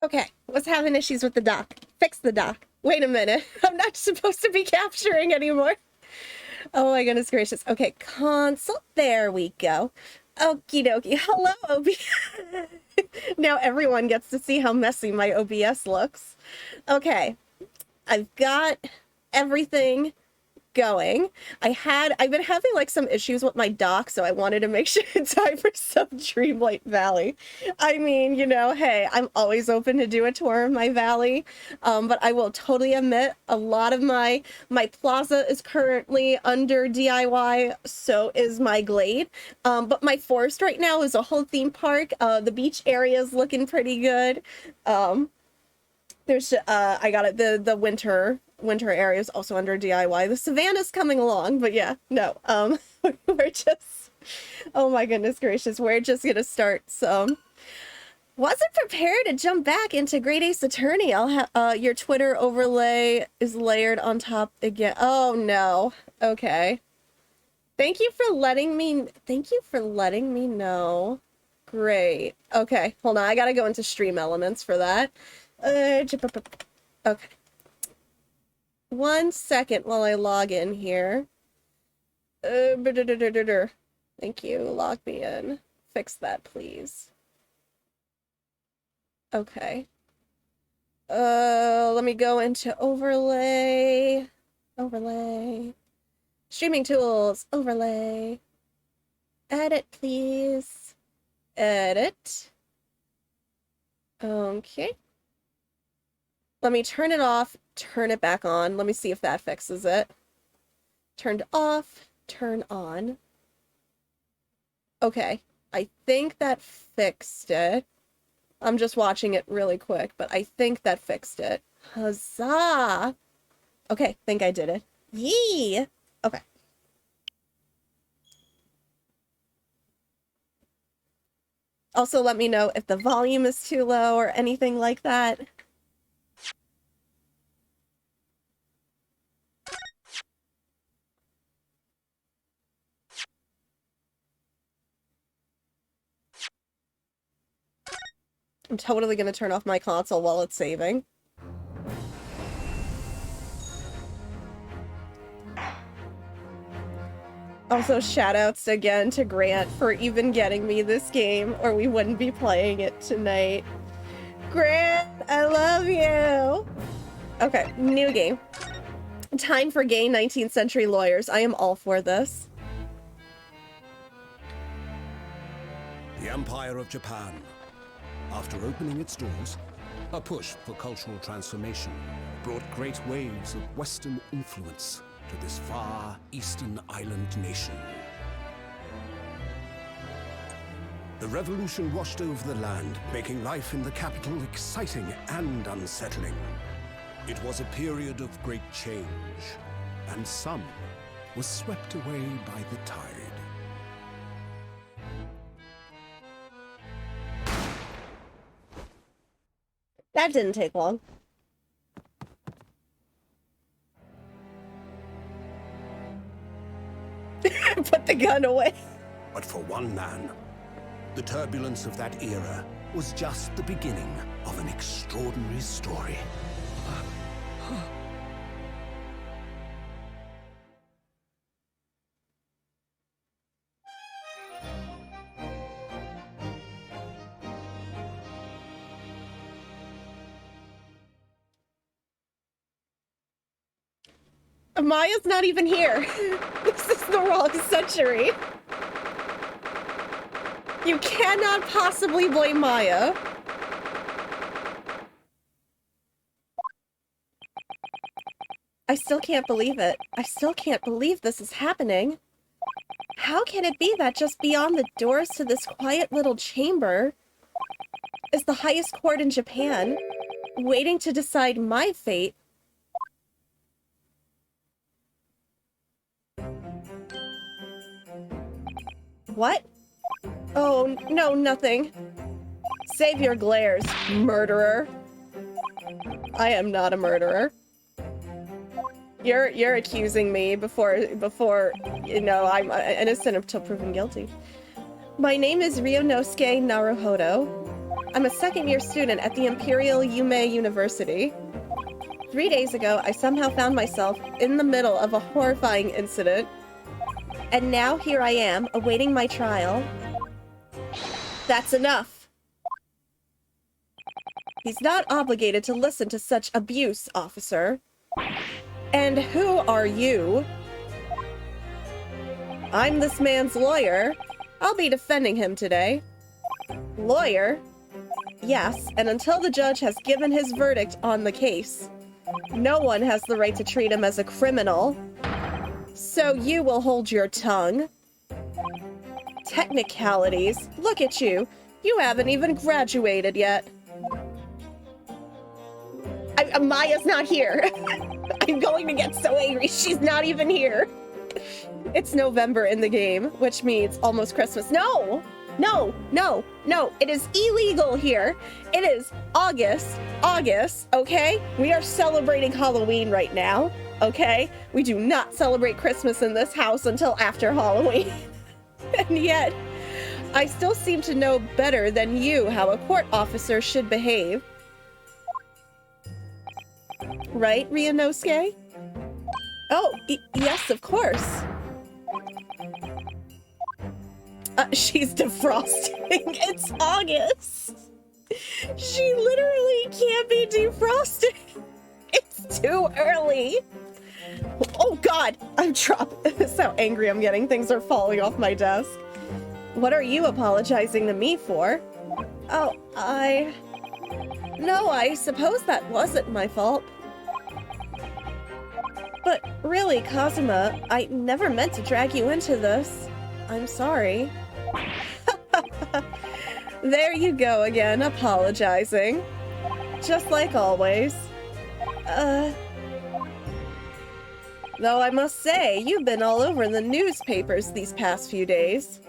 Okay, what's having issues with the dock? Fix the dock. Wait a minute. I'm not supposed to be capturing anymore. Oh my goodness gracious. Okay, console. There we go. Okie dokie. Hello, OBS. Now everyone gets to see how messy my OBS looks. Okay, I've got everything going. I've been having like some issues with my dock, so I wanted to make sure it's time for some Dreamlight Valley. I mean, you know, hey, I'm always open to do a tour of my valley, but I will totally admit a lot of my plaza is currently under DIY, so is my glade. But my forest right now is a whole theme park. The beach area is looking pretty good. There's I got it, the winter area is also under DIY. The savannah's coming along, but yeah, no. We're just, oh my goodness gracious, we're just gonna start some. Wasn't prepared to jump back into Great Ace Attorney. I'll have your Twitter overlay is layered on top again. Oh no. Okay. Thank you for letting me know. Great. Okay, hold on. I gotta go into stream elements for that. Okay. 1 second while I log in here. Thank you. Log me in. Fix that, please. Okay. Let me go into overlay. Overlay. Streaming tools. Overlay. Edit, please. Edit. Okay. Let me turn it off, turn it back on. Let me see if that fixes it. Turned off, turn on. Okay, I think that fixed it. I'm just watching it really quick, but I think that fixed it. Huzzah! Okay, think I did it. Yee! Okay. Also, let me know if the volume is too low or anything like that. I'm totally gonna turn off my console while it's saving. Also, shoutouts again to Grant for even getting me this game, or we wouldn't be playing it tonight. Grant, I love you! Okay, new game. Time for gay 19th century lawyers. I am all for this. The Empire of Japan. After opening its doors, a push for cultural transformation brought great waves of Western influence to this far eastern island nation. The revolution washed over the land, making life in the capital exciting and unsettling. It was a period of great change, and some was swept away by the tide. That didn't take long. Put the gun away. But for one man, the turbulence of that era was just the beginning of an extraordinary story. Maya's not even here. This is the wrong century. You cannot possibly blame Maya. I still can't believe it. I still can't believe this is happening. How can it be that just beyond the doors to this quiet little chamber is the highest court in Japan, waiting to decide my fate? What? Oh, no, nothing. Save your glares, murderer. I am not a murderer. You're accusing me before you know I'm innocent until proven guilty. My name is Ryunosuke Naruhodo. I'm a second-year student at the Imperial Yume University. 3 days ago, I somehow found myself in the middle of a horrifying incident. And now here I am, awaiting my trial. That's enough. He's not obligated to listen to such abuse, officer. And who are you? I'm this man's lawyer. I'll be defending him today. Lawyer? Yes, and until the judge has given his verdict on the case, no one has the right to treat him as a criminal. So you will hold your tongue. Technicalities. Look at you. You haven't even graduated yet. Maya's not here. I'm going to get so angry. She's not even here. It's November in the game, which means almost Christmas. No! No, no, no. It is illegal here. It is August, okay? We are celebrating Halloween right now, okay? We do not celebrate Christmas in this house until after Halloween. And yet, I still seem to know better than you how a court officer should behave. Right, Ryunosuke? Oh, yes, of course. She's defrosting. It's August. She literally can't be defrosting. It's too early. Oh God, I'm trapped. So angry I'm getting. Things are falling off my desk. What are you apologizing to me for? Oh, No, I suppose that wasn't my fault. But really, Kazuma, I never meant to drag you into this. I'm sorry. There you go again, apologizing. Just like always. Though I must say, you've been all over the newspapers these past few days.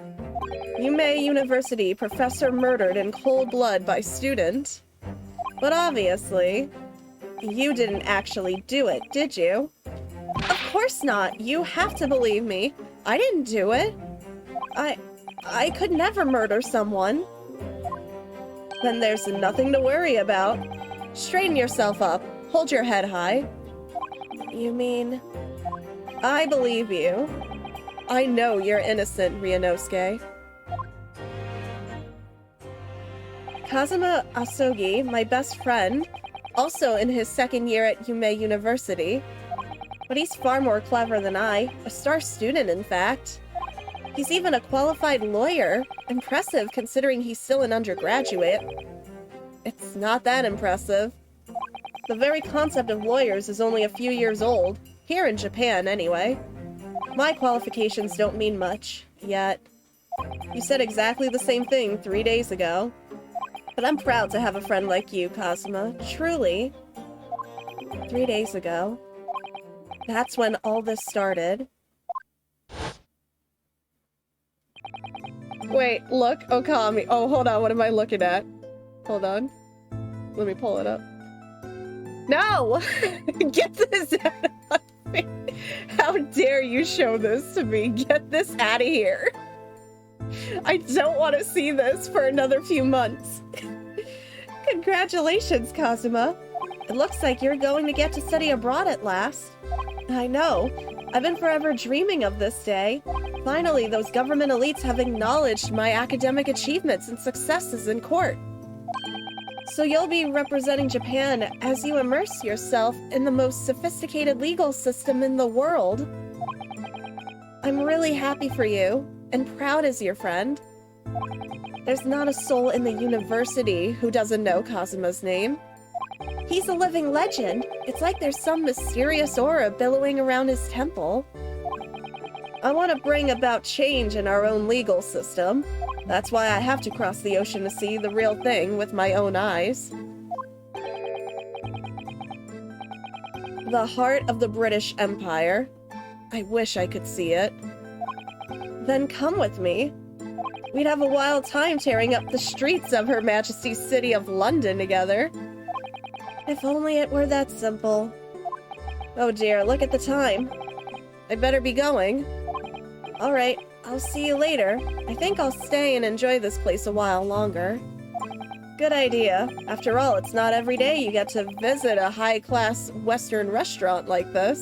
Yume University professor murdered in cold blood by student. But obviously, you didn't actually do it, did you? Of course not. You have to believe me. I didn't do it. I could never murder someone. Then there's nothing to worry about. Straighten yourself up. Hold your head high. You mean... I believe you. I know you're innocent, Ryunosuke. Kazuma Asogi, my best friend, also in his second year at Yume University. But he's far more clever than I, a star student in fact. He's even a qualified lawyer. Impressive considering he's still an undergraduate. It's not that impressive. The very concept of lawyers is only a few years old, here in Japan anyway. My qualifications don't mean much, yet. You said exactly the same thing 3 days ago. But I'm proud to have a friend like you, Kazuma, truly. 3 days ago. That's when all this started. Wait, look, Okami. Oh, hold on, what am I looking at? Hold on. Let me pull it up. No! Get this out of me! How dare you show this to me? Get this out of here! I don't want to see this for another few months. Congratulations, Kazuma. It looks like you're going to get to study abroad at last. I know. I've been forever dreaming of this day. Finally, those government elites have acknowledged my academic achievements and successes in court. So you'll be representing Japan as you immerse yourself in the most sophisticated legal system in the world. I'm really happy for you, and proud as your friend. There's not a soul in the university who doesn't know Kazuma's name. He's a living legend. It's like there's some mysterious aura billowing around his temple. I want to bring about change in our own legal system. That's why I have to cross the ocean to see the real thing with my own eyes. The heart of the British Empire. I wish I could see it. Then come with me. We'd have a wild time tearing up the streets of Her Majesty's city of London together. If only it were that simple. Oh dear, look at the time. I better be going. Alright, I'll see you later. I think I'll stay and enjoy this place a while longer. Good idea. After all, it's not every day you get to visit a high-class Western restaurant like this.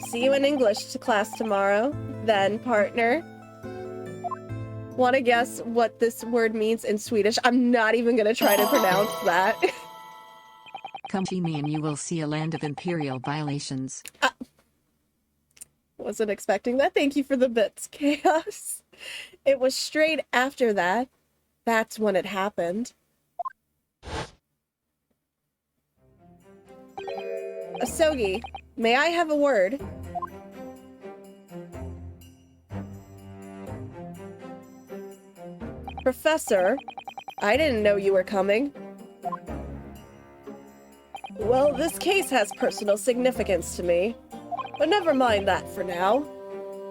See you in English class tomorrow. Then, partner. Want to guess what this word means in Swedish? I'm not even going to try to pronounce that. Come to me and you will see a land of imperial violations. Wasn't expecting that. Thank you for the bits, Chaos. It was straight after that. That's when it happened. Asogi, may I have a word? Professor, I didn't know you were coming. Well, this case has personal significance to me, but never mind that for now.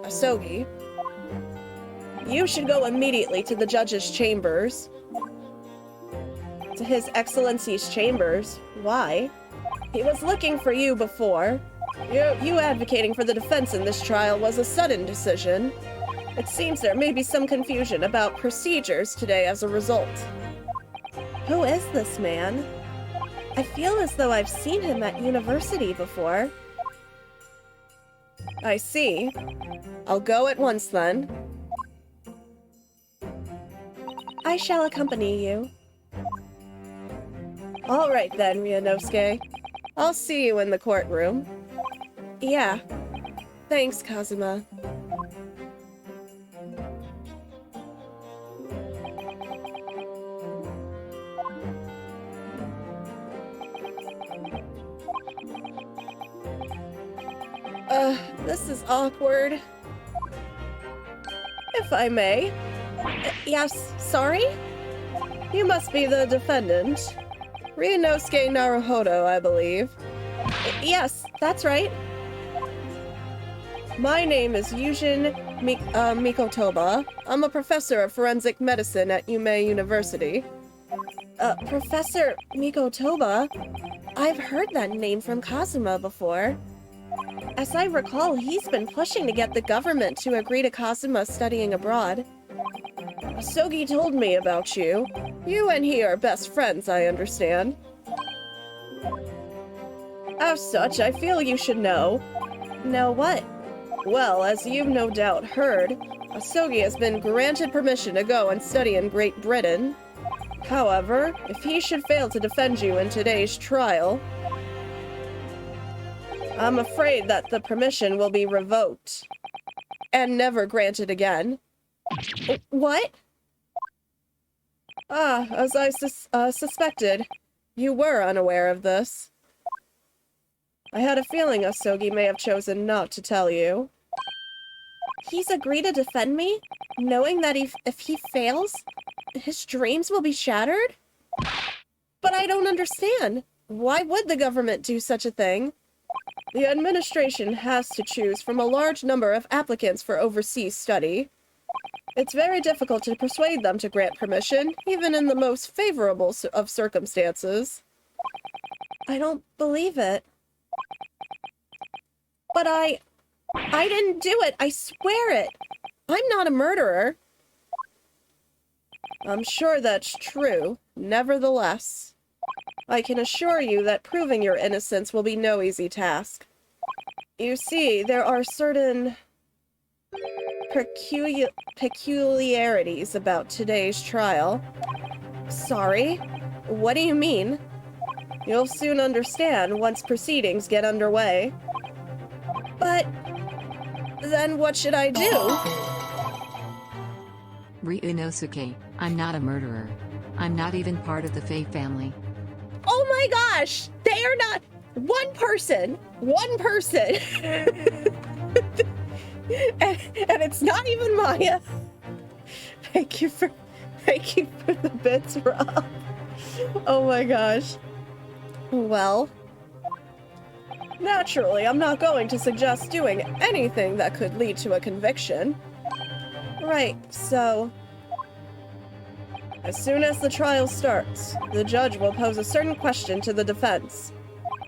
Asogi, you should go immediately to the judge's chambers. To His Excellency's chambers. Why? He was looking for you before. You advocating for the defense in this trial was a sudden decision. It seems there may be some confusion about procedures today as a result. Who is this man? I feel as though I've seen him at university before. I see. I'll go at once then. I shall accompany you. All right then, Ryunosuke. I'll see you in the courtroom. Yeah. Thanks, Kazuma. This is awkward. If I may. Yes, sorry? You must be the defendant. Ryunosuke Naruhodo, I believe. Yes, that's right. My name is Yujin Mikotoba. I'm a professor of forensic medicine at Yume University. Professor Mikotoba? I've heard that name from Kazuma before. As I recall, he's been pushing to get the government to agree to Kazuma studying abroad. Asogi told me about you. You and he are best friends, I understand. As such, I feel you should know. Know what? Well, as you've no doubt heard, Asogi has been granted permission to go and study in Great Britain. However, if he should fail to defend you in today's trial, I'm afraid that the permission will be revoked and never granted again. What? As I suspected, you were unaware of this. I had a feeling Asogi may have chosen not to tell you. He's agreed to defend me, knowing that if he fails, his dreams will be shattered? But I don't understand. Why would the government do such a thing? The administration has to choose from a large number of applicants for overseas study. It's very difficult to persuade them to grant permission, even in the most favorable of circumstances. I don't believe it. But I didn't do it, I swear it. I'm not a murderer. I'm sure that's true. Nevertheless, I can assure you that proving your innocence will be no easy task. You see, there are certain peculiarities about today's trial. Sorry? What do you mean? You'll soon understand once proceedings get underway. But then what should I do? Ryunosuke, I'm not a murderer. I'm not even part of the Faye family. Oh my gosh! They are not one person! One person! and it's not even Maya. Thank you for the bits, Rob. Oh my gosh. Well, naturally, I'm not going to suggest doing anything that could lead to a conviction. Right, so as soon as the trial starts, the judge will pose a certain question to the defense.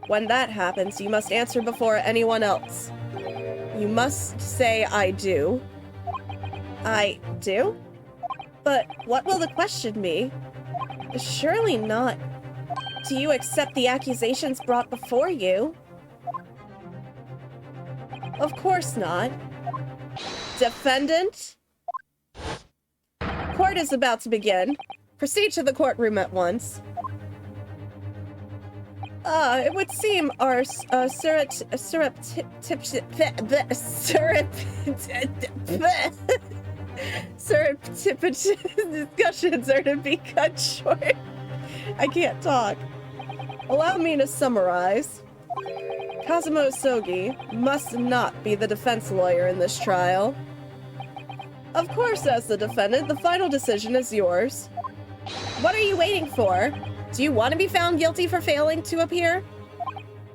When that happens, you must answer before anyone else. You must say, I do. I do? But what will the question be? Surely not. Do you accept the accusations brought before you? Of course not. Defendant? Court is about to begin. Proceed to the courtroom at once. It would seem our surreptitious discussions are to be cut short. I can't talk. Allow me to summarize. Kazuma Sogi must not be the defense lawyer in this trial. Of course, as the defendant, the final decision is yours. What are you waiting for? Do you want to be found guilty for failing to appear?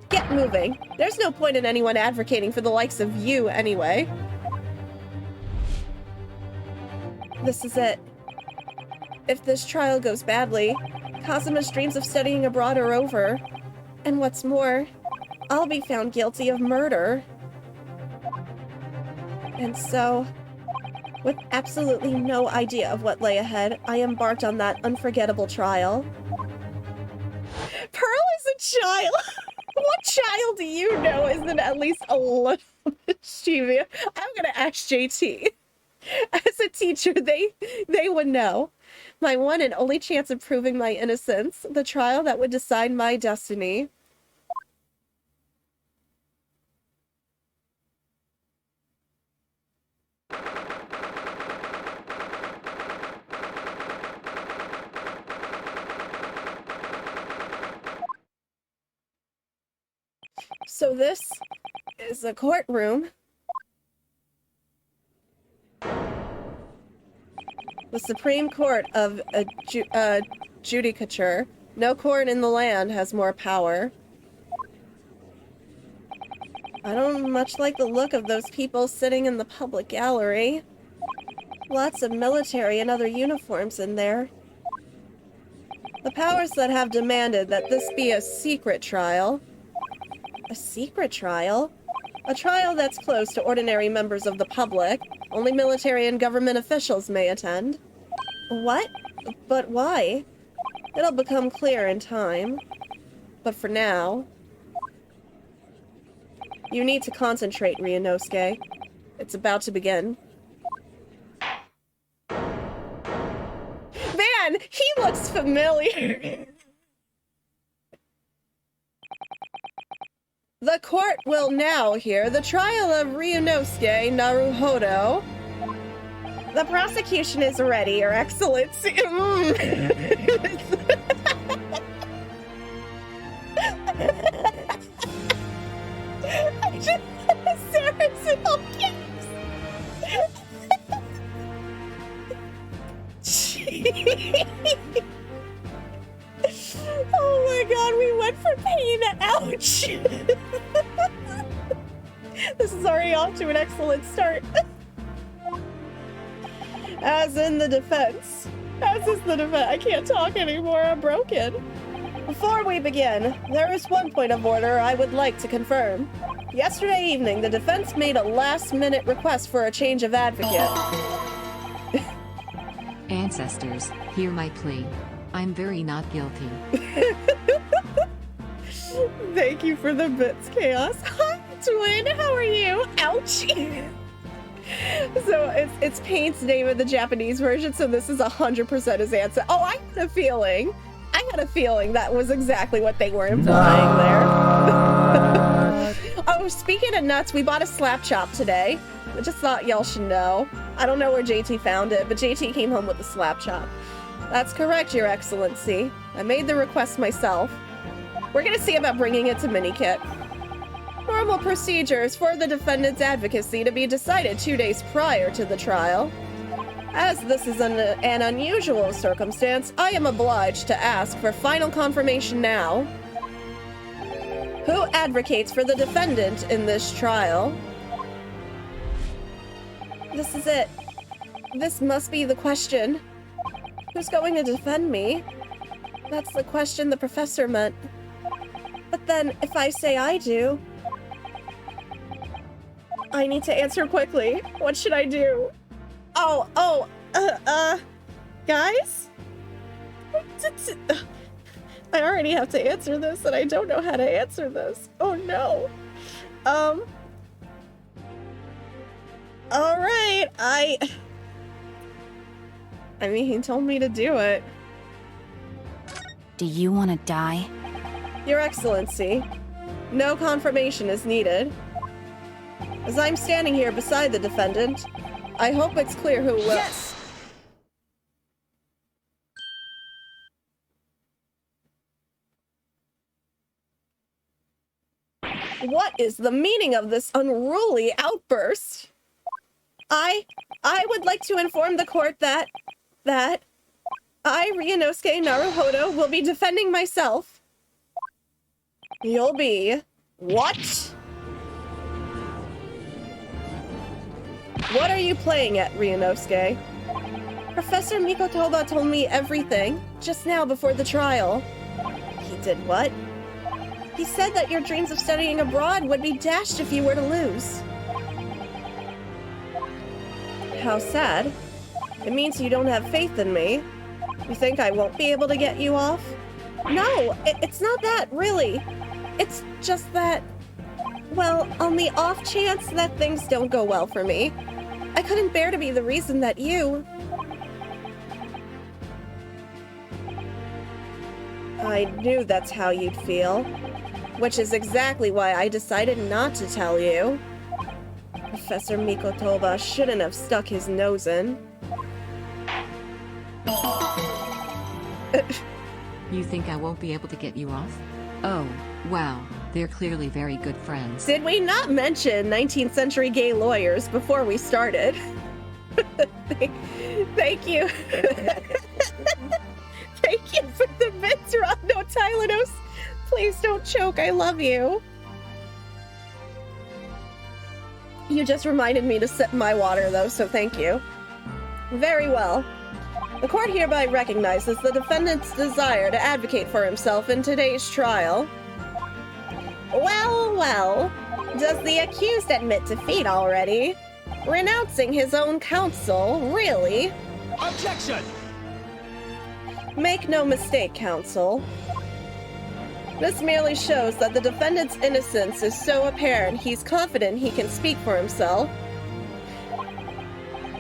Get moving. There's no point in anyone advocating for the likes of you anyway. This is it. If this trial goes badly, Kazuma's dreams of studying abroad are over. And what's more, I'll be found guilty of murder. And so, with absolutely no idea of what lay ahead, I embarked on that unforgettable trial. Pearl is a child! What child do you know isn't at least a little mischievous? I'm gonna ask JT. As a teacher, they would know. My one and only chance of proving my innocence, the trial that would decide my destiny. So this is a courtroom. The Supreme Court of Judicature. No court in the land has more power. I don't much like the look of those people sitting in the public gallery. Lots of military and other uniforms in there. The powers that have demanded that this be a secret trial. A secret trial? A trial that's closed to ordinary members of the public. Only military and government officials may attend. What? But why? It'll become clear in time. But for now... You need to concentrate, Ryunosuke. It's about to begin. Man, he looks familiar! The court will now hear the trial of Ryunosuke Naruhodo. The prosecution is ready, Your Excellency. I just Sarah's in all caps. Oh my god, we went from pain to ouch. This is already off to an excellent start. As in the defense. As is the defense. I can't talk anymore, I'm broken. Before we begin, there is one point of order I would like to confirm. Yesterday evening, the defense made a last-minute request for a change of advocate. Ancestors, hear my plea. I'm very not guilty. Thank you for the bits, Chaos. Hi, Twin. How are you? Ouchie. So it's Paint's name in the Japanese version, so this is 100% his answer. Oh, I had a feeling that was exactly what they were implying there. Oh, speaking of nuts, we bought a slap chop today. I just thought y'all should know. I don't know where JT found it, but JT came home with a slap chop. That's correct, Your Excellency. I made the request myself. We're gonna see about bringing it to Minikit. Normal procedures for the defendant's advocacy to be decided 2 days prior to the trial. As this is an unusual circumstance, I am obliged to ask for final confirmation now. Who advocates for the defendant in this trial? This is it. This must be the question. Who's going to defend me? That's the question the professor meant. But then, if I say I do... I need to answer quickly. What should I do? Guys? I already have to answer this, and I don't know how to answer this. Oh no. All right. I mean, he told me to do it. Do you want to die? Your Excellency, no confirmation is needed. As I'm standing here beside the defendant, I hope it's clear who will. Yes! What is the meaning of this unruly outburst? I would like to inform the court that I, Ryunosuke Naruhodo, will be defending myself. You'll be... What? What are you playing at, Ryunosuke? Professor Mikotoba told me everything, just now before the trial. He did what? He said that your dreams of studying abroad would be dashed if you were to lose. How sad. It means you don't have faith in me. You think I won't be able to get you off? No, it's not that, really. It's just that, well, on the off chance that things don't go well for me, I couldn't bear to be the reason that you... I knew that's how you'd feel, which is exactly why I decided not to tell you. Professor Mikotoba shouldn't have stuck his nose in. You think I won't be able to get you off? Oh, wow, they're clearly very good friends. Did we not mention 19th century gay lawyers before we started? Thank you. Thank you for the bits, no Tylenus. Please don't choke, I love you. You just reminded me to sip my water, though, so thank you. Very well. The court hereby recognizes the defendant's desire to advocate for himself in today's trial. Well, well, does the accused admit defeat already? Renouncing his own counsel, really? Objection! Make no mistake, counsel. This merely shows that the defendant's innocence is so apparent he's confident he can speak for himself.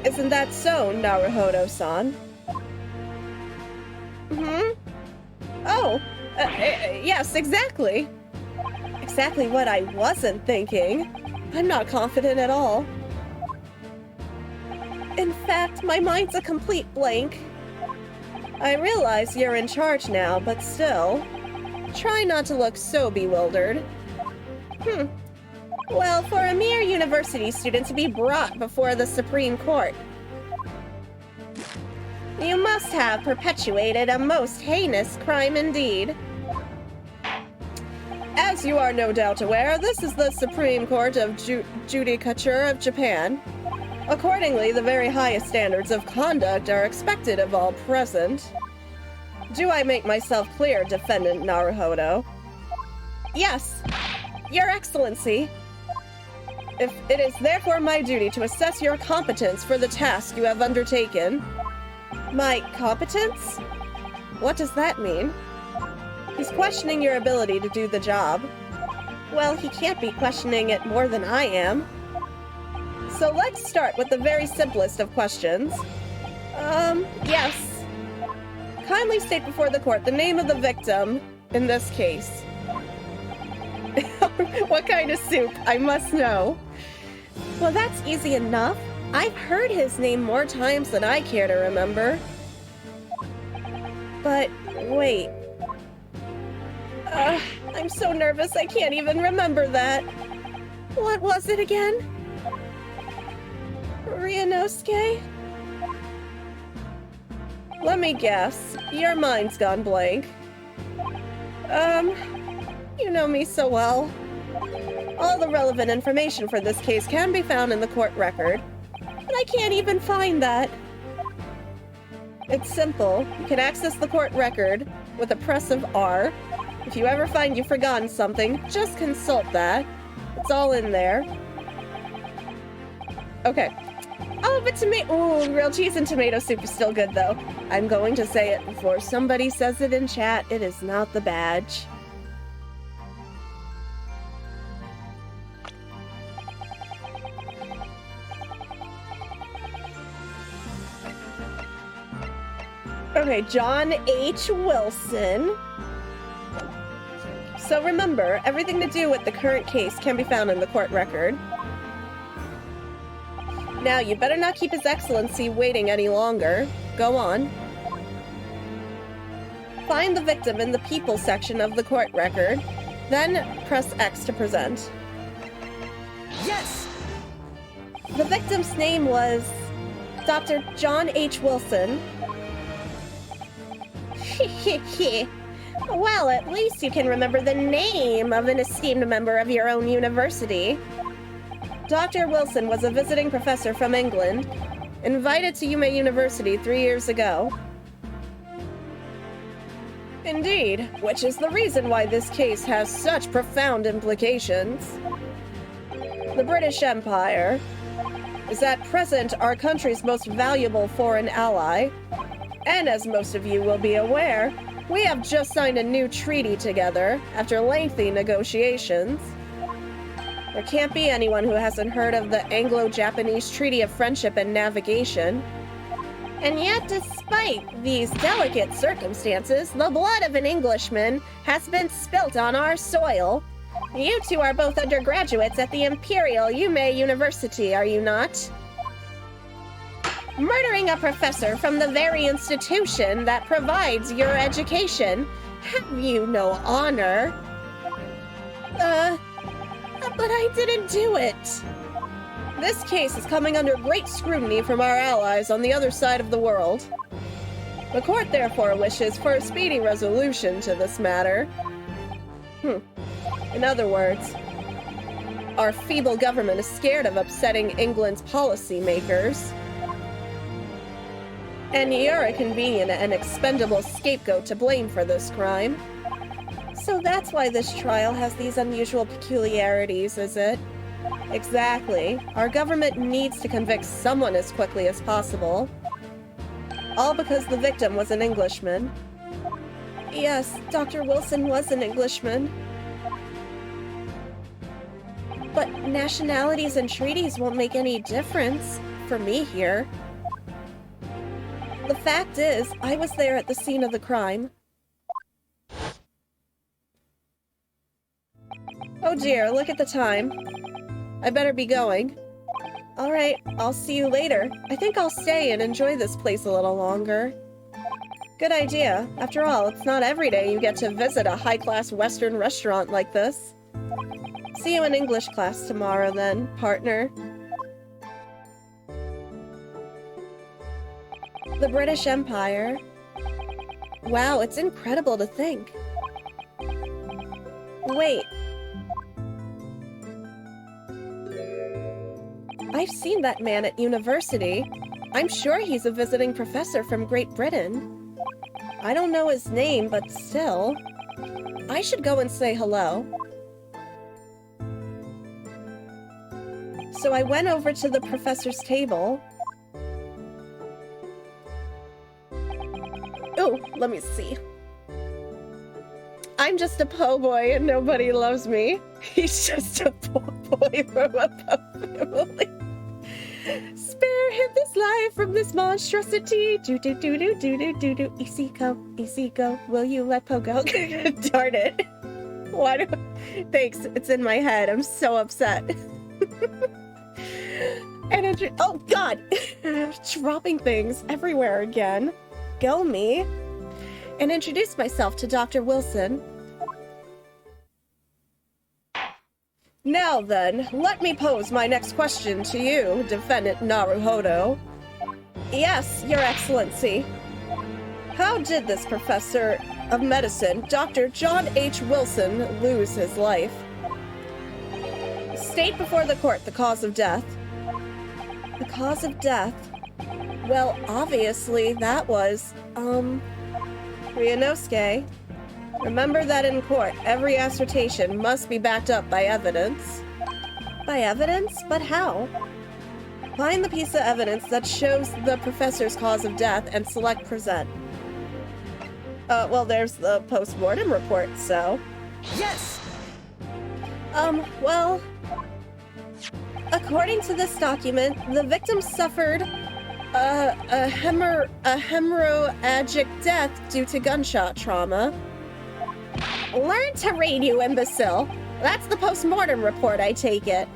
Isn't that so, Naruhodo-san? Oh, yes, exactly. Exactly what I wasn't thinking. I'm not confident at all. In fact, my mind's a complete blank. I realize you're in charge now, but still, try not to look so bewildered. Well, for a mere university student to be brought before the Supreme Court, you must have perpetuated a most heinous crime indeed. As you are no doubt aware, this is the Supreme Court of Judicature of Japan. Accordingly, the very highest standards of conduct are expected of all present. Do I make myself clear, Defendant Naruhodo? Yes, Your Excellency. If it is therefore my duty to assess your competence for the task you have undertaken. My competence? What does that mean? He's questioning your ability to do the job. Well, he can't be questioning it more than I am. So let's start with the very simplest of questions. Yes. Kindly state before the court the name of the victim in this case. What kind of soup? I must know. Well, that's easy enough. I've heard his name more times than I care to remember. But, wait. I'm so nervous I can't even remember that. What was it again? Ryunosuke? Let me guess. Your mind's gone blank. You know me so well. All the relevant information for this case can be found in the court record. But I can't even find that. It's simple. You can access the court record with a press of R. If you ever find you've forgotten something, just consult that. It's all in there. Okay. Oh, but tomato. Ooh, grilled cheese and tomato soup is still good, though. I'm going to say it before somebody says it in chat. It is not the badge. Okay, John H. Wilson. So remember, everything to do with the current case can be found in the court record. Now, you better not keep His Excellency waiting any longer. Go on. Find the victim in the people section of the court record, then press X to present. Yes! The victim's name was Dr. John H. Wilson. Well, at least you can remember the name of an esteemed member of your own university. Dr. Wilson was a visiting professor from England, invited to Yuma University 3 years ago. Indeed, which is the reason why this case has such profound implications. The British Empire is at present our country's most valuable foreign ally, and as most of you will be aware, we have just signed a new treaty together after lengthy negotiations. There can't be anyone who hasn't heard of the Anglo-Japanese Treaty of Friendship and Navigation. And yet, despite these delicate circumstances, the blood of an Englishman has been spilt on our soil. You two are both undergraduates at the Imperial Yuma University, are you not? Murdering a professor from the very institution that provides your education. Have you no honor? But I didn't do it. This case is coming under great scrutiny from our allies on the other side of the world. The court therefore wishes for a speedy resolution to this matter. In other words, our feeble government is scared of upsetting England's policymakers. And you're a convenient and expendable scapegoat to blame for this crime. So that's why this trial has these unusual peculiarities, is it? Exactly. Our government needs to convict someone as quickly as possible. All because the victim was an Englishman. Yes, Dr. Wilson was an Englishman. But nationalities and treaties won't make any difference for me here. The fact is, I was there at the scene of the crime. Oh dear, look at the time. I better be going. Alright, I'll see you later. I think I'll stay and enjoy this place a little longer. Good idea. After all, it's not every day you get to visit a high-class Western restaurant like this. See you in English class tomorrow then, partner. The British Empire. Wow, it's incredible to think. Wait. I've seen that man at university. I'm sure he's a visiting professor from Great Britain. I don't know his name, but still. I should go and say hello. So I went over to the professor's table. Oh, let me see. I'm just a po' boy and nobody loves me. He's just a po' boy from a po' family. Spare him this life from this monstrosity. Do. Easy go. Will you let Po go? Darn it. Why do... Thanks, it's in my head. I'm so upset. And oh god! Dropping things everywhere again. Go me. And introduce myself to Dr. Wilson. Now then, let me pose my next question to you, Defendant Naruhodo. Yes, Your Excellency. How did this professor of medicine, Dr. John H. Wilson, lose his life? State before the court the cause of death. The cause of death? Well, obviously, that was, Ryunosuke. Remember that in court, every assertion must be backed up by evidence. By evidence? But how? Find the piece of evidence that shows the professor's cause of death and select present. Well, there's the post-mortem report, so... Yes! Well... According to this document, the victim suffered a hemorrhagic death due to gunshot trauma. Learn to read, you imbecile! That's the post-mortem report, I take it.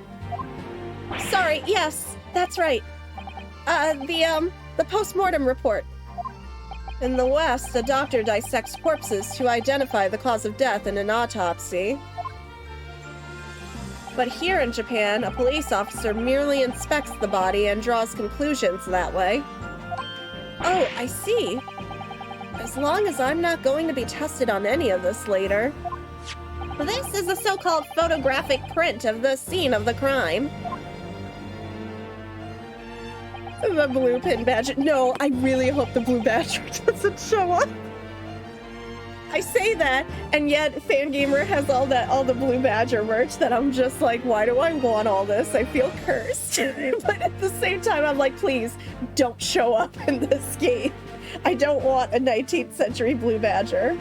Sorry, yes, that's right. The post-mortem report. In the West, a doctor dissects corpses to identify the cause of death in an autopsy. But here in Japan, a police officer merely inspects the body and draws conclusions that way. Oh, I see. As long as I'm not going to be tested on any of this later. This is a so-called photographic print of the scene of the crime. The blue pin badger. No, I really hope the blue badger doesn't show up. I say that, and yet Fangamer has all the blue badger merch that I'm just like, why do I want all this? I feel cursed. But at the same time, I'm like, please don't show up in this game. I don't want a 19th century blue badger.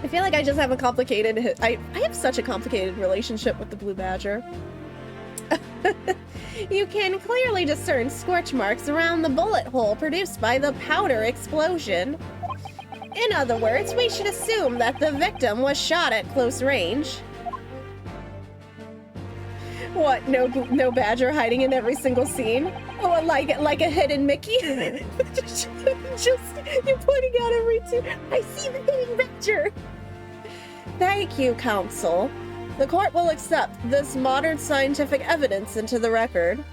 I feel like I just have a complicated... I have such a complicated relationship with the blue badger. You can clearly discern scorch marks around the bullet hole produced by the powder explosion. In other words, we should assume that the victim was shot at close range. What, no badger hiding in every single scene? Oh, like a hidden Mickey? just you're pointing out every two. I see the hidden badger. Thank you, counsel. The court will accept this modern scientific evidence into the record.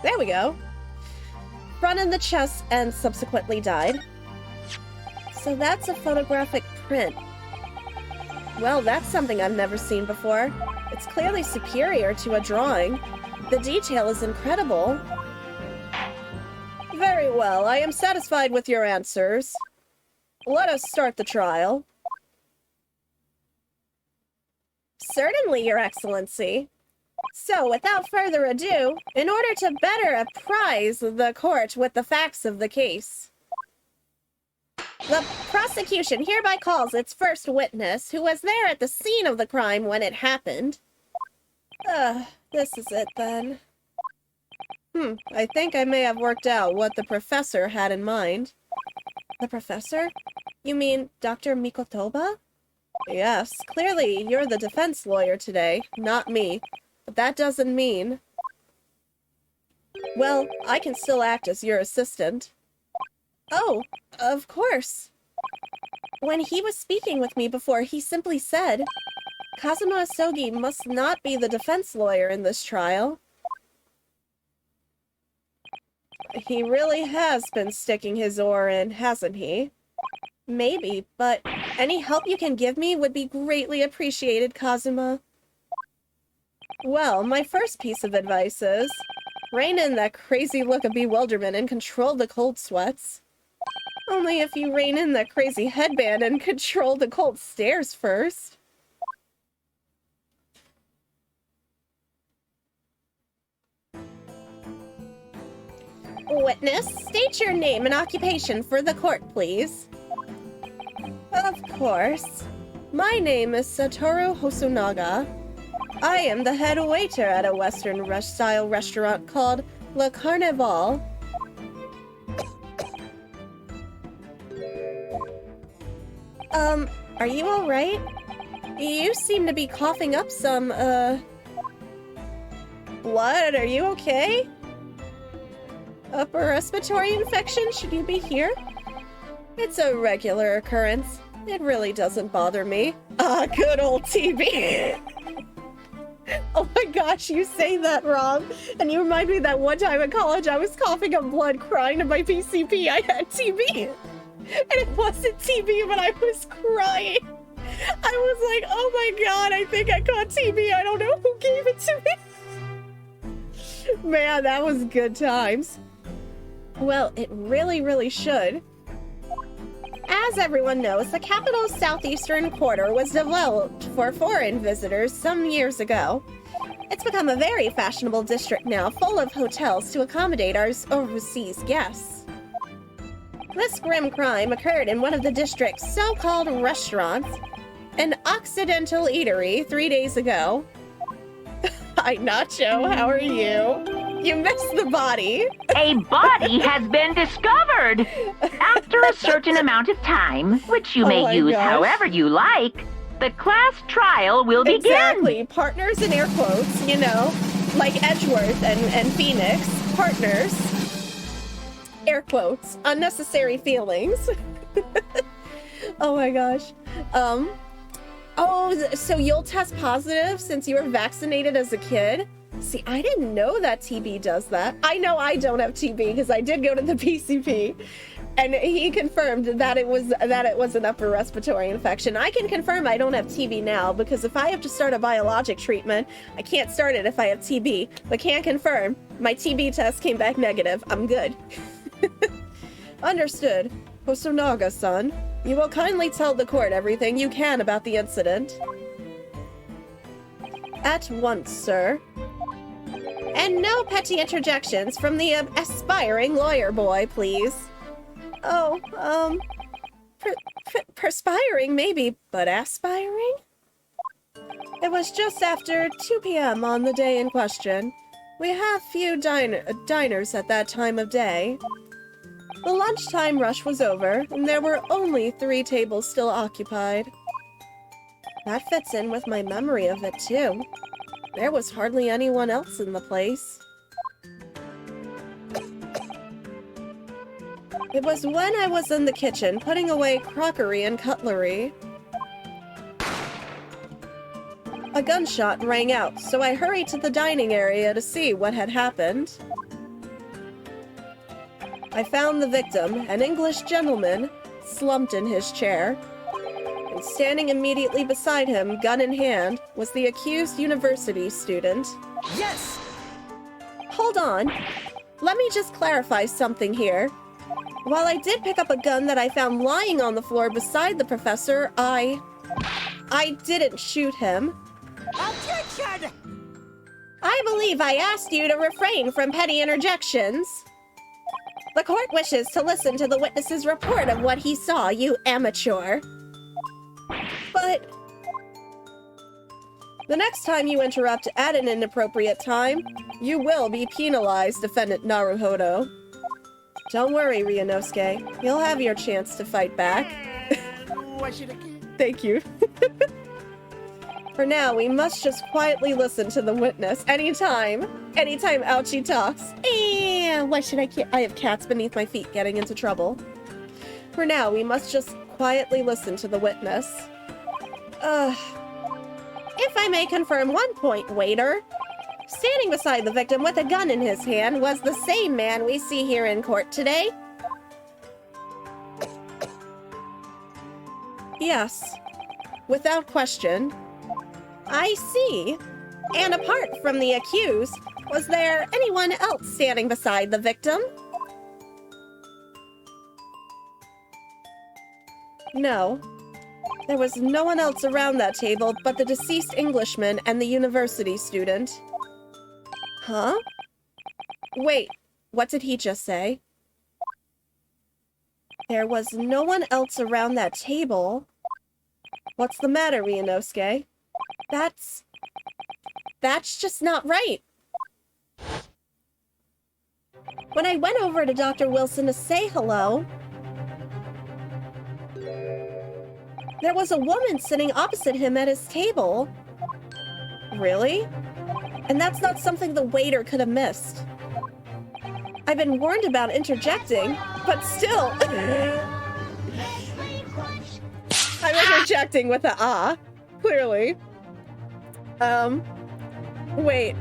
There we go. Front in the chest and subsequently died. So that's a photographic print. Well, that's something I've never seen before. It's clearly superior to a drawing. The detail is incredible. Very well, I am satisfied with your answers. Let us start the trial. Certainly, Your Excellency. So, without further ado, in order to better apprise the court with the facts of the case, the prosecution hereby calls its first witness, who was there at the scene of the crime when it happened. This is it then. I think I may have worked out what the professor had in mind. The professor? You mean Dr. Mikotoba? Yes, clearly you're the defense lawyer today, not me. But that doesn't mean... Well, I can still act as your assistant. Oh, of course. When he was speaking with me before, he simply said, Kazuma Asogi must not be the defense lawyer in this trial. He really has been sticking his oar in, hasn't he? Maybe, but any help you can give me would be greatly appreciated, Kazuma. Well, my first piece of advice is, rein in that crazy look of bewilderment and control the cold sweats. Only if you rein in that crazy headband and control the cold stares first. Witness, state your name and occupation for the court, please. Of course. My name is Satoru Hosonaga. I am the head waiter at a Western-style restaurant called Le Carnival. Are you alright? You seem to be coughing up some, blood. Are you okay? Upper respiratory infection? Should you be here? It's a regular occurrence. It really doesn't bother me. Ah, good old TB. Oh my gosh, you say that wrong. And you remind me that one time in college I was coughing up blood, crying to my PCP I had TB. And it wasn't TB, but I was crying. I was like, oh my god, I think I caught TB. I don't know who gave it to me. Man, that was good times. Well, it really, really should. As everyone knows, the capital's southeastern quarter was developed for foreign visitors some years ago. It's become a very fashionable district now, full of hotels to accommodate our overseas guests. This grim crime occurred in one of the district's so-called restaurants, an Occidental eatery 3 days ago. Hi, Nacho, how are you? You missed the body. A body has been discovered! After a certain amount of time, which you may use however you like, the class trial will begin. Exactly. Partners in air quotes, you know, like Edgeworth and Phoenix. Partners. Air quotes. Unnecessary feelings. Oh my gosh. Oh, so you'll test positive since you were vaccinated as a kid? See, I didn't know that TB does that. I know I don't have TB because I did go to the PCP, and he confirmed that it was an upper respiratory infection. I can confirm I don't have TB now because if I have to start a biologic treatment, I can't start it if I have TB, but can confirm my TB test came back negative. I'm good. Understood. Hosonaga-san, you will kindly tell the court everything you can about the incident. At once, sir. And no petty interjections from the aspiring lawyer boy, please. Oh, perspiring maybe, but aspiring? It was just after 2 p.m. on the day in question. We have few diners at that time of day. The lunchtime rush was over, and there were only 3 tables still occupied. That fits in with my memory of it, too. There was hardly anyone else in the place. It was when I was in the kitchen putting away crockery and cutlery. A gunshot rang out, so I hurried to the dining area to see what had happened. I found the victim, an English gentleman, slumped in his chair. And standing immediately beside him, gun in hand, was the accused university student. Yes! Hold on. Let me just clarify something here. While I did pick up a gun that I found lying on the floor beside the professor, I didn't shoot him. Objection! I believe I asked you to refrain from petty interjections. The court wishes to listen to the witness's report of what he saw, you amateur. But the next time you interrupt at an inappropriate time, you will be penalized, Defendant Naruhodo. Don't worry, Ryunosuke. You'll have your chance to fight back. Thank you. For now, we must just quietly listen to the witness. Anytime Ouchie talks. Why should I have cats beneath my feet getting into trouble. For now, we must just quietly listen to the witness. If I may confirm one point, waiter. Standing beside the victim with a gun in his hand was the same man we see here in court today. Yes, without question. I see. And apart from the accused, was there anyone else standing beside the victim? No. There was no one else around that table but the deceased Englishman and the university student. Huh? Wait, what did he just say? There was no one else around that table. What's the matter, Ryunosuke? That's just not right. When I went over to Dr. Wilson to say hello, there was a woman sitting opposite him at his table. Really? And that's not something the waiter could have missed. I've been warned about interjecting, but still. I'm interjecting with a clearly. Wait.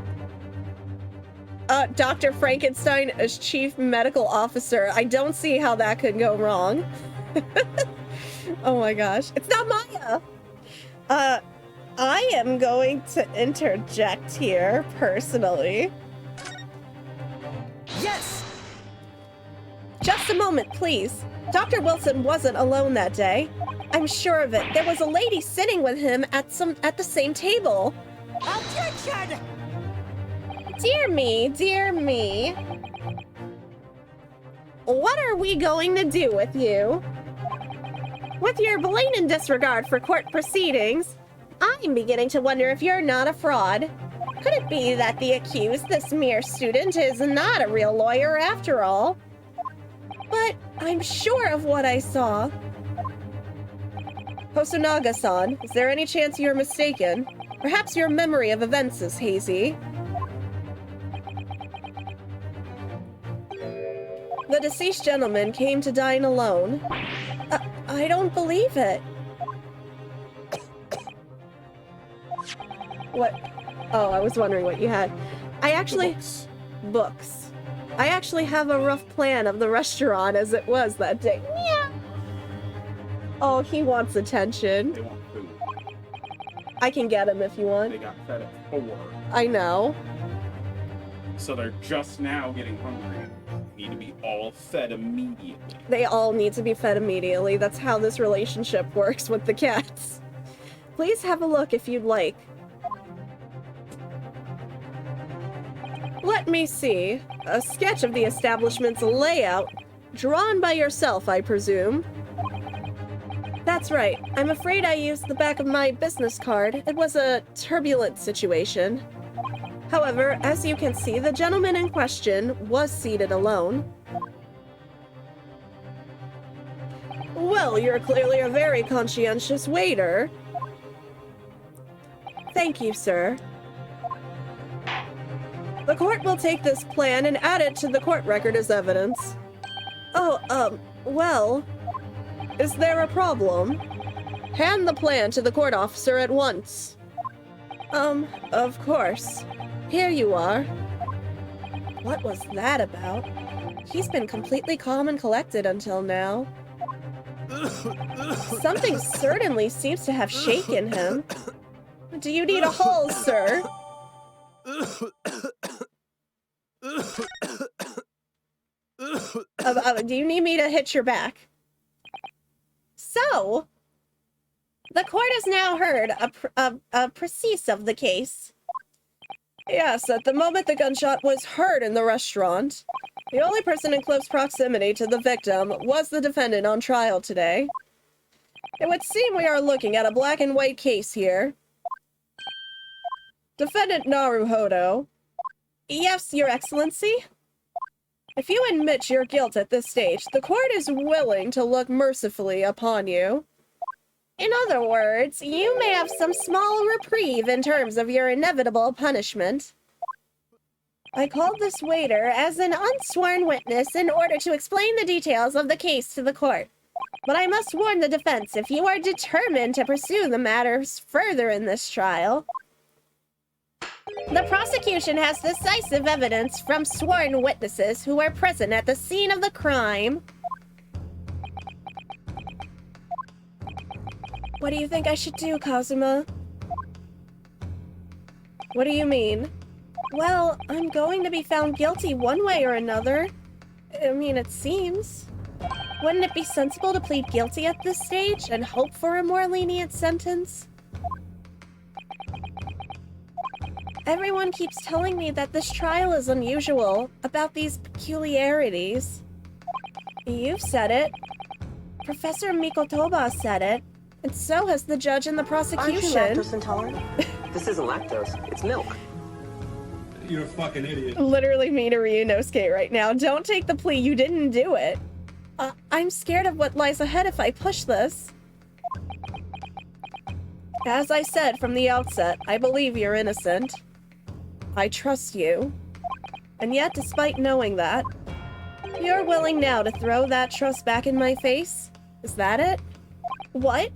Dr. Frankenstein as chief medical officer. I don't see how that could go wrong. Oh my gosh. It's not Maya! I am going to interject here, personally. Yes! Just a moment, please. Dr. Wilson wasn't alone that day. I'm sure of it. There was a lady sitting with him at the same table. Objection! Dear me, dear me. What are we going to do with you? With your blatant disregard for court proceedings, I'm beginning to wonder if you're not a fraud. Could it be that the accused, this mere student, is not a real lawyer after all? But I'm sure of what I saw. Hosonaga-san, is there any chance you're mistaken? Perhaps your memory of events is hazy. The deceased gentleman came to dine alone. I don't believe it. What? Oh, I was wondering what you had. I actually... Books. I actually have a rough plan of the restaurant as it was that day. Yeah. Oh, he wants attention. They want food. I can get him if you want. They got fed at 4. I know. So they're just now getting hungry. Need to be all fed immediately. They all need to be fed immediately. That's how this relationship works with the cats. Please have a look if you'd like. Let me see. A sketch of the establishment's layout. Drawn by yourself, I presume. That's right. I'm afraid I used the back of my business card. It was a turbulent situation. However, as you can see, the gentleman in question was seated alone. Well, you're clearly a very conscientious waiter. Thank you, sir. The court will take this plan and add it to the court record as evidence. Oh, well... Is there a problem? Hand the plan to the court officer at once. Of course. Here you are. What was that about? He's been completely calm and collected until now. Something certainly seems to have shaken him. Do you need a hole, sir? Do you need me to hit your back? So, the court has now heard a précis of the case. Yes, at the moment the gunshot was heard in the restaurant, the only person in close proximity to the victim was the defendant on trial today. It would seem we are looking at a black and white case here. Defendant Naruhodo. Yes, Your Excellency. If you admit your guilt at this stage, the court is willing to look mercifully upon you. In other words, you may have some small reprieve in terms of your inevitable punishment. I called this waiter as an unsworn witness in order to explain the details of the case to the court. But I must warn the defense, if you are determined to pursue the matters further in this trial, the prosecution has decisive evidence from sworn witnesses who were present at the scene of the crime. What do you think I should do, Kazuma? What do you mean? Well, I'm going to be found guilty one way or another. I mean, it seems. Wouldn't it be sensible to plead guilty at this stage and hope for a more lenient sentence? Everyone keeps telling me that this trial is unusual, about these peculiarities. You've said it. Professor Mikotoba said it. And so has the judge and the prosecution. Aren't you lactose intolerant? This isn't lactose, it's milk. You're a fucking idiot. Literally me to Ryunosuke right now. Don't take the plea, you didn't do it. I'm scared of what lies ahead if I push this. As I said from the outset, I believe you're innocent. I trust you. And yet, despite knowing that, you're willing now to throw that trust back in my face? Is that it? What?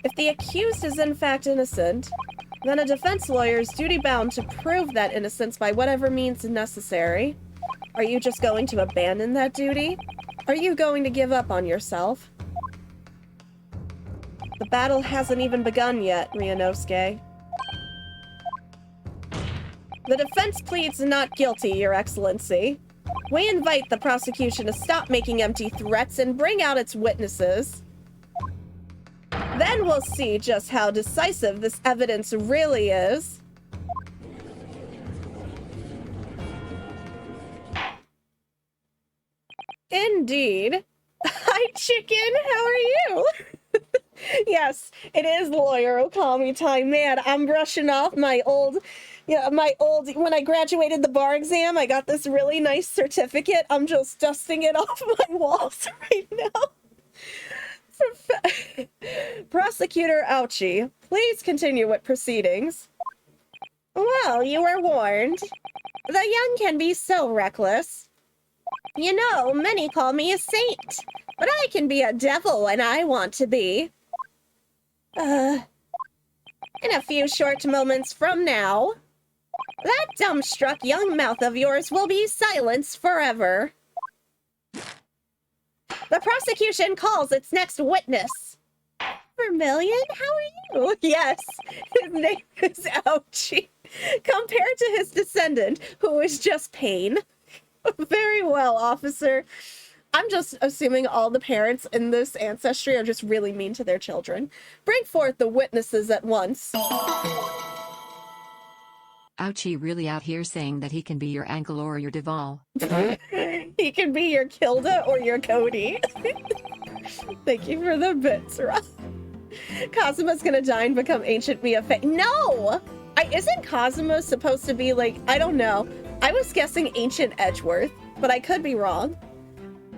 If the accused is in fact innocent, then a defense lawyer is duty-bound to prove that innocence by whatever means necessary. Are you just going to abandon that duty? Are you going to give up on yourself? The battle hasn't even begun yet, Ryunosuke. The defense pleads not guilty, Your Excellency. We invite the prosecution to stop making empty threats and bring out its witnesses. Then we'll see just how decisive this evidence really is. Indeed. Hi, chicken. How are you? Yes, it is lawyer Okami time. Man, I'm brushing off my old, when I graduated the bar exam, I got this really nice certificate. I'm just dusting it off my walls right now. Prosecutor Ouchie, please continue with proceedings. Well, you were warned. The young can be so reckless. You know, many call me a saint, but I can be a devil when I want to be. In a few short moments from now, that dumbstruck young mouth of yours will be silenced forever. The prosecution calls its next witness. Vermilion, how are you? Yes, his name is Ouchie, compared to his descendant, who is just Pain. Very well, officer. I'm just assuming all the parents in this ancestry are just really mean to their children. Bring forth the witnesses at once. Ouchie really out here saying that he can be your Ankle or your Duval. He can be your Kilda or your Cody. Thank you for the bits, Rob. Kazuma's gonna die and become ancient Mia Fey. No! Isn't Kazuma supposed to be like, I don't know. I was guessing ancient Edgeworth, but I could be wrong.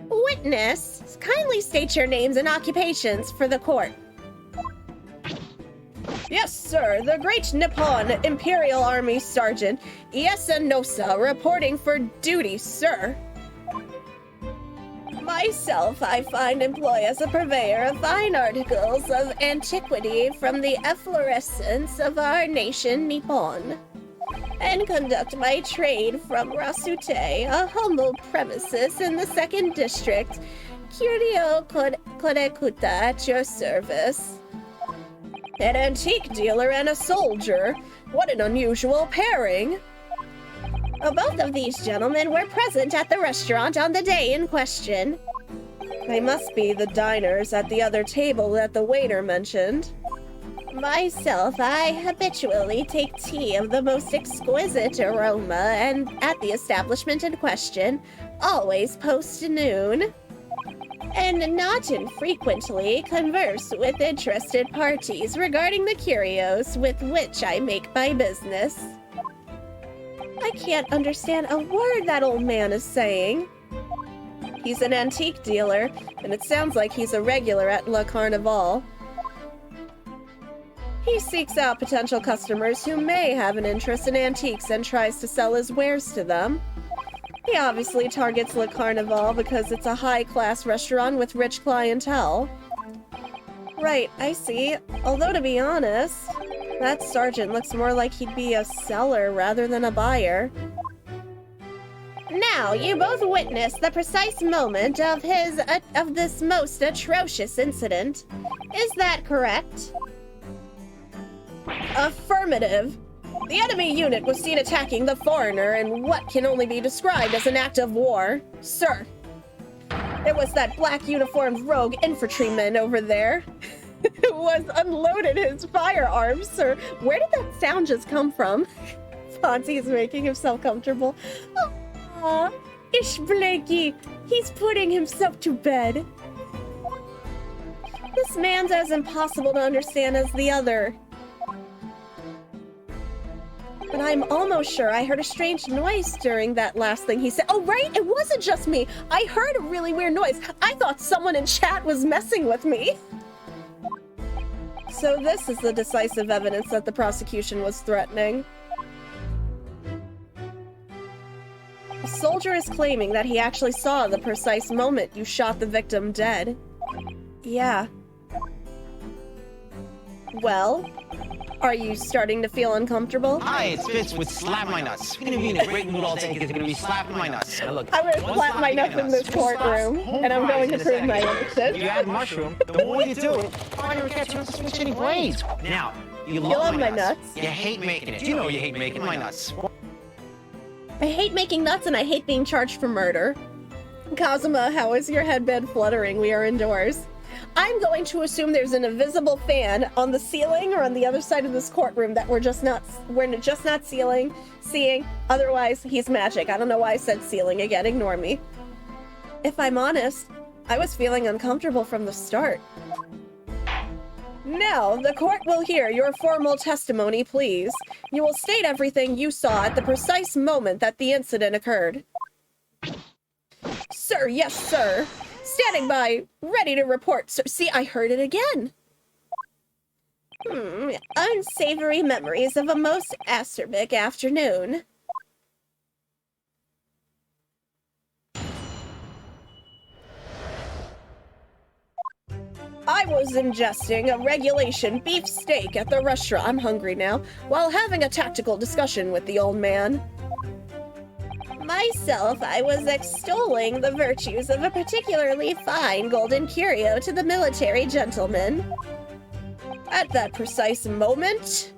Witness, kindly state your names and occupations for the court. Yes, sir. The Great Nippon Imperial Army Sergeant Iesanosa reporting for duty, sir. Myself, I find employ as a purveyor of fine articles of antiquity from the efflorescence of our nation, Nippon, and conduct my trade from Rasute, a humble premises in the 2nd District. Curio Kodekuta at your service. An antique dealer and a soldier. What an unusual pairing. Both of these gentlemen were present at the restaurant on the day in question. They must be the diners at the other table that the waiter mentioned. Myself, I habitually take tea of the most exquisite aroma and at the establishment in question, always post-noon. And not infrequently converse with interested parties regarding the curios with which I make my business. I can't understand a word that old man is saying. He's an antique dealer, and it sounds like he's a regular at La Carnival. He seeks out potential customers who may have an interest in antiques and tries to sell his wares to them. He obviously targets Le Carnival because it's a high-class restaurant with rich clientele. Right, I see. Although, to be honest, that sergeant looks more like he'd be a seller rather than a buyer. Now, you both witnessed the precise moment of this most atrocious incident. Is that correct? Affirmative. The enemy unit was seen attacking the foreigner in what can only be described as an act of war. Sir, it was that black uniformed rogue infantryman over there who was unloaded his firearms, sir. Where did that sound just come from? Fonzie is making himself comfortable. Aw, Ish Blakey, he's putting himself to bed. This man's as impossible to understand as the other. But I'm almost sure I heard a strange noise during that last thing he said. Oh, right, it wasn't just me. I heard a really weird noise. I thought someone in chat was messing with me. So this is the decisive evidence that the prosecution was threatening. The soldier is claiming that he actually saw the precise moment you shot the victim dead. Yeah. Well, are you starting to feel uncomfortable? Hi, it's Fitz with Slap My Nuts. We're gonna be in a great mood all day because we're gonna be slapping my nuts. Now look, I'm gonna slap my nuts in this courtroom, and I'm going to prove my innocence. You add mushroom, the more you do it, the harder it gets to switch any blades. Now, you love my nuts. You hate making it. You know you hate making my nuts. I hate making nuts and I hate being charged for murder. Kazuma, how is your headband fluttering? We are indoors. I'm going to assume there's an invisible fan on the ceiling or on the other side of this courtroom that we're just not seeing. Otherwise, he's magic. I don't know why I said ceiling again. Ignore me. If I'm honest, I was feeling uncomfortable from the start. Now, the court will hear your formal testimony, please. You will state everything you saw at the precise moment that the incident occurred. Sir, yes, sir. Standing by, ready to report, sir. See, I heard it again. Unsavory memories of a most acerbic afternoon. I was ingesting a regulation beef steak at the restaurant, I'm hungry now, while having a tactical discussion with the old man. Myself, I was extolling the virtues of a particularly fine golden curio to the military gentleman. At that precise moment,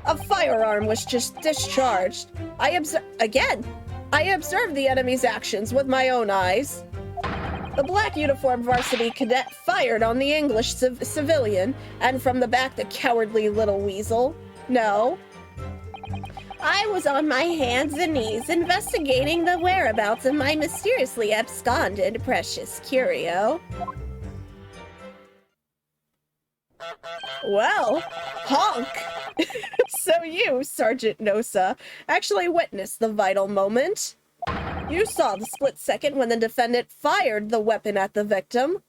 a firearm was just discharged. I observed the enemy's actions with my own eyes. The black uniformed varsity cadet fired on the English civilian, and from the back, the cowardly little weasel. No. I was on my hands and knees investigating the whereabouts of my mysteriously absconded precious curio. Well, honk! So you, Sergeant Nosa, actually witnessed the vital moment. You saw the split second when the defendant fired the weapon at the victim.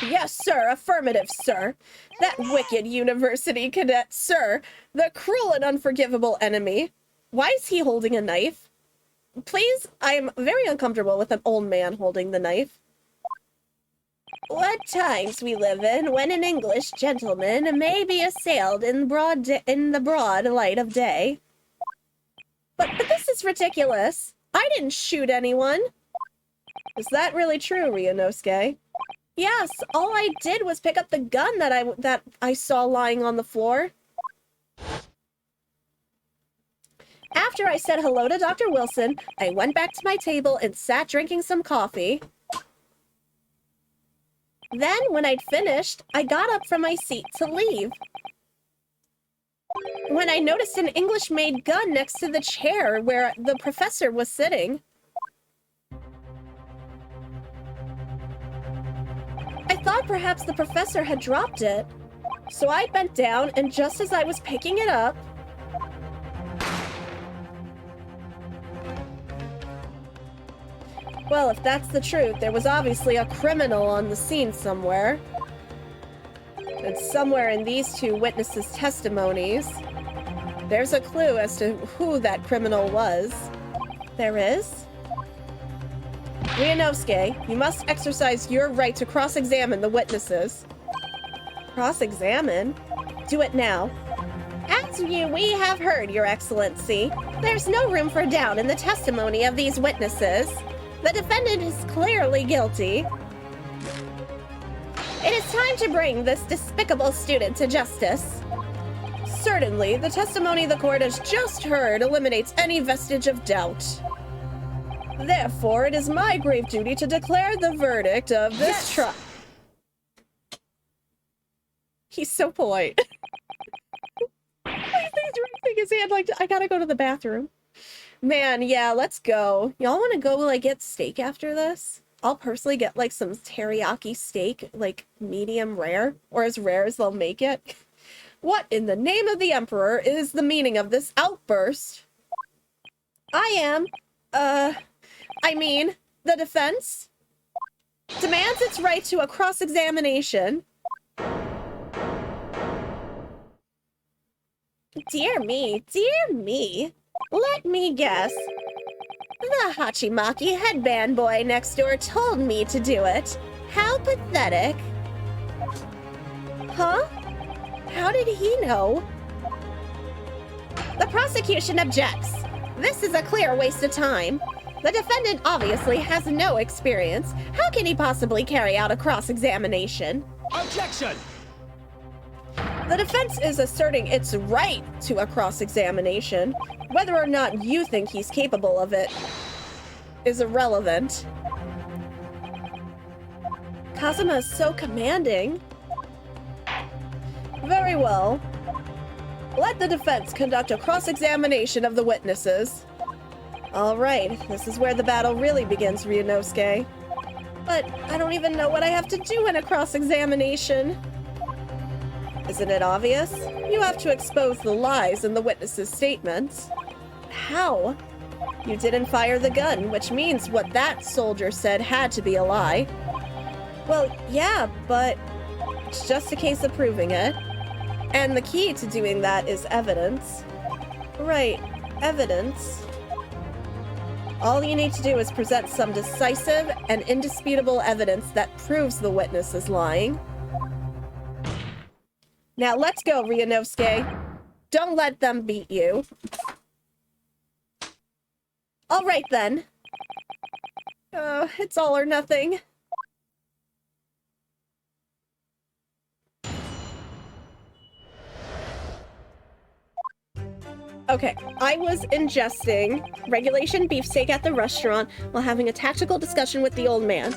Yes, sir. Affirmative, sir. That wicked university cadet, sir. The cruel and unforgivable enemy. Why is he holding a knife? Please, I am very uncomfortable with an old man holding the knife. What times we live in when an English gentleman may be assailed in the broad light of day. But this is ridiculous. I didn't shoot anyone. Is that really true, Ryunosuke? Yes, all I did was pick up the gun that I saw lying on the floor. After I said hello to Dr. Wilson, I went back to my table and sat drinking some coffee. Then, when I'd finished, I got up from my seat to leave. When I noticed an English-made gun next to the chair where the professor was sitting. I thought perhaps the professor had dropped it, so I bent down, and just as I was picking it up, well, if that's the truth, there was obviously a criminal on the scene somewhere. And somewhere in these two witnesses' testimonies, there's a clue as to who that criminal was. There is? Ryunosuke, you must exercise your right to cross-examine the witnesses. Cross-examine? Do it now. As we have heard, Your Excellency, there's no room for doubt in the testimony of these witnesses. The defendant is clearly guilty. It is time to bring this despicable student to justice. Certainly, the testimony the court has just heard eliminates any vestige of doubt. Therefore, it is my grave duty to declare the verdict of this trial. He's so polite. He's raising his hand like, I gotta go to the bathroom. Man, yeah, let's go. Y'all want to go, like, get steak after this? I'll personally get, like, some teriyaki steak, like, medium rare, or as rare as they'll make it. What in the name of the Emperor is the meaning of this outburst? The defense demands its right to a cross-examination. Dear me, let me guess. The Hachimaki headband boy next door told me to do it. How pathetic. Huh? How did he know? The prosecution objects. This is a clear waste of time. The defendant obviously has no experience. How can he possibly carry out a cross-examination? Objection! The defense is asserting its right to a cross-examination. Whether or not you think he's capable of it is irrelevant. Kazuma is so commanding. Very well. Let the defense conduct a cross-examination of the witnesses. Alright, this is where the battle really begins, Ryunosuke. But I don't even know what I have to do in a cross-examination. Isn't it obvious? You have to expose the lies in the witness's statements. How? You didn't fire the gun, which means what that soldier said had to be a lie. Well, yeah, but it's just a case of proving it. And the key to doing that is evidence. Right, evidence. All you need to do is present some decisive and indisputable evidence that proves the witness is lying. Now let's go, Ryunosuke. Don't let them beat you. Alright then. It's all or nothing. Okay, I was ingesting regulation beefsteak at the restaurant while having a tactical discussion with the old man.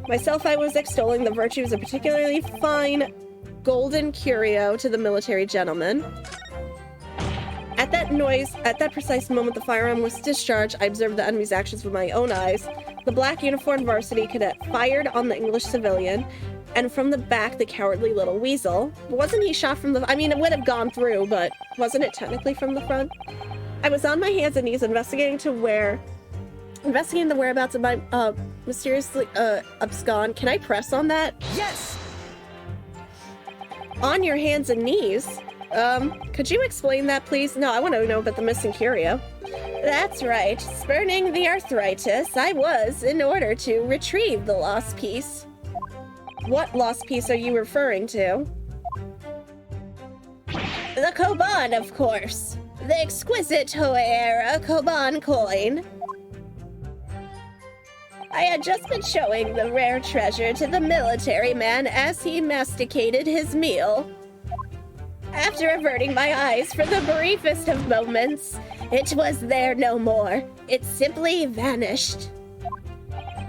Myself, I was extolling the virtues of particularly fine golden curio to the military gentleman. At that precise moment the firearm was discharged, I observed the enemy's actions with my own eyes. The black uniformed varsity cadet fired on the English civilian, and from the back, the cowardly little weasel. Wasn't he shot from the... I mean, it would have gone through, but wasn't it technically from the front? I was on my hands and knees investigating the whereabouts of my, mysteriously, abscond. Can I press on that? Yes! On your hands and knees? Could you explain that, please? No, I want to know about the missing curio. That's right. Spurning the arthritis, I was, in order to retrieve the lost piece. What lost piece are you referring to? The Koban, of course. The exquisite Toei-era Koban coin. I had just been showing the rare treasure to the military man as he masticated his meal. After averting my eyes for the briefest of moments, it was there no more. It simply vanished.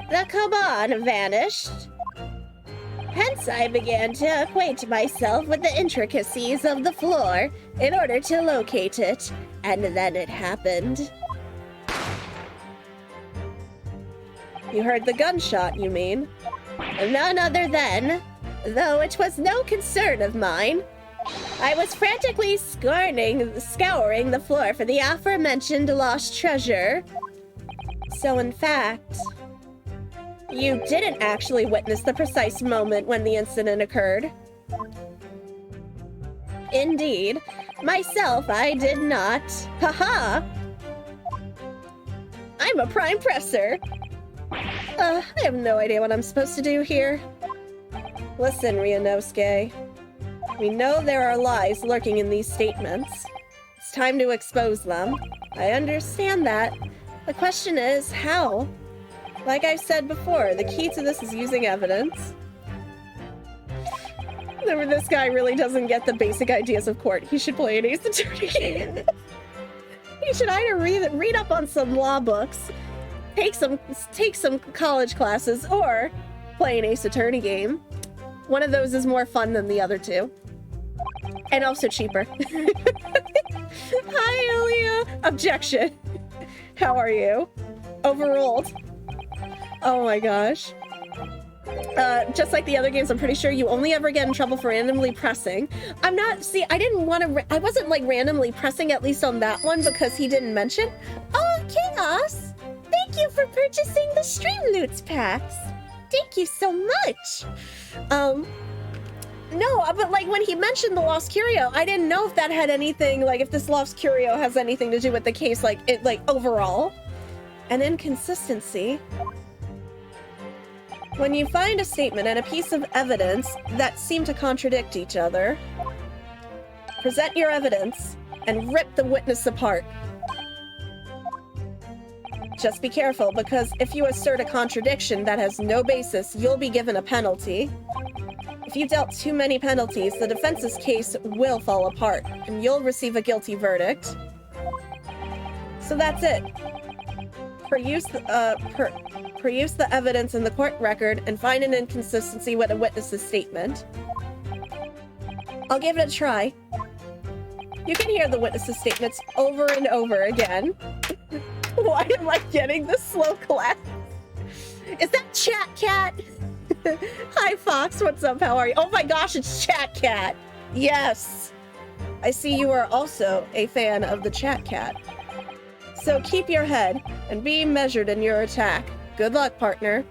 The Koban vanished. Hence I began to acquaint myself with the intricacies of the floor in order to locate it, and then it happened. You heard the gunshot, you mean? None other than, though it was no concern of mine, I was frantically scouring the floor for the aforementioned lost treasure. So in fact, you didn't actually witness the precise moment when the incident occurred. Indeed. Myself, I did not. Haha! I'm a prime presser. I have no idea what I'm supposed to do here. Listen, Ryunosuke. We know there are lies lurking in these statements. It's time to expose them. I understand that. The question is, how? Like I've said before, the key to this is using evidence. This guy really doesn't get the basic ideas of court. He should play an Ace Attorney game. He should either read up on some law books, take some college classes, or play an Ace Attorney game. One of those is more fun than the other two. And also cheaper. Hi, Ilya! Objection. How are you? Overruled. Oh my gosh. Just like the other games, I'm pretty sure you only ever get in trouble for randomly pressing. I wasn't like randomly pressing, at least on that one, because he didn't mention. Oh, Chaos! Thank you for purchasing the Stream Loots packs. Thank you so much. No, but like when he mentioned the Lost Curio, I didn't know if that had anything, like if this Lost Curio has anything to do with the case, like overall. An inconsistency. When you find a statement and a piece of evidence that seem to contradict each other, present your evidence and rip the witness apart. Just be careful, because if you assert a contradiction that has no basis, you'll be given a penalty. If you dealt too many penalties, the defense's case will fall apart, and you'll receive a guilty verdict. So that's it. Produce the evidence in the court record and find an inconsistency with a witness's statement. I'll give it a try. You can hear the witness's statements over and over again. Am I getting the slow clap? Is that Chat Cat? Hi, Fox. What's up? How are you? Oh my gosh, it's Chat Cat. Yes. I see you are also a fan of the Chat Cat. So keep your head and be measured in your attack. Good luck, partner.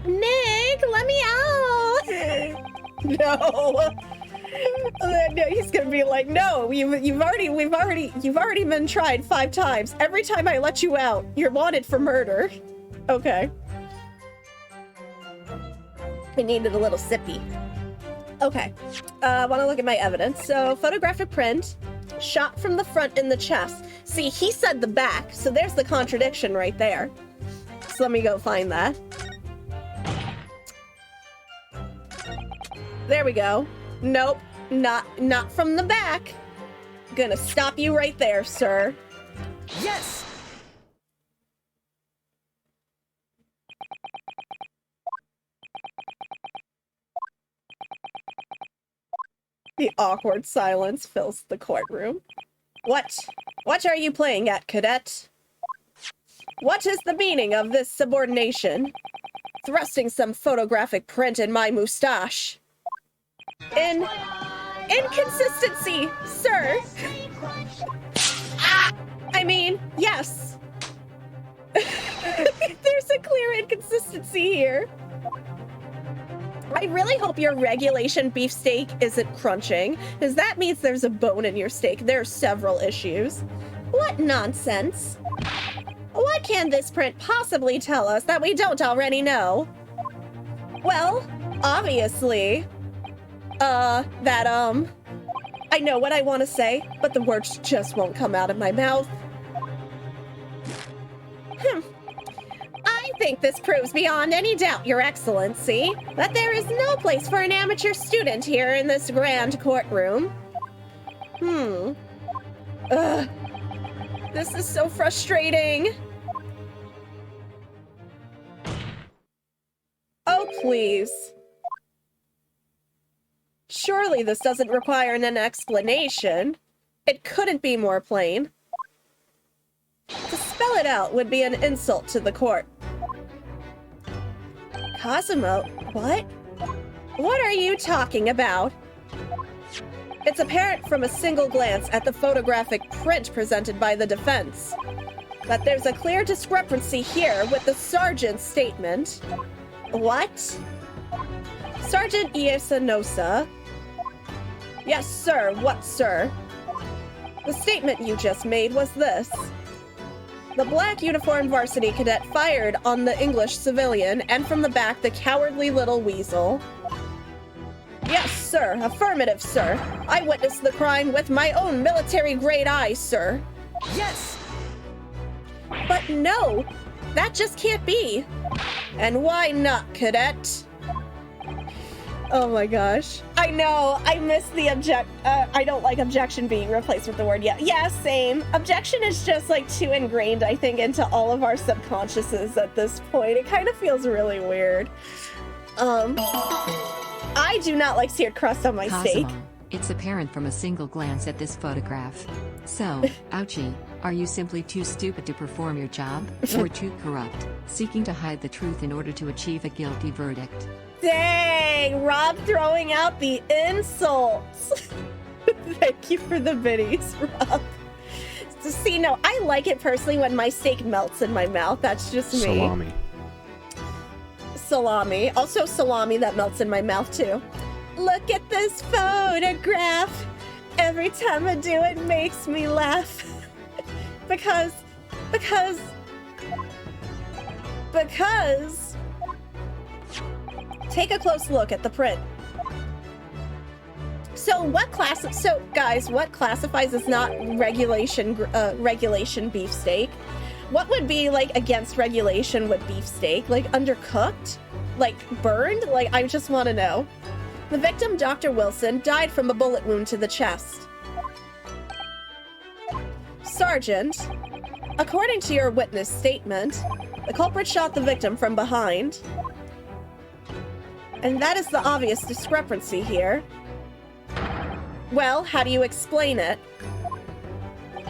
Nick, let me out. No. No, he's gonna be like, no, you've already been tried 5 times. Every time I let you out, you're wanted for murder. Okay. I needed a little sippy. Okay. Want to look at my evidence. So, photographic print, shot from the front in the chest. See, he said the back, so there's the contradiction right there. So let me go find that. There we go. Nope, not from the back. Gonna stop you right there, sir. Yes! The awkward silence fills the courtroom. What are you playing at, cadet? What is the meaning of this subordination? Thrusting some photographic print in my moustache. Inconsistency, sir. I mean, yes. There's a clear inconsistency here. I really hope your regulation beefsteak isn't crunching, because that means there's a bone in your steak. There are several issues. What nonsense. What can this print possibly tell us that we don't already know? Well, obviously, I know what I want to say, but the words just won't come out of my mouth. I think this proves beyond any doubt, Your Excellency, that there is no place for an amateur student here in this grand courtroom. Ugh. This is so frustrating. Oh, please. Surely this doesn't require an explanation. It couldn't be more plain. To spell it out would be an insult to the court. Cosimo, what? What are you talking about? It's apparent from a single glance at the photographic print presented by the defense that there's a clear discrepancy here with the sergeant's statement. What? Sergeant Iesanosa? Yes, sir. What, sir? The statement you just made was this. The black uniformed varsity cadet fired on the English civilian, and from the back, the cowardly little weasel. Yes, sir. Affirmative, sir. I witnessed the crime with my own military-grade eyes, sir. Yes! But no! That just can't be. And why not, cadet? Oh my gosh. I know, I miss the I don't like objection being replaced with the word yeah. Yeah, same. Objection is just like too ingrained, I think, into all of our subconsciouses at this point. It kind of feels really weird. I do not like seared crust on my steak. It's apparent from a single glance at this photograph. So, ouchie, are you simply too stupid to perform your job? Or too corrupt, seeking to hide the truth in order to achieve a guilty verdict? Dang, Rob throwing out the insults. Thank you for the biddies, Rob. So, see, no, I like it personally when my steak melts in my mouth. That's just me. Salami. Salami. Also salami that melts in my mouth, too. Look at this photograph. Every time I do it makes me laugh. because... Take a close look at the print. So guys, what classifies as not regulation beefsteak? What would be like against regulation with beefsteak? Like undercooked? Like burned? Like I just want to know. The victim, Dr. Wilson, died from a bullet wound to the chest. Sergeant, according to your witness statement, the culprit shot the victim from behind. And that is the obvious discrepancy here. Well, how do you explain it?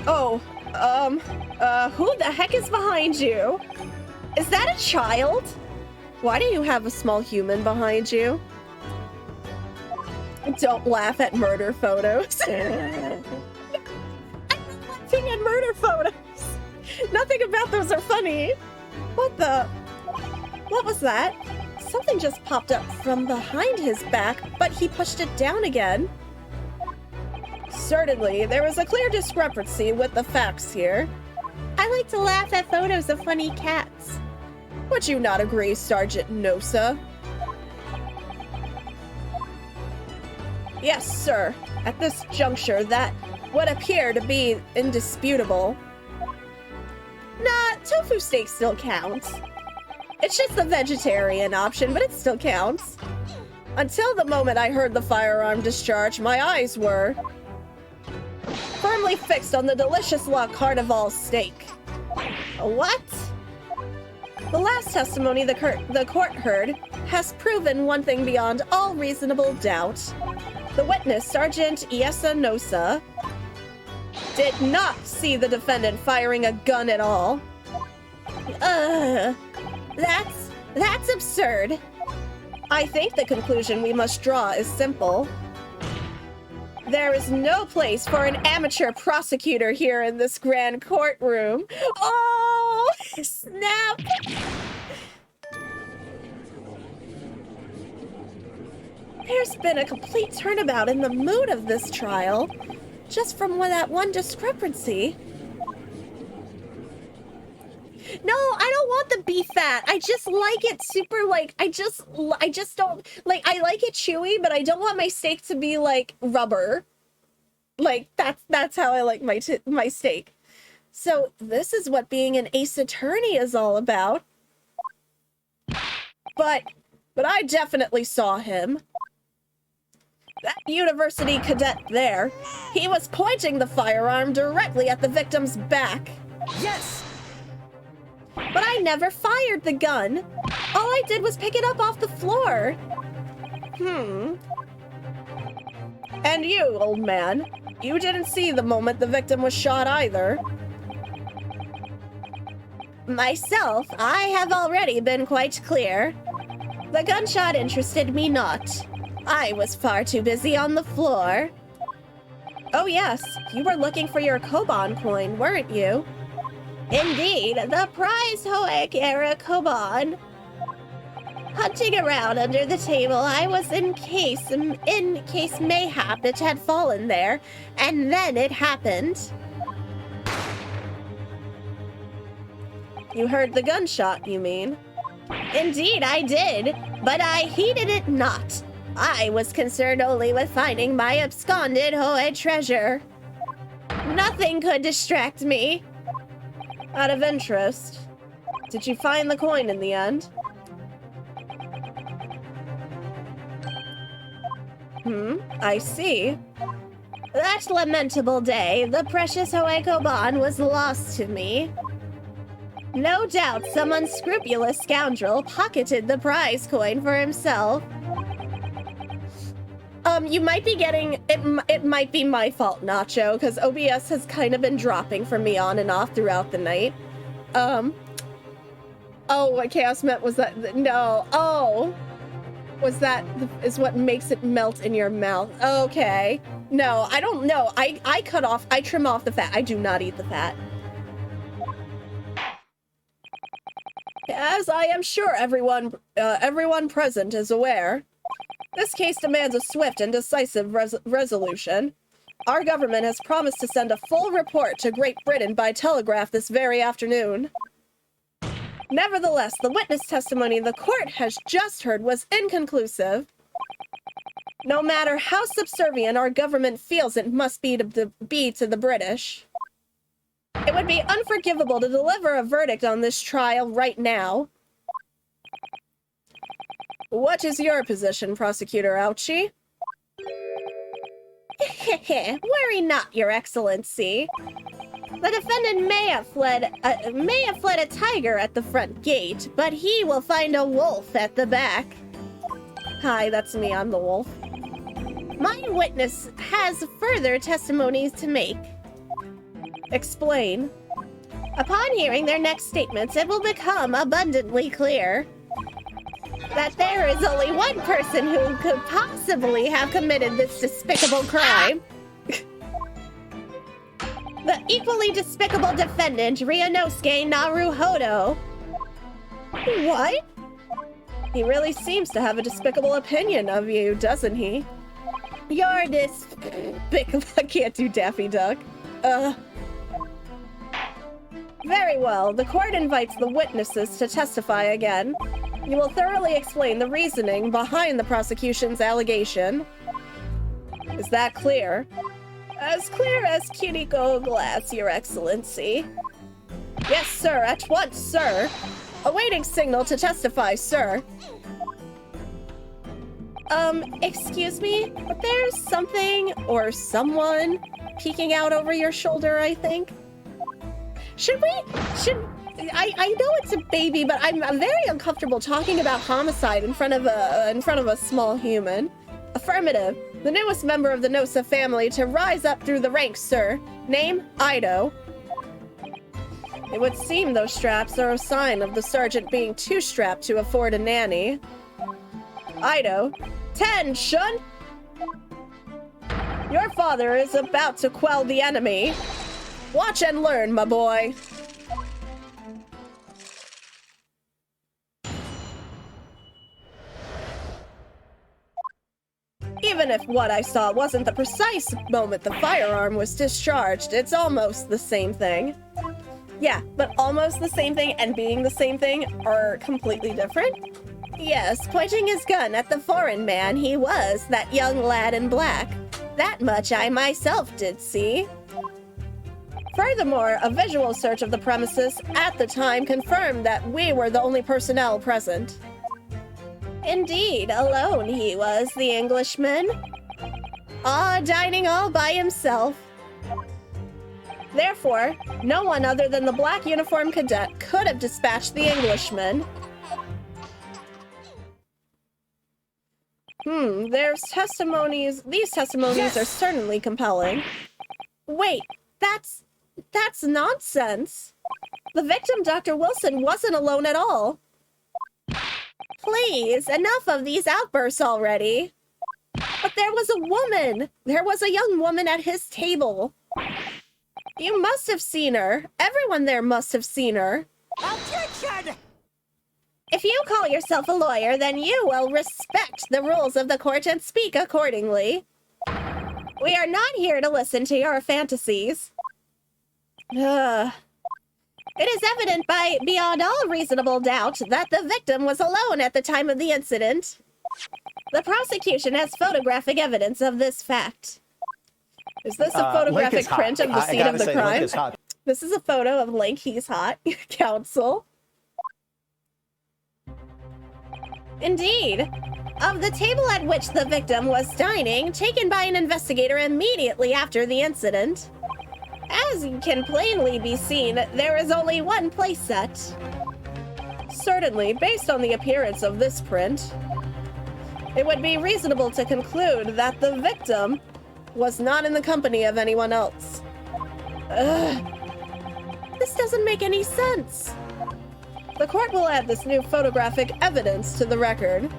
Oh, Who the heck is behind you? Is that a child? Why do you have a small human behind you? Don't laugh at murder photos. I'm not laughing at murder photos. Nothing about those are funny. What was that? Something just popped up from behind his back, but he pushed it down again. Certainly, there was a clear discrepancy with the facts here. I like to laugh at photos of funny cats. Would you not agree, Sergeant Nosa? Yes, sir. At this juncture, that would appear to be indisputable. Nah, tofu steak still counts. It's just the vegetarian option, but it still counts. Until the moment I heard the firearm discharge, my eyes were firmly fixed on the delicious La Carnival steak. What? The last testimony the court heard has proven one thing beyond all reasonable doubt. The witness, Sergeant Iesa Nosa, did not see the defendant firing a gun at all. That's absurd. I think the conclusion we must draw is simple. There is no place for an amateur prosecutor here in this grand courtroom. Oh, snap! There's been a complete turnabout in the mood of this trial, just from that one discrepancy. No, I don't want the beef fat. I just like it super, like, I just don't, like, I like it chewy, but I don't want my steak to be, like, rubber. Like, that's how I like my steak. So, this is what being an ace attorney is all about. But I definitely saw him. That university cadet there, he was pointing the firearm directly at the victim's back. Yes! But I never fired the gun. All I did was pick it up off the floor. And you, old man, you didn't see the moment the victim was shot either. Myself, I have already been quite clear. The gunshot interested me not. I was far too busy on the floor. Oh yes, you were looking for your Koban coin, weren't you? Indeed, the prize Hoek era Koban. Hunting around under the table, I was in case mayhap it had fallen there, and then it happened. You heard the gunshot, you mean? Indeed, I did, but I heeded it not. I was concerned only with finding my absconded Hoe treasure. Nothing could distract me. Out of interest, did you find the coin in the end? I see. That lamentable day, the precious Hoekoban was lost to me. No doubt some unscrupulous scoundrel pocketed the prize coin for himself. You might be getting, it might be my fault, Nacho, because OBS has kind of been dropping for me on and off throughout the night. Oh, what Chaos meant was that, no, oh, was that, is what makes it melt in your mouth. Okay. No, I don't know. I trim off the fat. I do not eat the fat. As I am sure everyone present is aware, this case demands a swift and decisive resolution. Our government has promised to send a full report to Great Britain by telegraph this very afternoon. Nevertheless, the witness testimony the court has just heard was inconclusive. No matter how subservient our government feels it must be to the British, it would be unforgivable to deliver a verdict on this trial right now. What is your position, Prosecutor Ouchie? Worry not, Your Excellency. The defendant may have fled a tiger at the front gate, but he will find a wolf at the back. Hi, that's me, I'm the wolf. My witness has further testimonies to make. Explain. Upon hearing their next statements, it will become abundantly clear that there is only one person who could possibly have committed this despicable crime. The equally despicable defendant, Ryunosuke Naruhodo. What? He really seems to have a despicable opinion of you, doesn't he? You're despicable. I can't do Daffy Duck. Very well. The court invites the witnesses to testify again. You will thoroughly explain the reasoning behind the prosecution's allegation. Is that clear? As clear as Kiriko glass, Your Excellency. Yes, sir. At once, sir. Awaiting signal to testify, sir. Excuse me? But there's something or someone peeking out over your shoulder, I think. I know it's a baby, but I'm very uncomfortable talking about homicide in front of a small human. Affirmative. The newest member of the Nosa family to rise up through the ranks, sir. Name, Ido. It would seem those straps are a sign of the sergeant being too strapped to afford a nanny. Ido. Tension! Your father is about to quell the enemy. Watch and learn, my boy. Even if what I saw wasn't the precise moment the firearm was discharged, it's almost the same thing. Yeah, but almost the same thing and being the same thing are completely different? Yes, pointing his gun at the foreign man, he was that young lad in black. That much I myself did see. Furthermore, a visual search of the premises at the time confirmed that we were the only personnel present. Indeed, alone he was, the Englishman. Dining all by himself. Therefore, no one other than the black uniformed cadet could have dispatched the Englishman. There's testimonies. These testimonies are certainly compelling. Wait, that's nonsense. The victim, Dr. Wilson, wasn't alone at all. Please, enough of these outbursts already. But there was a woman. There was a young woman at his table. You must have seen her. Everyone there must have seen her. Objection! If you call yourself a lawyer, then you will respect the rules of the court and speak accordingly. We are not here to listen to your fantasies. It is evident beyond all reasonable doubt that the victim was alone at the time of the incident. The prosecution has photographic evidence of this fact. Is this a photographic print of the scene of the crime? This is a photo of Link. He's hot. Counsel. Indeed. Of the table at which the victim was dining, taken by an investigator immediately after the incident. As can plainly be seen, there is only one place set. Certainly, based on the appearance of this print, it would be reasonable to conclude that the victim was not in the company of anyone else. This doesn't make any sense. The court will add this new photographic evidence to the record.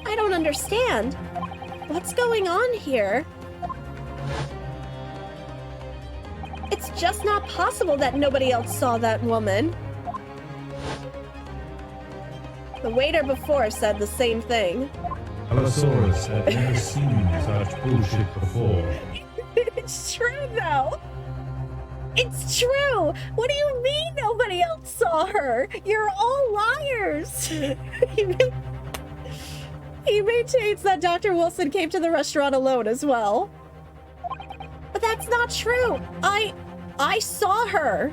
I don't understand. What's going on here? It's just not possible that nobody else saw that woman. The waiter before said the same thing. Allosaurus had never seen such bullshit before. It's true, though. It's true. What do you mean nobody else saw her? You're all liars. He maintains that Dr. Wilson came to the restaurant alone as well. But that's not true. I saw her.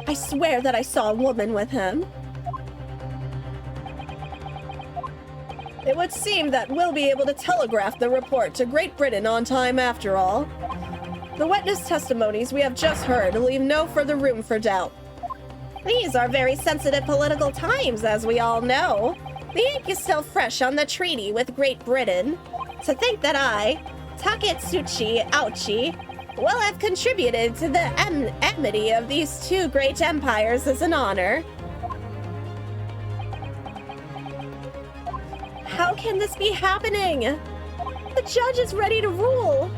I swear that I saw a woman with him. It would seem that we'll be able to telegraph the report to Great Britain on time after all. The witness testimonies we have just heard leave no further room for doubt. These are very sensitive political times, as we all know. The ink is still fresh on the treaty with Great Britain. To think that I, Taketsuchi Ouchi, will have contributed to the amity of these two great empires is an honor. How can this be happening? The judge is ready to rule.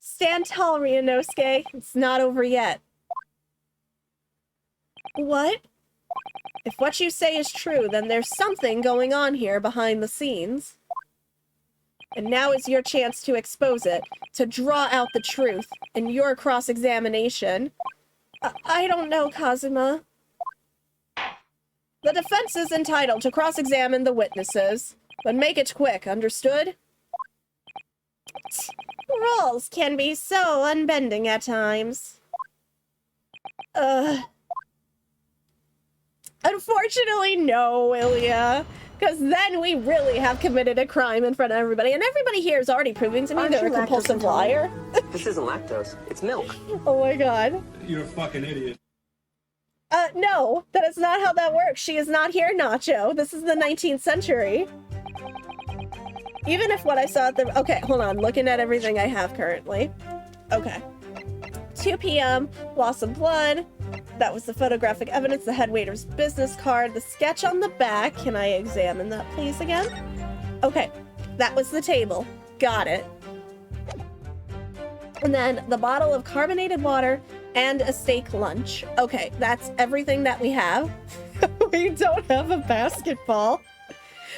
Stand tall, Ryunosuke. It's not over yet. What? If what you say is true, then there's something going on here behind the scenes. And now is your chance to expose it, to draw out the truth in your cross-examination. I don't know, Kazuma. The defense is entitled to cross-examine the witnesses, but make it quick, understood? Rules can be so unbending at times. Unfortunately, no, Ilya. Because then we really have committed a crime in front of everybody. And everybody here is already proving to me they're a compulsive liar. This isn't lactose. It's milk. Oh my god. You're a fucking idiot. No. That is not how that works. She is not here, Nacho. This is the 19th century. Even if what I saw at the... Okay, hold on. Looking at everything I have currently. Okay. 2 p.m. Loss of blood. That was the photographic evidence, the head waiter's business card, the sketch on the back. Can I examine that, please, again? Okay, that was the table. Got it. And then the bottle of carbonated water and a steak lunch. Okay, that's everything that we have. We don't have a basketball.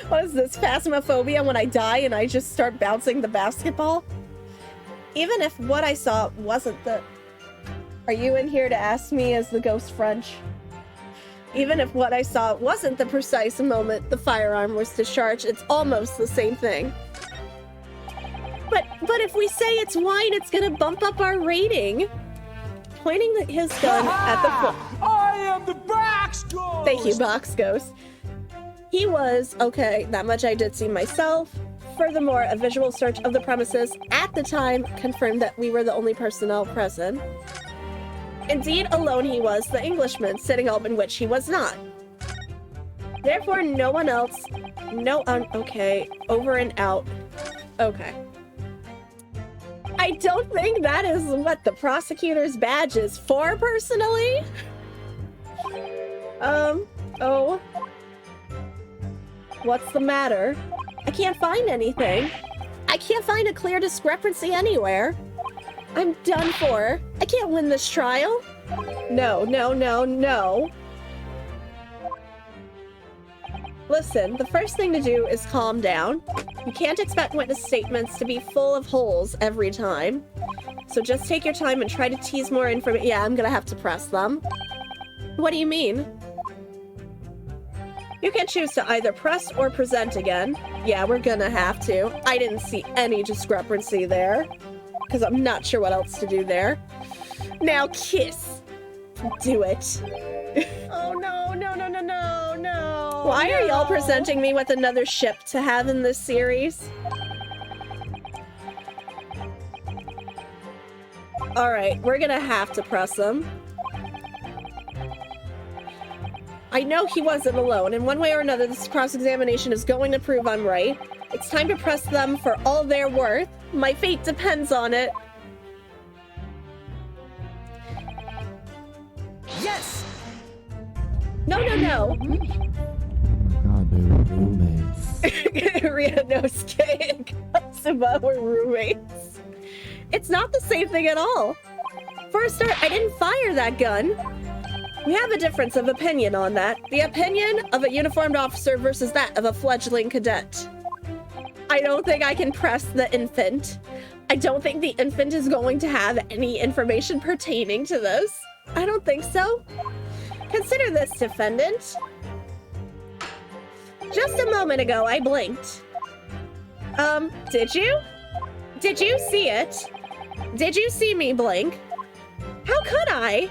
What is this, phasmophobia when I die and I just start bouncing the basketball? Even if what I saw wasn't the... Are you in here to ask me as the ghost French? Even if what I saw wasn't the precise moment the firearm was discharged, it's almost the same thing. But if we say it's wine, it's gonna bump up our rating. Pointing his gun at the foot. I am the box ghost! Thank you, box ghost. He was, okay, that much I did see myself. Furthermore, a visual search of the premises at the time confirmed that we were the only personnel present. Indeed, alone he was, the Englishman, sitting up in which he was not. Therefore, no one else... okay, over and out. Okay. I don't think that is what the prosecutor's badge is for, personally. Oh. What's the matter? I can't find anything. I can't find a clear discrepancy anywhere. I'm done for. I can't win this trial. No. Listen, the first thing to do is calm down. You can't expect witness statements to be full of holes every time. So just take your time and try to tease more information. Yeah, I'm gonna have to press them. What do you mean? You can choose to either press or present again. Yeah, we're gonna have to. I didn't see any discrepancy there. Because I'm not sure what else to do there. Now kiss. Do it. Oh no. Why are y'all presenting me with another ship to have in this series? Alright, we're gonna have to press them. I know he wasn't alone. In one way or another, this cross-examination is going to prove I'm right. It's time to press them for all they're worth. My fate depends on it. Yes! No. God, they were roommates. Ryunosuke and Kazuma were roommates. It's not the same thing at all. For a start, I didn't fire that gun. We have a difference of opinion on that. The opinion of a uniformed officer versus that of a fledgling cadet. I don't think I can press the infant. I don't think the infant is going to have any information pertaining to this. I don't think so. Consider this, defendant. Just a moment ago, I blinked. Did you? Did you see it? Did you see me blink? How could I?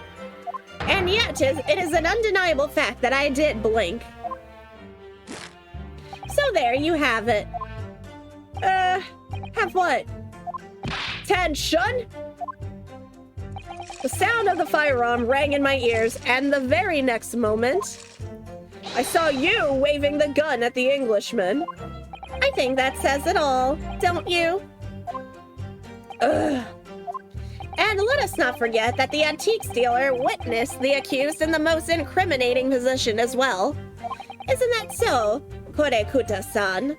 And yet, it is an undeniable fact that I did blink. So there you have it. Have what? Tension? The sound of the firearm rang in my ears, and the very next moment, I saw you waving the gun at the Englishman. I think that says it all, don't you? Ugh. And let us not forget that the antiques dealer witnessed the accused in the most incriminating position as well. Isn't that so, Korekuta-san?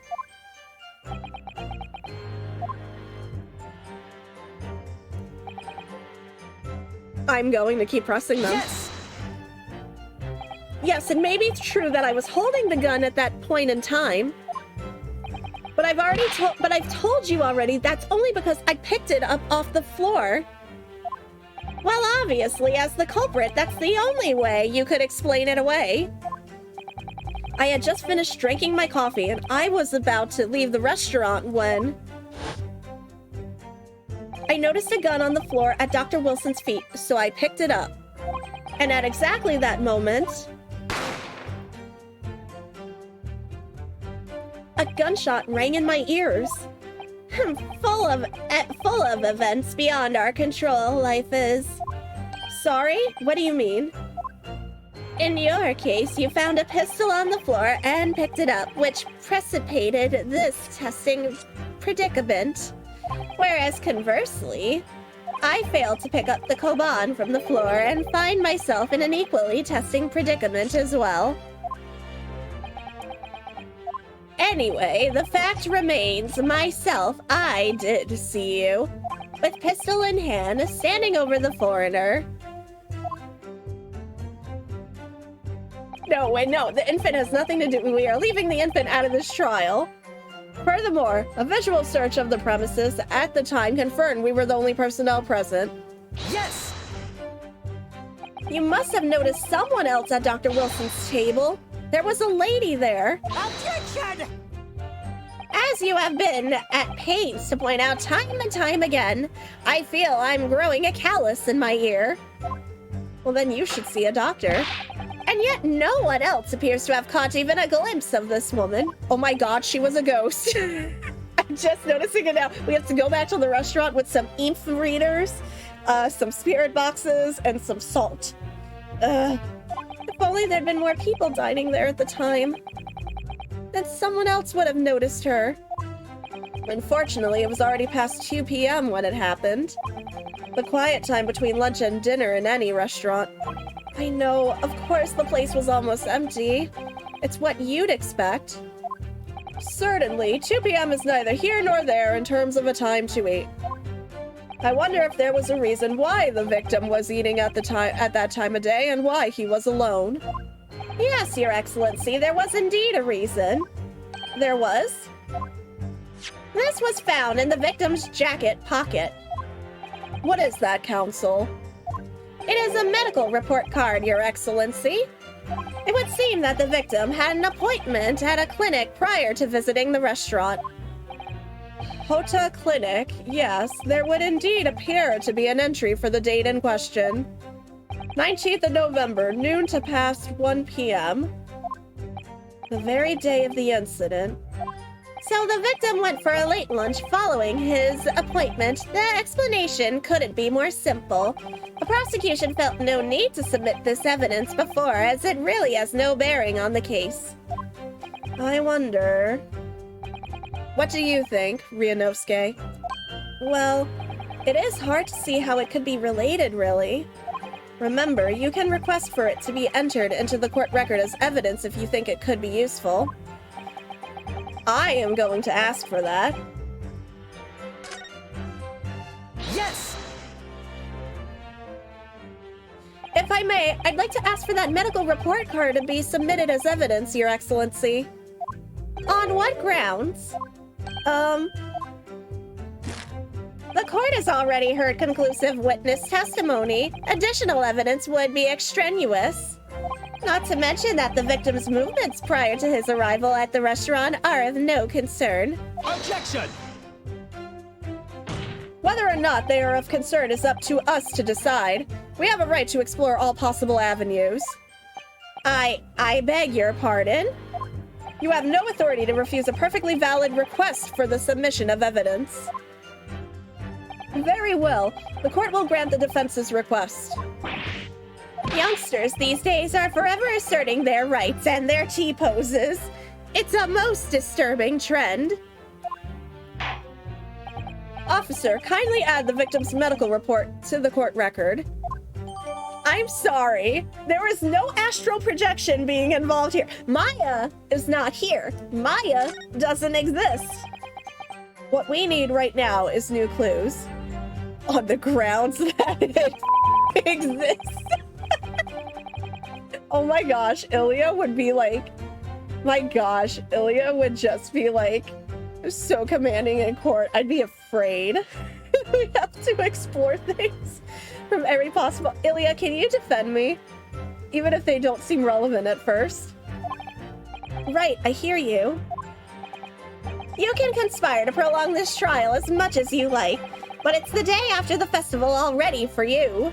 I'm going to keep pressing them. Yes! Yes, it may be true that I was holding the gun at that point in time. But I've told you already that's only because I picked it up off the floor. Well, obviously, as the culprit, that's the only way you could explain it away. I had just finished drinking my coffee and I was about to leave the restaurant when I noticed a gun on the floor at Dr. Wilson's feet, so I picked it up. And at exactly that moment, a gunshot rang in my ears. Full of events beyond our control, life is. Sorry? What do you mean? In your case, you found a pistol on the floor and picked it up, which precipitated this testing predicament. Whereas conversely, I failed to pick up the Koban from the floor and find myself in an equally testing predicament as well. Anyway, the fact remains, myself, I did see you, with pistol in hand, standing over the foreigner. No, wait, no, the infant has nothing to do. We are leaving the infant out of this trial. Furthermore, a visual search of the premises at the time confirmed we were the only personnel present. Yes! You must have noticed someone else at Dr. Wilson's table. There was a lady there. Objection! As you have been at pains to point out time and time again, I feel I'm growing a callus in my ear. Well, then you should see a doctor. And yet no one else appears to have caught even a glimpse of this woman. Oh my god, she was a ghost. I'm just noticing it now. We have to go back to the restaurant with some EMF readers, some spirit boxes, and some salt. If only there'd been more people dining there at the time. Then someone else would have noticed her. Unfortunately, it was already past 2 p.m. when it happened. The quiet time between lunch and dinner in any restaurant. I know, of course the place was almost empty. It's what you'd expect. Certainly, 2 p.m. is neither here nor there in terms of a time to eat. I wonder if there was a reason why the victim was eating at that time of day and why he was alone. Yes, Your Excellency, there was indeed a reason. There was. This was found in the victim's jacket pocket. What is that, Counsel? It is a medical report card, Your Excellency. It would seem that the victim had an appointment at a clinic prior to visiting the restaurant. Hota Clinic, yes, there would indeed appear to be an entry for the date in question. 19th of November, noon to past 1 p.m. The very day of the incident. So the victim went for a late lunch following his appointment. The explanation couldn't be more simple. The prosecution felt no need to submit this evidence before, as it really has no bearing on the case. I wonder... What do you think, Ryunosuke? Well, it is hard to see how it could be related, really. Remember, you can request for it to be entered into the court record as evidence if you think it could be useful. I am going to ask for that. Yes! If I may, I'd like to ask for that medical report card to be submitted as evidence, Your Excellency. On what grounds? The court has already heard conclusive witness testimony. Additional evidence would be extraneous. Not to mention that the victim's movements prior to his arrival at the restaurant are of no concern. Objection! Whether or not they are of concern is up to us to decide. We have a right to explore all possible avenues. I beg your pardon? You have no authority to refuse a perfectly valid request for the submission of evidence. Very well. The court will grant the defense's request. Youngsters these days are forever asserting their rights and their T-poses. It's a most disturbing trend. Officer, kindly add the victim's medical report to the court record. I'm sorry. There is no astral projection being involved here. Maya is not here. Maya doesn't exist. What we need right now is new clues on the grounds that it exists. Oh my gosh, Ilya would be like, my gosh, Ilya would just be like so commanding in court. I'd be afraid. We have to explore things from every possible. Ilya, can you defend me? Even if they don't seem relevant at first. Right, I hear you. You can conspire to prolong this trial as much as you like, but it's the day after the festival already for you.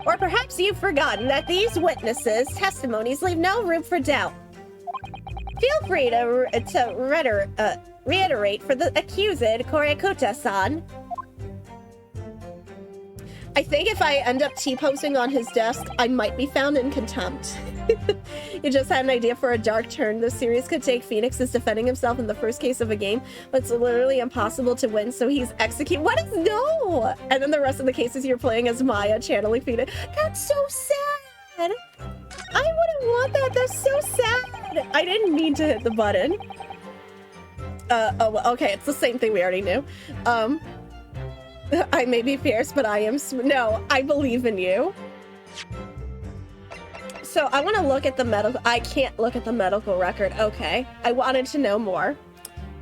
Or perhaps you've forgotten that these witnesses' testimonies leave no room for doubt. Feel free to reiterate for the accused, Korekuta-san. I think if I end up T-posing on his desk, I might be found in contempt. You just had an idea for a dark turn. This series could take. Phoenix is defending himself in the first case of a game, but it's literally impossible to win, so he's executed. What is no? And then the rest of the cases you're playing as Maya, channeling Phoenix. That's so sad. I wouldn't want that. That's so sad. I didn't mean to hit the button. Oh, well, okay, it's the same thing we already knew. I may be fierce, but I am no, I believe in you. So I want to look at the medical. I can't look at the medical record. Okay. I wanted to know more.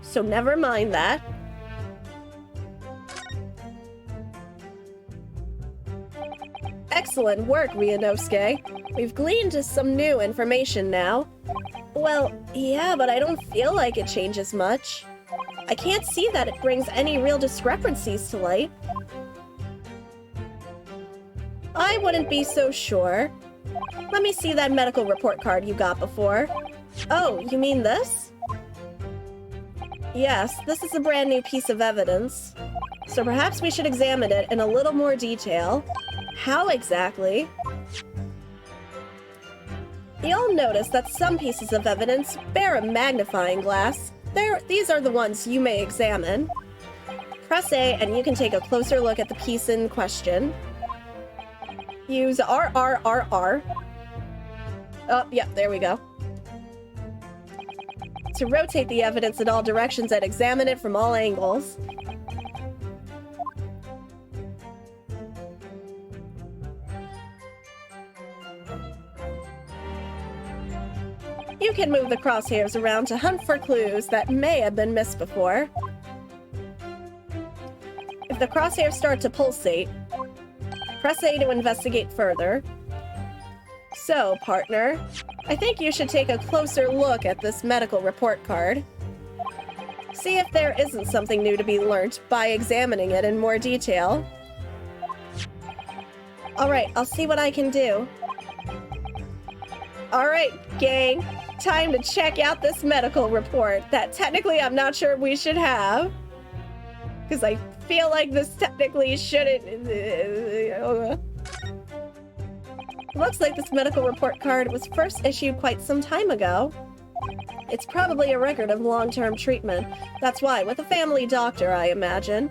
So never mind that. Excellent work, Ryunosuke. We've gleaned some new information now. Well, yeah, but I don't feel like it changes much. I can't see that it brings any real discrepancies to light. I wouldn't be so sure. Let me see that medical report card you got before. Oh, you mean this? Yes, this is a brand new piece of evidence. So perhaps we should examine it in a little more detail. How exactly? You'll notice that some pieces of evidence bear a magnifying glass. These are the ones you may examine. Press A and you can take a closer look at the piece in question. Use RRRR. Oh, yeah, there we go. To rotate the evidence in all directions and examine it from all angles. You can move the crosshairs around to hunt for clues that may have been missed before. If the crosshairs start to pulsate, press A to investigate further. So, partner, I think you should take a closer look at this medical report card. See if there isn't something new to be learnt by examining it in more detail. Alright, I'll see what I can do. Alright, gang. Time to check out this medical report that technically I'm not sure we should have. Because I feel like this technically shouldn't... Looks like this medical report card was first issued quite some time ago. It's probably a record of long-term treatment. That's why, with a family doctor, I imagine.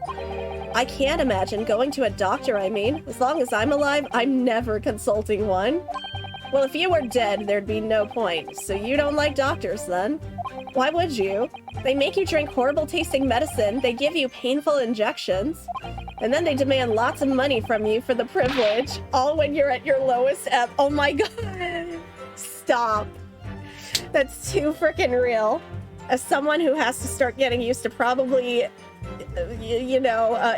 I can't imagine going to a doctor, I mean. As long as I'm alive, I'm never consulting one. Well, if you were dead, there'd be no point. So you don't like doctors, then? Why would you? They make you drink horrible-tasting medicine, they give you painful injections, and then they demand lots of money from you for the privilege, all when you're at your lowest ebb. Oh my god! Stop. That's too freaking real. As someone who has to start getting used to probably,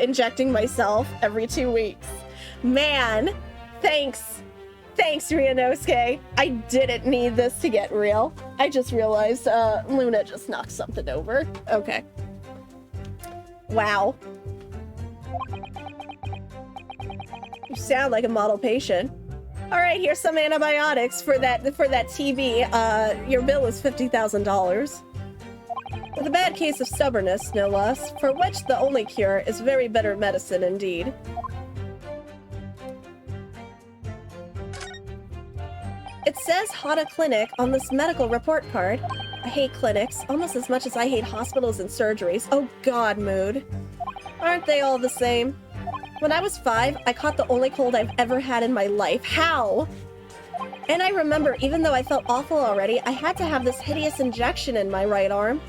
injecting myself every 2 weeks. Man, thanks. Thanks, Ryunosuke. I didn't need this to get real. I just realized Luna just knocked something over. Okay. Wow. You sound like a model patient. All right, here's some antibiotics for that TB. Your bill is $50,000. With a bad case of stubbornness, no less, for which the only cure is very bitter medicine indeed. It says Hada Clinic on this medical report card. I hate clinics almost as much as I hate hospitals and surgeries. Oh god, mood. Aren't they all the same? When I was 5, I caught the only cold I've ever had in my life. How? And I remember, even though I felt awful already, I had to have this hideous injection in my right arm.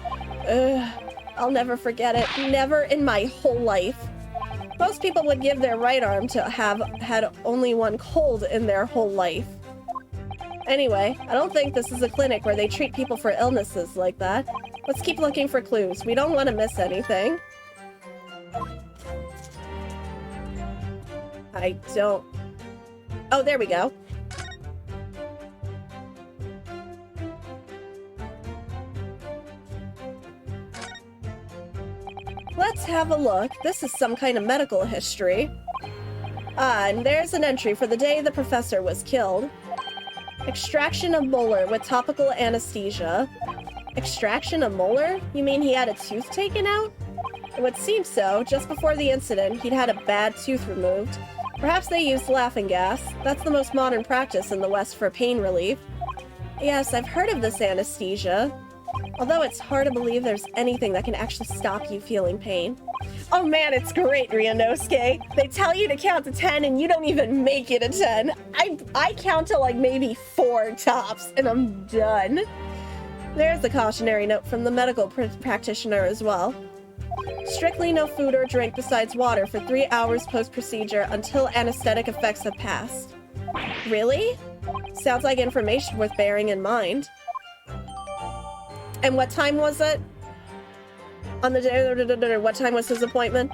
Ugh, I'll never forget it. Never in my whole life. Most people would give their right arm to have had only one cold in their whole life. Anyway, I don't think this is a clinic where they treat people for illnesses like that. Let's keep looking for clues. We don't want to miss anything. I don't... Oh, there we go. Let's have a look. This is some kind of medical history. Ah, and there's an entry for the day the professor was killed. Extraction of molar with topical anesthesia. Extraction of molar? You mean he had a tooth taken out? It would seem so. Just before the incident, he'd had a bad tooth removed. Perhaps they used laughing gas. That's the most modern practice in the West for pain relief. Yes, I've heard of this anesthesia. Although it's hard to believe there's anything that can actually stop you feeling pain. Oh man, it's great, Ryunosuke. They tell you to count to 10 and you don't even make it a 10. I count to like maybe 4 tops and I'm done. There's the cautionary note from the medical practitioner as well. Strictly no food or drink besides water for 3 hours post-procedure until anesthetic effects have passed. Really? Sounds like information worth bearing in mind. And what time was it? On the day, what time was his appointment?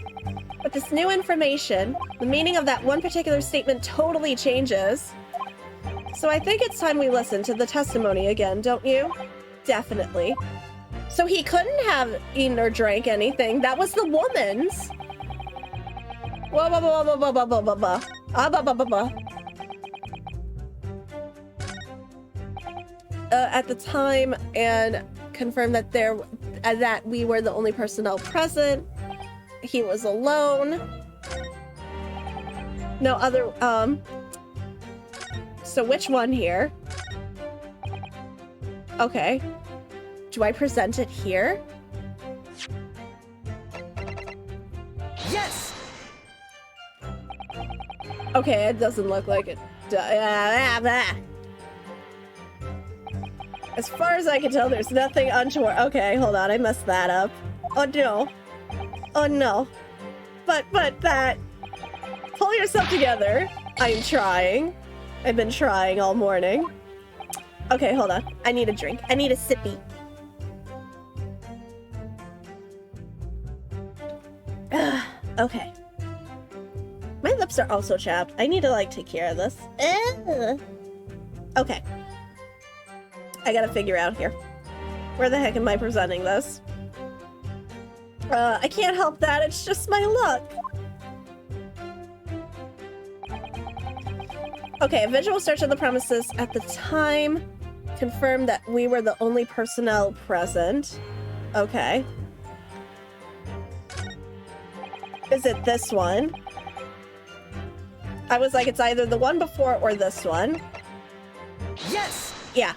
With this new information, the meaning of that one particular statement totally changes. So I think it's time we listen to the testimony again, don't you? Definitely. So he couldn't have eaten or drank anything. That was the woman's. Whoa, whoa, whoa, whoa, whoa, whoa, whoa, whoa, whoa. Ah, bah, bah, bah, bah. At the time, and confirmed that that we were the only personnel present. He was alone. No other, so which one here? Okay. Do I present it here? Yes! Okay, it doesn't look like it. As far as I can tell, there's nothing untoward. Okay, hold on, I messed that up. Oh no. Oh no. But that... Pull yourself together. I'm trying. I've been trying all morning. Okay, hold on. I need a drink. I need a sippy. Okay. My lips are also chapped. I need to, like, take care of this. Okay. I gotta figure out here. Where the heck am I presenting this? I can't help that. It's just my luck. Okay, a visual search of the premises at the time confirmed that we were the only personnel present. Okay. Is it this one? I was like, it's either the one before or this one. Yes! Yeah.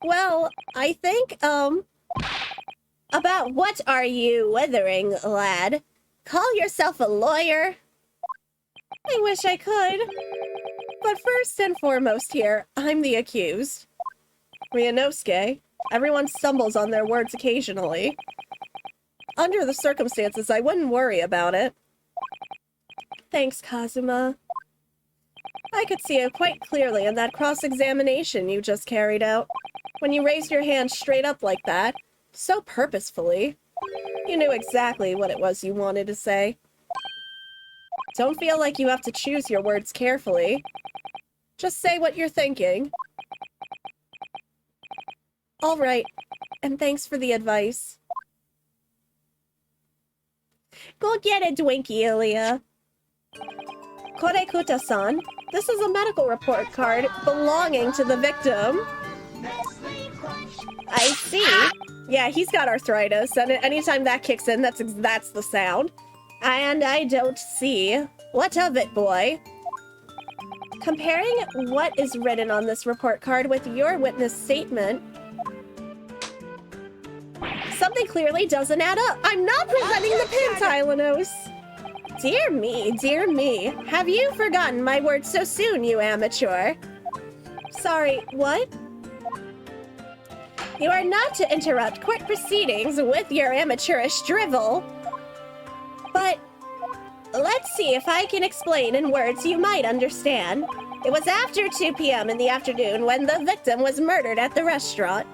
Well, I think, about what are you withering, lad? Call yourself a lawyer? I wish I could. But first and foremost here, I'm the accused. Ryunosuke. Everyone stumbles on their words occasionally. Under the circumstances, I wouldn't worry about it. Thanks, Kazuma. I could see it quite clearly in that cross-examination you just carried out. When you raised your hand straight up like that, so purposefully, you knew exactly what it was you wanted to say. Don't feel like you have to choose your words carefully. Just say what you're thinking. All right, and thanks for the advice. Go get a Dwinkie, Ilya. Korekuta-san, this is a medical report card belonging to the victim. I see. Yeah, he's got arthritis, and anytime that kicks in, that's the sound. And I don't see What of it, boy? Comparing what is written on this report card with your witness statement, something clearly doesn't add up. I'm not presenting the pin, Tylenose. Dear me, dear me. Have you forgotten my words so soon, you amateur? Sorry, what? You are not to interrupt court proceedings with your amateurish drivel. But let's see if I can explain in words you might understand. It was after 2 p.m. in the afternoon when the victim was murdered at the restaurant.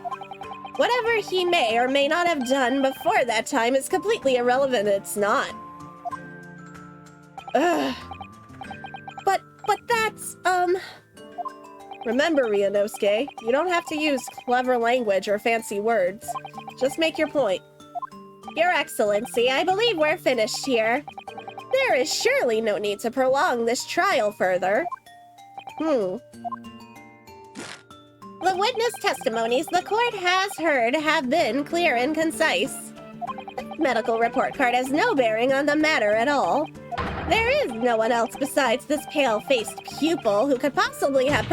Whatever he may or may not have done before that time is completely irrelevant. It's not. Ugh. But that's, Remember, Ryunosuke, you don't have to use clever language or fancy words. Just make your point. Your Excellency, I believe we're finished here. There is surely no need to prolong this trial further. The witness testimonies the court has heard have been clear and concise. The medical report card has no bearing on the matter at all. There is no one else besides this pale-faced pupil who could possibly have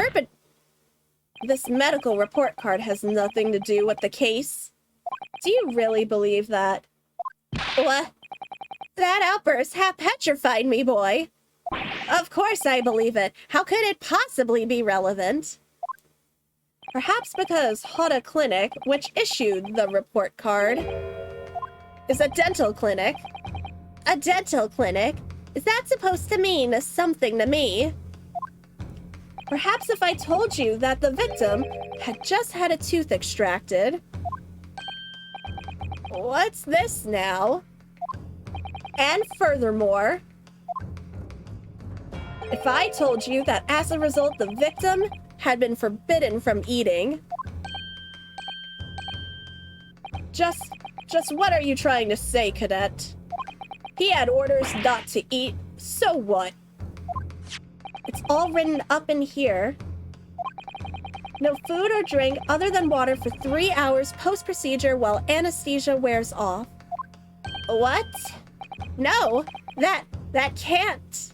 This medical report card has nothing to do with the case. Do you really believe that? What? That outburst half petrified me, boy. Of course I believe it. How could it possibly be relevant? Perhaps because Hoda Clinic, which issued the report card, is a dental clinic. A dental clinic? Is that supposed to mean something to me? Perhaps if I told you that the victim had just had a tooth extracted. What's this now? And furthermore, if I told you that as a result the victim had been forbidden from eating. Just what are you trying to say, Cadet? He had orders not to eat, so what? It's all written up in here. No food or drink other than water for 3 hours post-procedure while anesthesia wears off. What? No, that can't.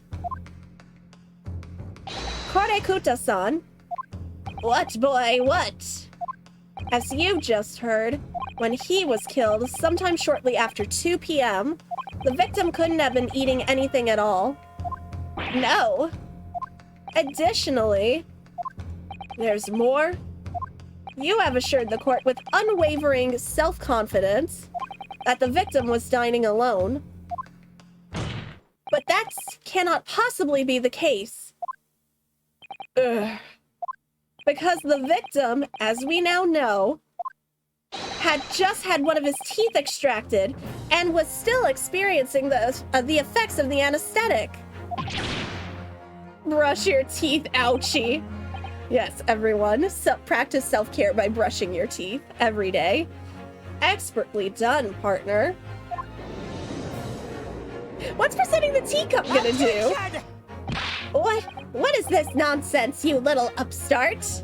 Korekuta-san. What, boy, what? As you just heard, when he was killed sometime shortly after 2 p.m., the victim couldn't have been eating anything at all. No. Additionally, there's more. You have assured the court with unwavering self-confidence that the victim was dining alone. But that cannot possibly be the case. Ugh. Because the victim, as we now know, had just had one of his teeth extracted and was still experiencing the effects of the anesthetic. Brush your teeth, ouchie. Yes, everyone, practice self-care by brushing your teeth every day. Expertly done, partner. What's presenting the teacup gonna do? What is this nonsense, you little upstart?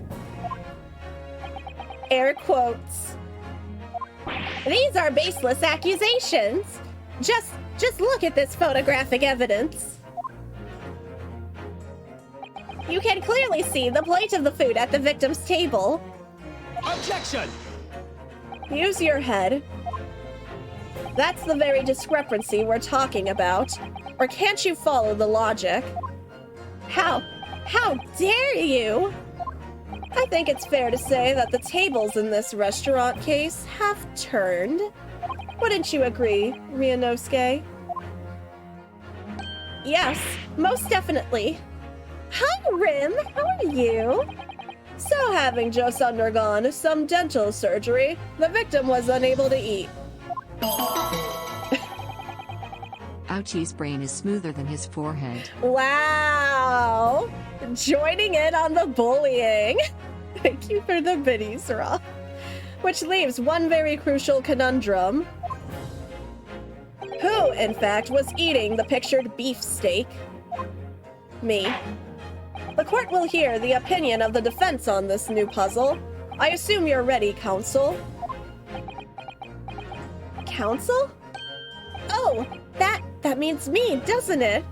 Air quotes. These are baseless accusations. Just look at this photographic evidence. You can clearly see the plate of the food at the victim's table. Objection! Use your head. That's the very discrepancy we're talking about. Or can't you follow the logic? How dare you? I think it's fair to say that the tables in this restaurant case have turned. Wouldn't you agree, Ryunosuke? Yes, most definitely. Hi, Rim. How are you? So, having just undergone some dental surgery, the victim was unable to eat. Ouchie's brain is smoother than his forehead. Wow! Joining in on the bullying. Thank you for the biddies, Ra. Which leaves one very crucial conundrum. Who, in fact, was eating the pictured beefsteak? Me. The court will hear the opinion of the defense on this new puzzle. I assume you're ready, counsel. Counsel? Oh, that means me, doesn't it?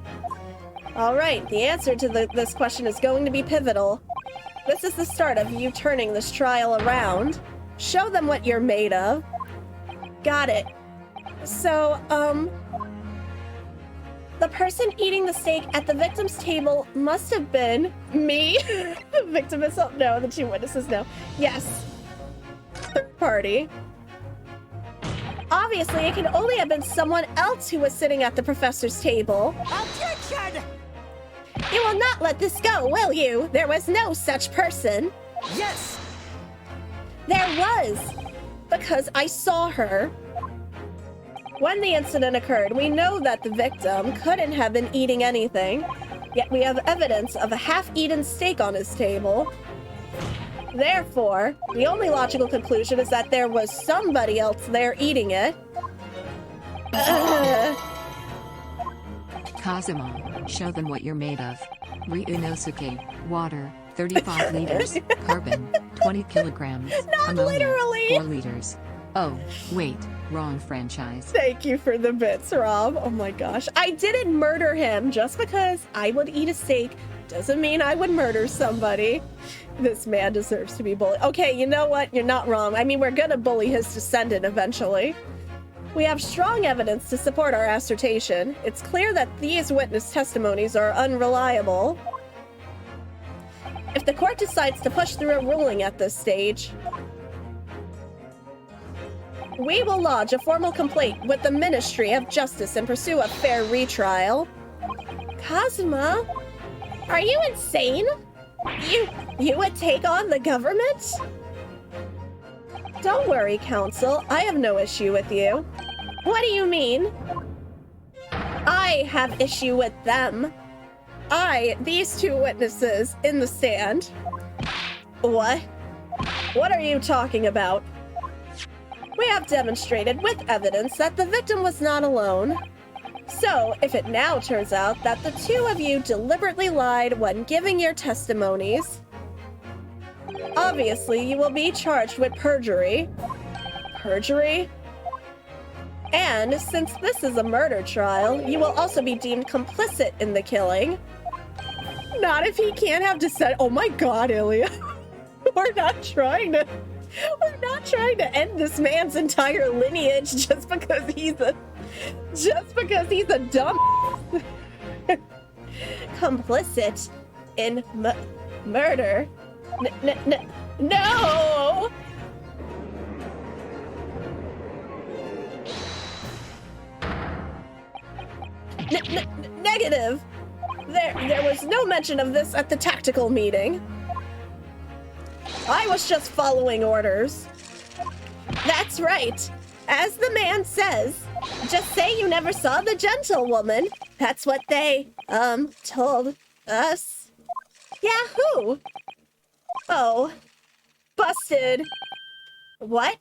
All right, the answer to this question is going to be pivotal. This is the start of you turning this trial around. Show them what you're made of. Got it. So, the person eating the steak at the victim's table must have been me. The victim itself, no. The 2 witnesses, no. Yes. Third party. Obviously, it can only have been someone else who was sitting at the professor's table. Objection! You will not let this go, will you? There was no such person. Yes! There was, because I saw her. When the incident occurred, we know that the victim couldn't have been eating anything, yet we have evidence of a half-eaten steak on his table. Therefore, the only logical conclusion is that there was somebody else there eating it. Kazuma, show them what you're made of. Ryunosuke, water, 35 liters, carbon, 20 kilograms, Not ammonia, literally. 4 liters. Oh, wait, wrong franchise. Thank you for the bits, Rob. Oh my gosh. I didn't murder him. Just because I would eat a steak doesn't mean I would murder somebody. This man deserves to be bullied. Okay, you know what? You're not wrong. I mean, we're gonna bully his descendant eventually. We have strong evidence to support our assertion. It's clear that these witness testimonies are unreliable. If the court decides to push through a ruling at this stage, we will lodge a formal complaint with the Ministry of Justice and pursue a fair retrial. Kazuma, are you insane? You would take on the government? Don't worry, Counsel. I have no issue with you. What do you mean? I have issue with them. These 2 witnesses in the stand. What? What are you talking about? We have demonstrated with evidence that the victim was not alone. So, if it now turns out that the 2 of you deliberately lied when giving your testimonies, obviously you will be charged with perjury. Perjury? And since this is a murder trial, you will also be deemed complicit in the killing. Not if he can't have dissent. Oh my god, Ilya. We're not trying to end this man's entire lineage just because he's a dumb complicit in murder. No! Negative. There was no mention of this at the tactical meeting. I was just following orders. That's right. As the man says, just say you never saw the gentlewoman. That's what they, told us. Yeah, who? Oh. Busted. What?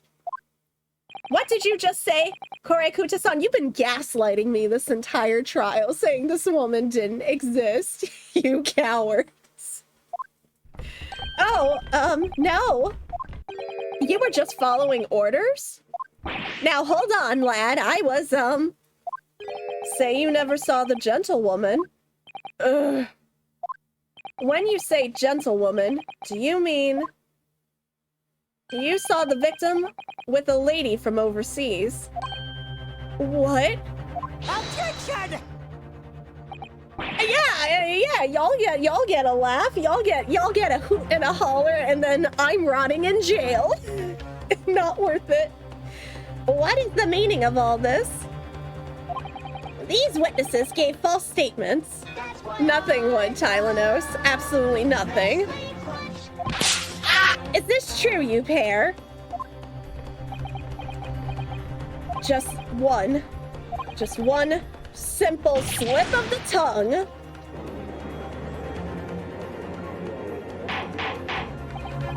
What did you just say? Korekuta-san, you've been gaslighting me this entire trial, saying this woman didn't exist. You cowards. Oh, no. You were just following orders? Now, hold on, lad. I was, say you never saw the gentlewoman. Ugh. When you say gentlewoman, do you mean you saw the victim with a lady from overseas? What? Objection! Yeah, y'all get a laugh, y'all get a hoot and a holler, and then I'm rotting in jail. Not worth it. What is the meaning of all this? These witnesses gave false statements. Nothing would, Tylenos. Absolutely nothing. Is this true, you pair? Just one simple slip of the tongue.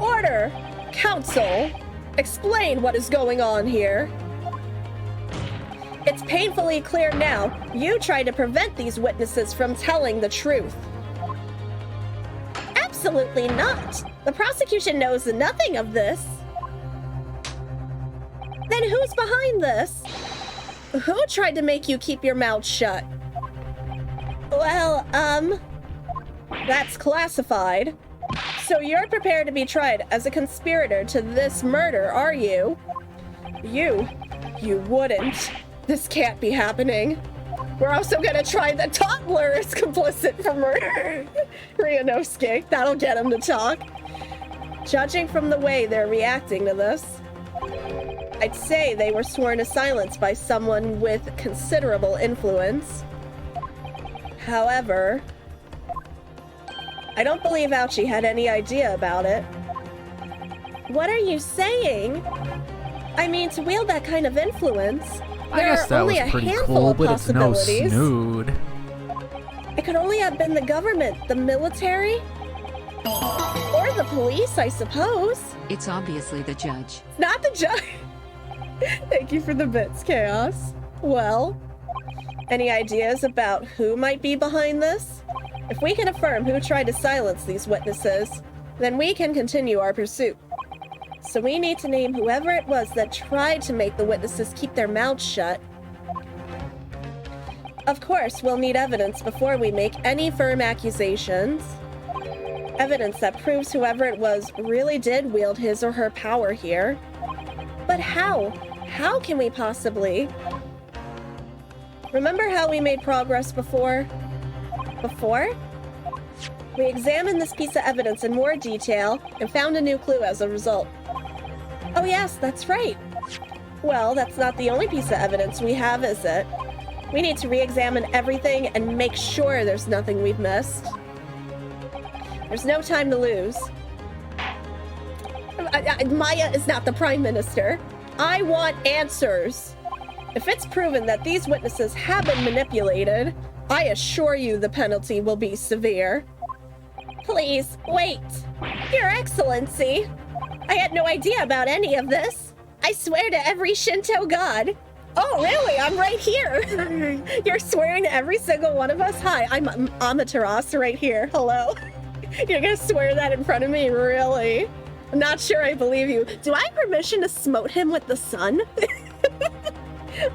Order! Counsel! Explain what is going on here. It's painfully clear now. You try to prevent these witnesses from telling the truth. Absolutely not. The prosecution knows nothing of this. Then who's behind this? Who tried to make you keep your mouth shut? Well, that's classified. So you're prepared to be tried as a conspirator to this murder, are you? You wouldn't. This can't be happening. We're also gonna try the toddler is complicit for murder. Ryanovsky, that'll get him to talk. Judging from the way they're reacting to this, I'd say they were sworn to silence by someone with considerable influence. However, I don't believe Ouchie had any idea about it. What are you saying? I mean, to wield that kind of influence, I guess that was pretty cool, but it's no Snood. It could only have been the government, the military, or the police, I suppose. It's obviously the judge. Not the judge. Thank you for the bits, Chaos. Well, any ideas about who might be behind this? If we can affirm who tried to silence these witnesses, then we can continue our pursuit. So we need to name whoever it was that tried to make the witnesses keep their mouths shut. Of course, we'll need evidence before we make any firm accusations. Evidence that proves whoever it was really did wield his or her power here. But how? How can we possibly? Remember how we made progress before? We examined this piece of evidence in more detail and found a new clue as a result. Oh yes, that's right. Well, that's not the only piece of evidence we have, is it? We need to re-examine everything and make sure there's nothing we've missed. There's no time to lose. Maya is not the Prime Minister. I want answers. If it's proven that these witnesses have been manipulated, I assure you the penalty will be severe. Please, wait. Your Excellency, I had no idea about any of this. I swear to every Shinto god. Oh, really? I'm right here. You're swearing to every single one of us? Hi, I'm Amaterasu right here. Hello. You're gonna swear that in front of me? Really? I'm not sure I believe you. Do I have permission to smote him with the sun?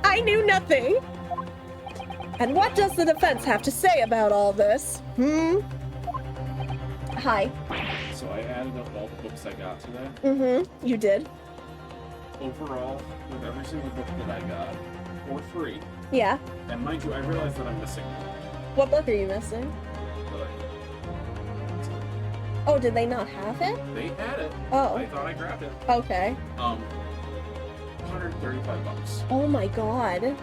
I knew nothing. And what does the defense have to say about all this? Hi. So I added up all the books I got today. Mm-hmm. You did? Overall, with every single book that I got, for free. Yeah. And mind you, I realized that I'm missing one. What book are you missing? But oh, did they not have it? they had it. Oh. I thought I grabbed it. Okay. $135. Oh my god.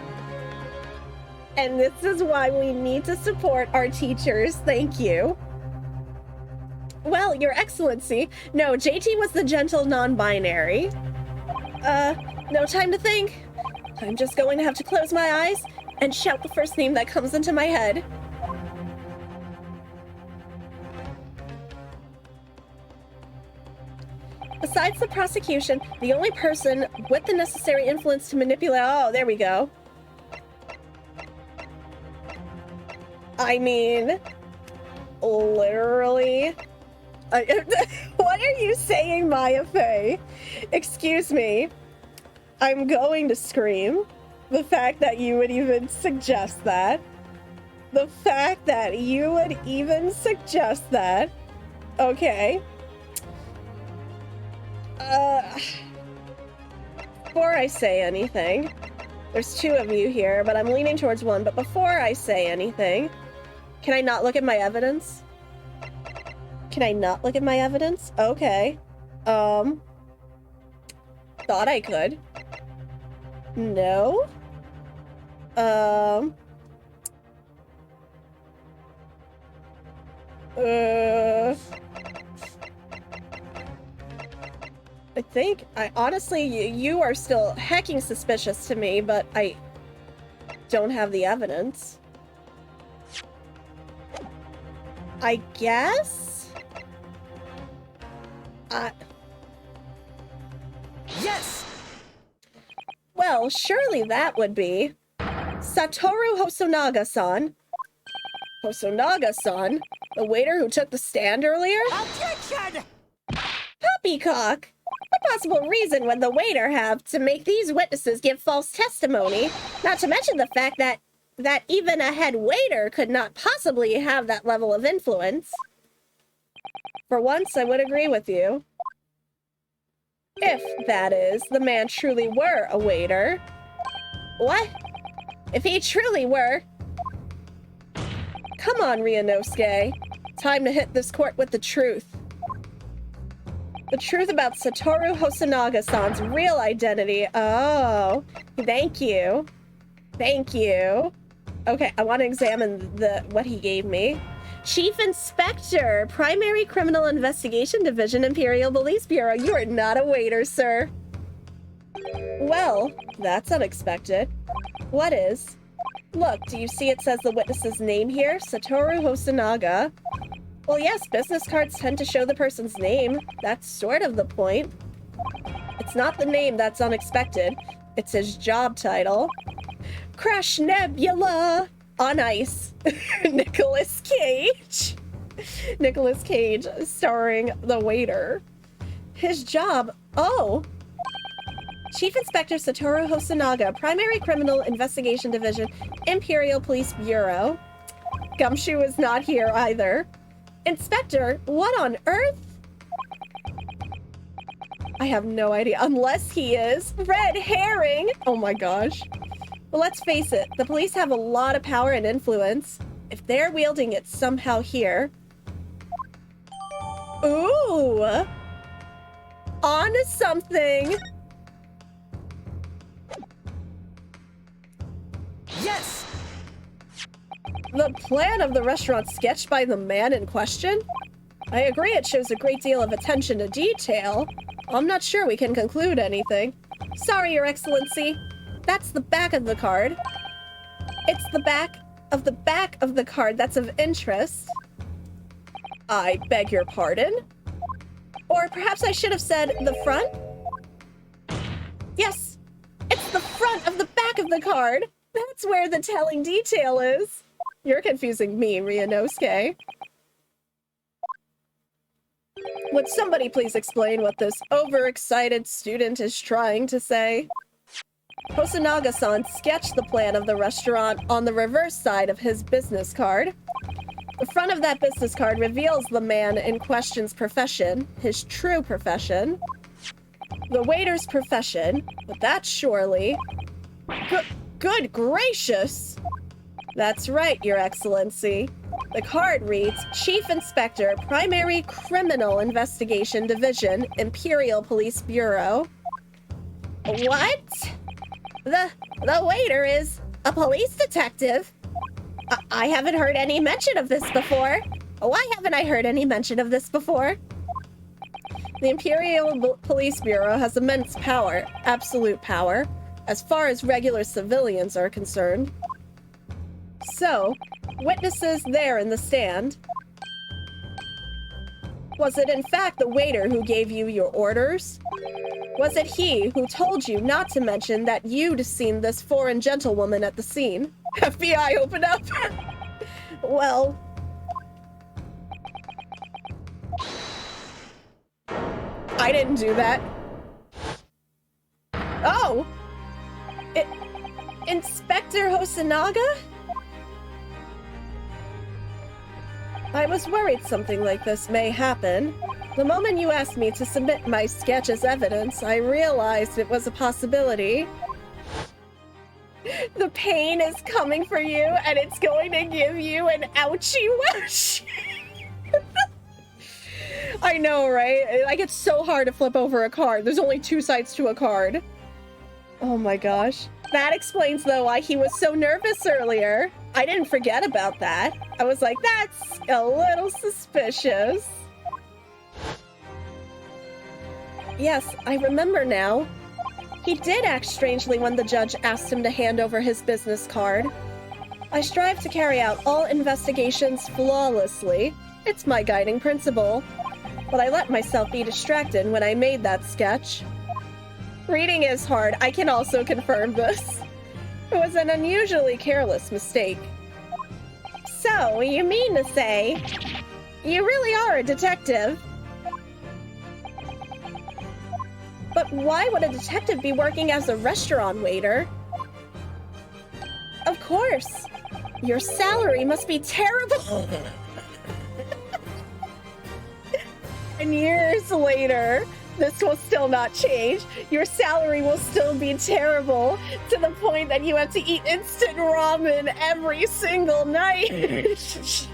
And this is why we need to support our teachers. Thank you. Well, Your Excellency. No, JT was the gentle non-binary. No time to think. I'm just going to have to close my eyes and shout the first name that comes into my head. Besides the prosecution, the only person with the necessary influence to manipulate... Oh, there we go. I mean... Literally... what are you saying, Maya Fey? Excuse me. I'm going to scream. The fact that you would even suggest that. The fact that you would even suggest that. Okay. Before I say anything, there's two of you here, but I'm leaning towards one. But before I say anything, can I not look at my evidence? Can I not look at my evidence? Okay. Thought I could. No. I think, honestly, you are still hecking suspicious to me, but I don't have the evidence. I guess? Yes! Well, surely that would be Satoru Hosonaga-san. Hosonaga-san? The waiter who took the stand earlier? Objection! Poppycock! What possible reason would the waiter have to make these witnesses give false testimony? Not to mention the fact that that even a head waiter could not possibly have that level of influence. For once, I would agree with you. If, that is, the man truly were a waiter. What? If he truly were... Come on, Ryunosuke. Time to hit this court with the truth. The truth about Satoru Hosonaga-san's real identity. Oh, thank you. Thank you. Okay, I want to examine what he gave me. Chief Inspector, Primary Criminal Investigation Division, Imperial Police Bureau. You are not a waiter, sir. Well, that's unexpected. What is? Look, do you see it says the witness's name here? Satoru Hosonaga. Well, yes, business cards tend to show the person's name. That's sort of the point. It's not the name that's unexpected. It's his job title. Crash Nebula on Ice. Nicolas Cage. Nicolas Cage starring the waiter. His job. Oh. Chief Inspector Satoru Hosonaga, Primary Criminal Investigation Division, Imperial Police Bureau. Gumshoe is not here either. Inspector, what on earth? I have no idea. Unless he is. Red herring! Oh my gosh. Well, let's face it. The police have a lot of power and influence. If they're wielding it somehow here... Ooh! On to something! Yes! The plan of the restaurant sketched by the man in question? I agree it shows a great deal of attention to detail. I'm not sure we can conclude anything. Sorry, Your Excellency. That's the back of the card. It's the back of the card that's of interest. I beg your pardon? Or perhaps I should have said the front? Yes, it's the front of the back of the card. That's where the telling detail is. You're confusing me, Ryunosuke. Would somebody please explain what this overexcited student is trying to say? Hosonaga-san sketched the plan of the restaurant on the reverse side of his business card. The front of that business card reveals the man in question's profession, his true profession. The waiter's profession, but that's surely... Good gracious! That's right, Your Excellency. The card reads, Chief Inspector, Primary Criminal Investigation Division, Imperial Police Bureau. What? The waiter is a police detective? I haven't heard any mention of this before. Why haven't I heard any mention of this before? The Imperial Police Bureau has immense power, absolute power, as far as regular civilians are concerned. So, witnesses there in the stand. Was it in fact the waiter who gave you your orders? Was it he who told you not to mention that you'd seen this foreign gentlewoman at the scene? FBI, open up! Well... I didn't do that. Oh! Inspector Hosonaga? I was worried something like this may happen. The moment you asked me to submit my sketch as evidence, I realized it was a possibility. The pain is coming for you, and it's going to give you an ouchie wash. I know, right? Like, it's so hard to flip over a card. There's only two sides to a card. Oh my gosh. That explains, though, why he was so nervous earlier. I didn't forget about that. I was like, that's a little suspicious. Yes, I remember now. He did act strangely when the judge asked him to hand over his business card. I strive to carry out all investigations flawlessly. It's my guiding principle. But I let myself be distracted when I made that sketch. Reading is hard. I can also confirm this. It was an unusually careless mistake. So, you mean to say, you really are a detective? But why would a detective be working as a restaurant waiter? Of course. Your salary must be terrible. And years later, this will still not change. Your salary will still be terrible to the point that you have to eat instant ramen every single night.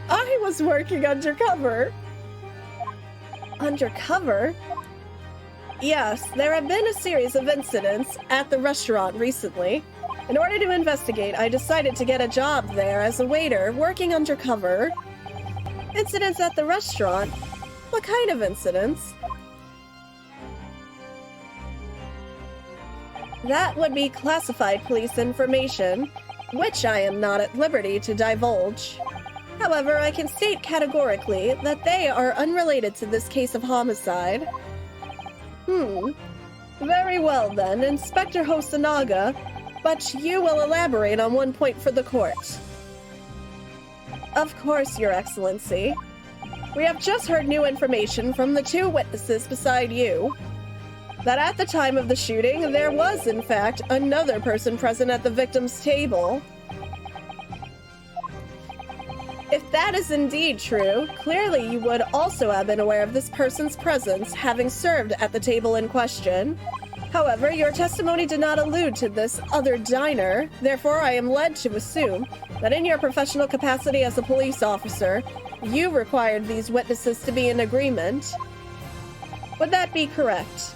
I was working undercover. Undercover? Yes, there have been a series of incidents at the restaurant recently. In order to investigate, I decided to get a job there as a waiter, working undercover. Incidents at the restaurant? What kind of incidents? That would be classified police information, which I am not at liberty to divulge. However, I can state categorically that they are unrelated to this case of homicide. Very well then, Inspector Hosonaga, but you will elaborate on one point for the court. Of course, Your Excellency. We have just heard new information from the two witnesses beside you, that at the time of the shooting, there was, in fact, another person present at the victim's table. If that is indeed true, clearly you would also have been aware of this person's presence, having served at the table in question. However, your testimony did not allude to this other diner, therefore I am led to assume that in your professional capacity as a police officer, you required these witnesses to be in agreement. Would that be correct?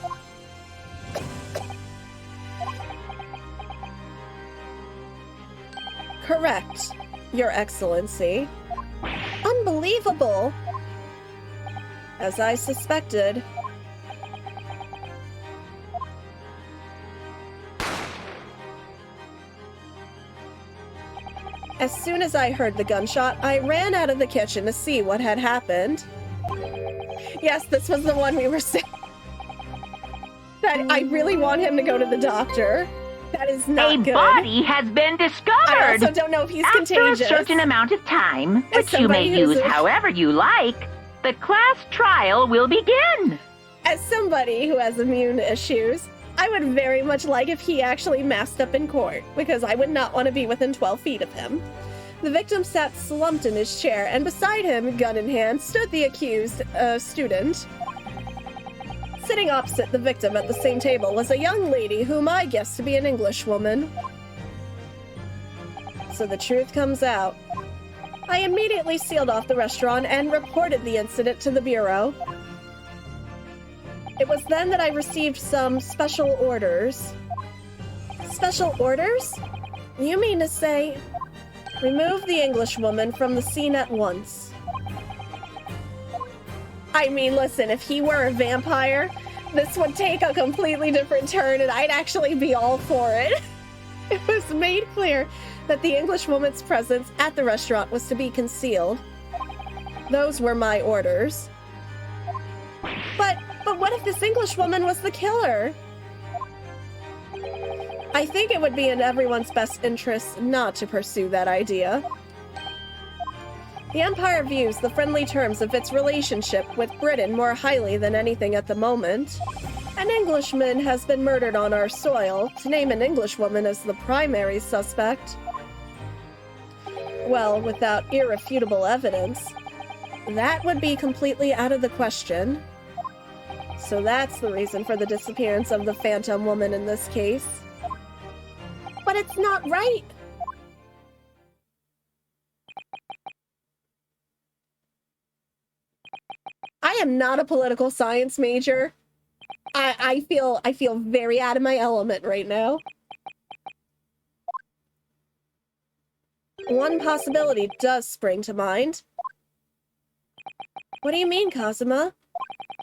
Correct, Your Excellency. Unbelievable! As I suspected. As soon as I heard the gunshot, I ran out of the kitchen to see what had happened. Yes, this was the one we were saying. That I really want him to go to the doctor. That is not good. A body has been discovered. I also don't know if he's contagious. After a certain amount of time, which you may use however you like, the class trial will begin. As somebody who has immune issues, I would very much like if he actually masked up in court, because I would not want to be within 12 feet of him. The victim sat slumped in his chair, and beside him, gun in hand, stood the accused student. Sitting opposite the victim at the same table was a young lady whom I guessed to be an Englishwoman. So the truth comes out. I immediately sealed off the restaurant and reported the incident to the Bureau. It was then that I received some special orders. Special orders? You mean to say, remove the Englishwoman from the scene at once. I mean, listen, if he were a vampire, this would take a completely different turn and I'd actually be all for it. It was made clear that the Englishwoman's presence at the restaurant was to be concealed. Those were my orders. But what if this Englishwoman was the killer? I think it would be in everyone's best interest not to pursue that idea. The Empire views the friendly terms of its relationship with Britain more highly than anything at the moment. An Englishman has been murdered on our soil. To name an Englishwoman as the primary suspect, well, without irrefutable evidence, that would be completely out of the question. So that's the reason for the disappearance of the Phantom Woman in this case. But it's not right! I am not a political science major. I feel very out of my element right now. One possibility does spring to mind. What do you mean, Kazuma?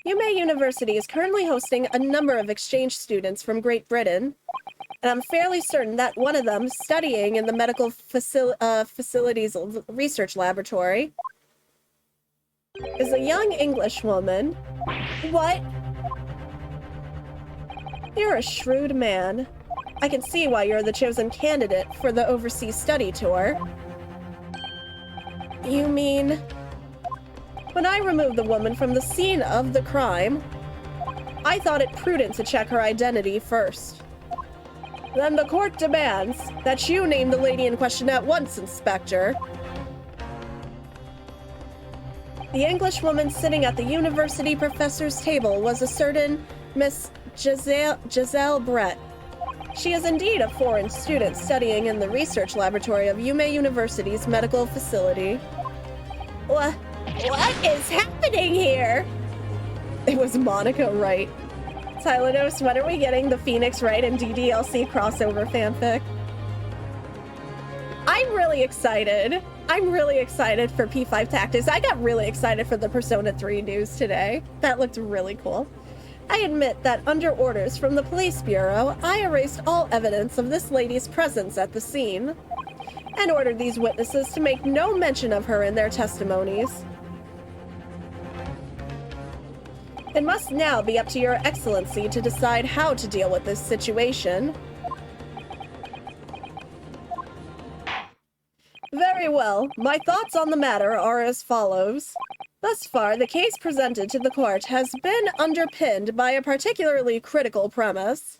Yume University is currently hosting a number of exchange students from Great Britain, and I'm fairly certain that one of them, studying in the medical facilities research laboratory, is a young English woman. What? You're a shrewd man. I can see why you're the chosen candidate for the overseas study tour. You mean... When I removed the woman from the scene of the crime, I thought it prudent to check her identity first. Then the court demands that you name the lady in question at once, Inspector. The Englishwoman sitting at the university professor's table was a certain Miss Giselle Brett. She is indeed a foreign student studying in the research laboratory of Yume University's medical facility. What is happening here? It was Monica Wright. Tylenos, when are we getting the Phoenix Wright and DDLC crossover fanfic? I'm really excited. I'm really excited for P5 Tactics. I got really excited for the Persona 3 news today. That looked really cool. I admit that under orders from the police bureau, I erased all evidence of this lady's presence at the scene and ordered these witnesses to make no mention of her in their testimonies. It must now be up to your excellency to decide how to deal with this situation. Very well. My thoughts on the matter are as follows. Thus far, the case presented to the court has been underpinned by a particularly critical premise.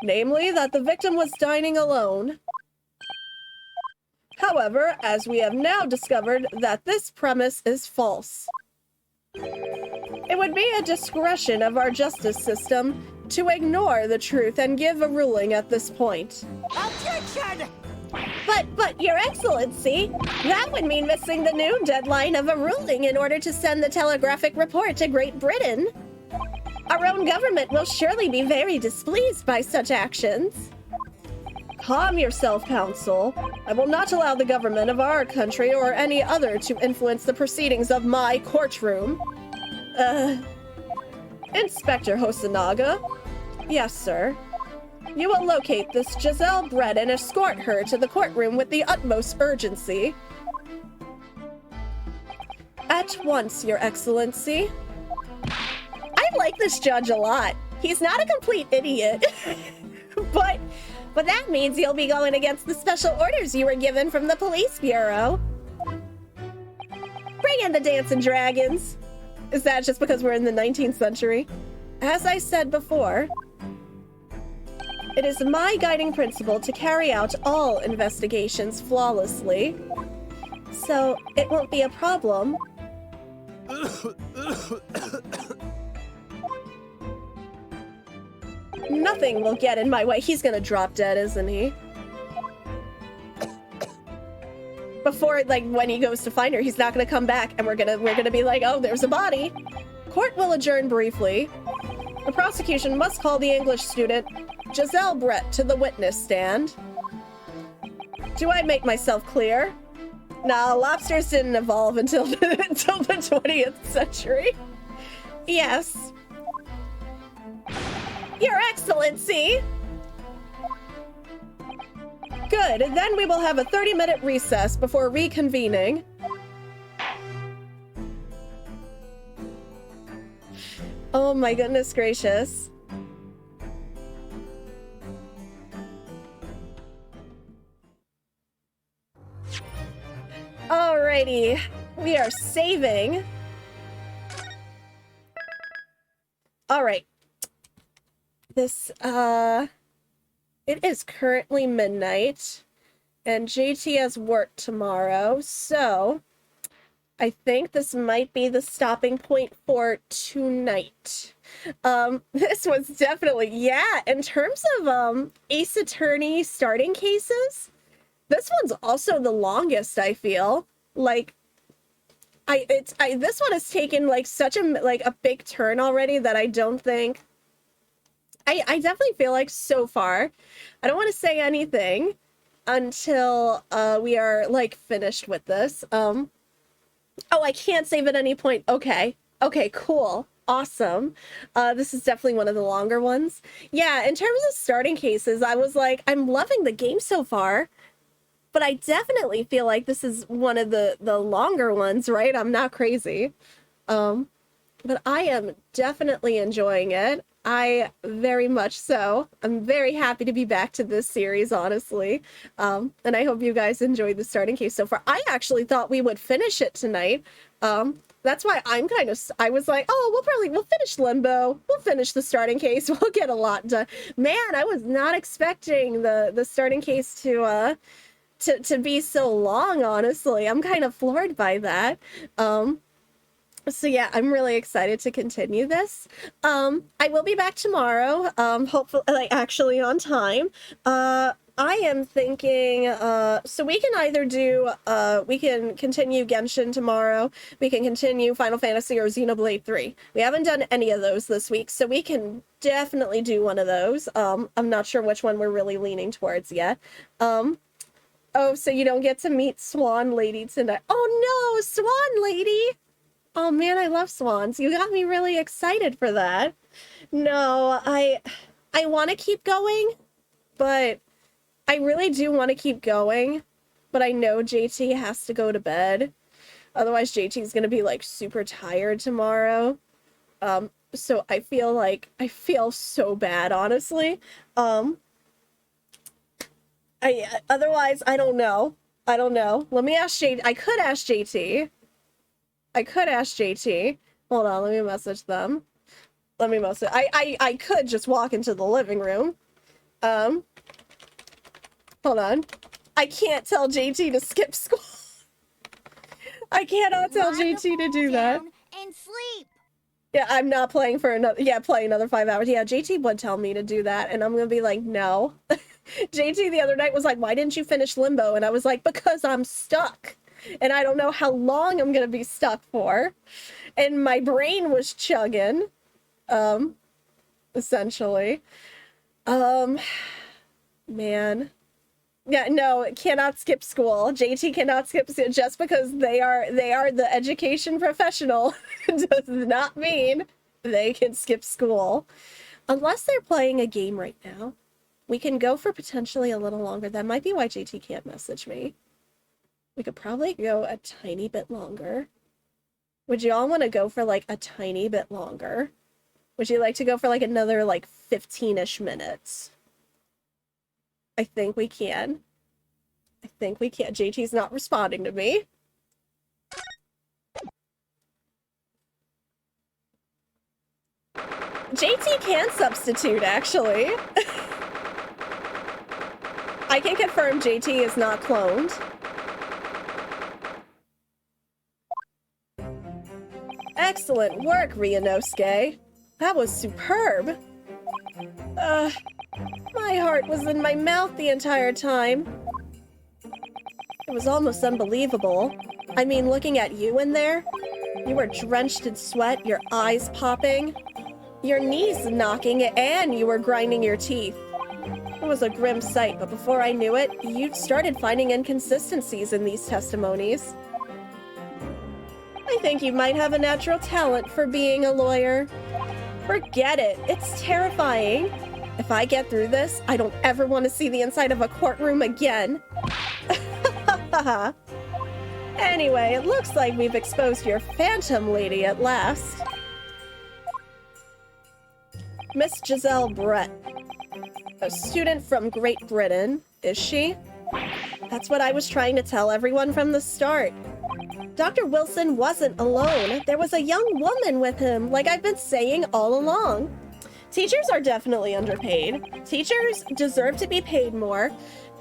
Namely, that the victim was dining alone. However, as we have now discovered that this premise is false. It would be a discretion of our justice system to ignore the truth and give a ruling at this point. Objection! But, Your Excellency, that would mean missing the noon deadline of a ruling in order to send the telegraphic report to Great Britain. Our own government will surely be very displeased by such actions. Calm yourself, Counsel. I will not allow the government of our country or any other to influence the proceedings of my courtroom. Inspector Hosonaga? Yes, sir. You will locate this Giselle Brett and escort her to the courtroom with the utmost urgency. At once, Your Excellency. I like this judge a lot. He's not a complete idiot. But that means you'll be going against the special orders you were given from the police bureau. Bring in the dancing dragons. Is that just because we're in the 19th century? As I said before, it is my guiding principle to carry out all investigations flawlessly. So it won't be a problem. Nothing will get in my way. He's gonna drop dead, isn't he? Before, like, when he goes to find her, he's not gonna come back, and we're gonna be like, oh, there's a body. Court will adjourn briefly. The prosecution must call the English student, Giselle Brett, to the witness stand. Do I make myself clear? Nah, lobsters didn't evolve until the 20th century. Yes. Your Excellency! Good, then we will have a 30-minute recess before reconvening. Oh my goodness gracious. Alrighty, we are saving. Alright. This, it is currently midnight, and JT has work tomorrow, so I think this might be the stopping point for tonight. This was definitely, yeah, in terms of, Ace Attorney starting cases, this one's also the longest, I feel. Like, this one has taken, like, such a big turn already that I don't think... I definitely feel like so far, I don't want to say anything until we are, like, finished with this. Oh, I can't save at any point. Okay, cool. Awesome. This is definitely one of the longer ones. Yeah, in terms of starting cases, I was like, I'm loving the game so far, but I definitely feel like this is one of the longer ones, right? I'm not crazy. But I am definitely enjoying it. I very much so. I'm very happy to be back to this series, honestly. And I hope you guys enjoyed the starting case so far. I actually thought we would finish it tonight. That's why I'm kind of, I was like, oh, we'll finish Limbo. We'll finish the starting case. We'll get a lot done. Man, I was not expecting the starting case to be so long, honestly. I'm kind of floored by that. So yeah, I'm really excited to continue this. I will be back tomorrow, hopefully, like, actually on time. I am thinking, so we can either do, we can continue Genshin tomorrow, we can continue Final Fantasy or Xenoblade 3. We haven't done any of those this week, so we can definitely do one of those. I'm not sure which one we're really leaning towards yet. Oh, so you don't get to meet Swan Lady tonight. Oh no, Swan Lady! Oh man, I love swans. You got me really excited for that. No, I want to keep going, but I really do want to keep going, but I know JT has to go to bed. Otherwise, JT's going to be like super tired tomorrow. So I feel so bad, honestly. Otherwise, I don't know. Let me ask JT. I could ask JT. Hold on, let me message them. I could just walk into the living room. Hold on. I can't tell JT to skip school. I cannot tell JT to do that. And sleep. Yeah, I'm not playing for play another 5 hours. Yeah, JT would tell me to do that, and I'm gonna be like, no. JT the other night was like, why didn't you finish Limbo? And I was like, because I'm stuck. And I don't know how long I'm gonna be stuck for. And my brain was chugging, essentially. Man. Yeah, no, cannot skip school. JT cannot skip school just because they are the education professional does not mean they can skip school. Unless they're playing a game right now. We can go for potentially a little longer. That might be why JT can't message me. We could probably go a tiny bit longer. Would you all want to go for like a tiny bit longer? Would you like to go for like another like 15-ish minutes? I think we can. JT's not responding to me. JT can substitute, actually. I can confirm JT is not cloned. Excellent work, Ryunosuke. That was superb. My heart was in my mouth the entire time. It was almost unbelievable. I mean, looking at you in there, you were drenched in sweat, your eyes popping, your knees knocking, and you were grinding your teeth. It was a grim sight, but before I knew it, you started finding inconsistencies in these testimonies. I think you might have a natural talent for being a lawyer. Forget it. It's terrifying. If I get through this, I don't ever want to see the inside of a courtroom again. Anyway, it looks like we've exposed your phantom lady at last. Miss Giselle Brett. A student from Great Britain, is she? That's what I was trying to tell everyone from the start. Dr. Wilson wasn't alone. There was a young woman with him, like I've been saying all along. Teachers are definitely underpaid. Teachers deserve to be paid more,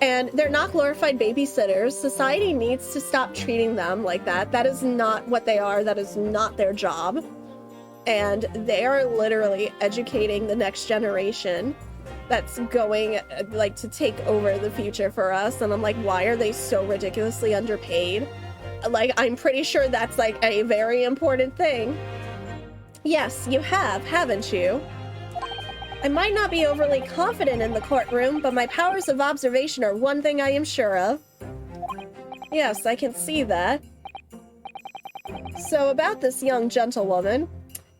and they're not glorified babysitters. Society needs to stop treating them like that. That is not what they are. That is not their job. And they are literally educating the next generation that's going, like, to take over the future for us. And I'm like, why are they so ridiculously underpaid? Like, I'm pretty sure that's, like, a very important thing. Yes, you have, haven't you? I might not be overly confident in the courtroom, but my powers of observation are one thing I am sure of. Yes, I can see that. So about this young gentlewoman,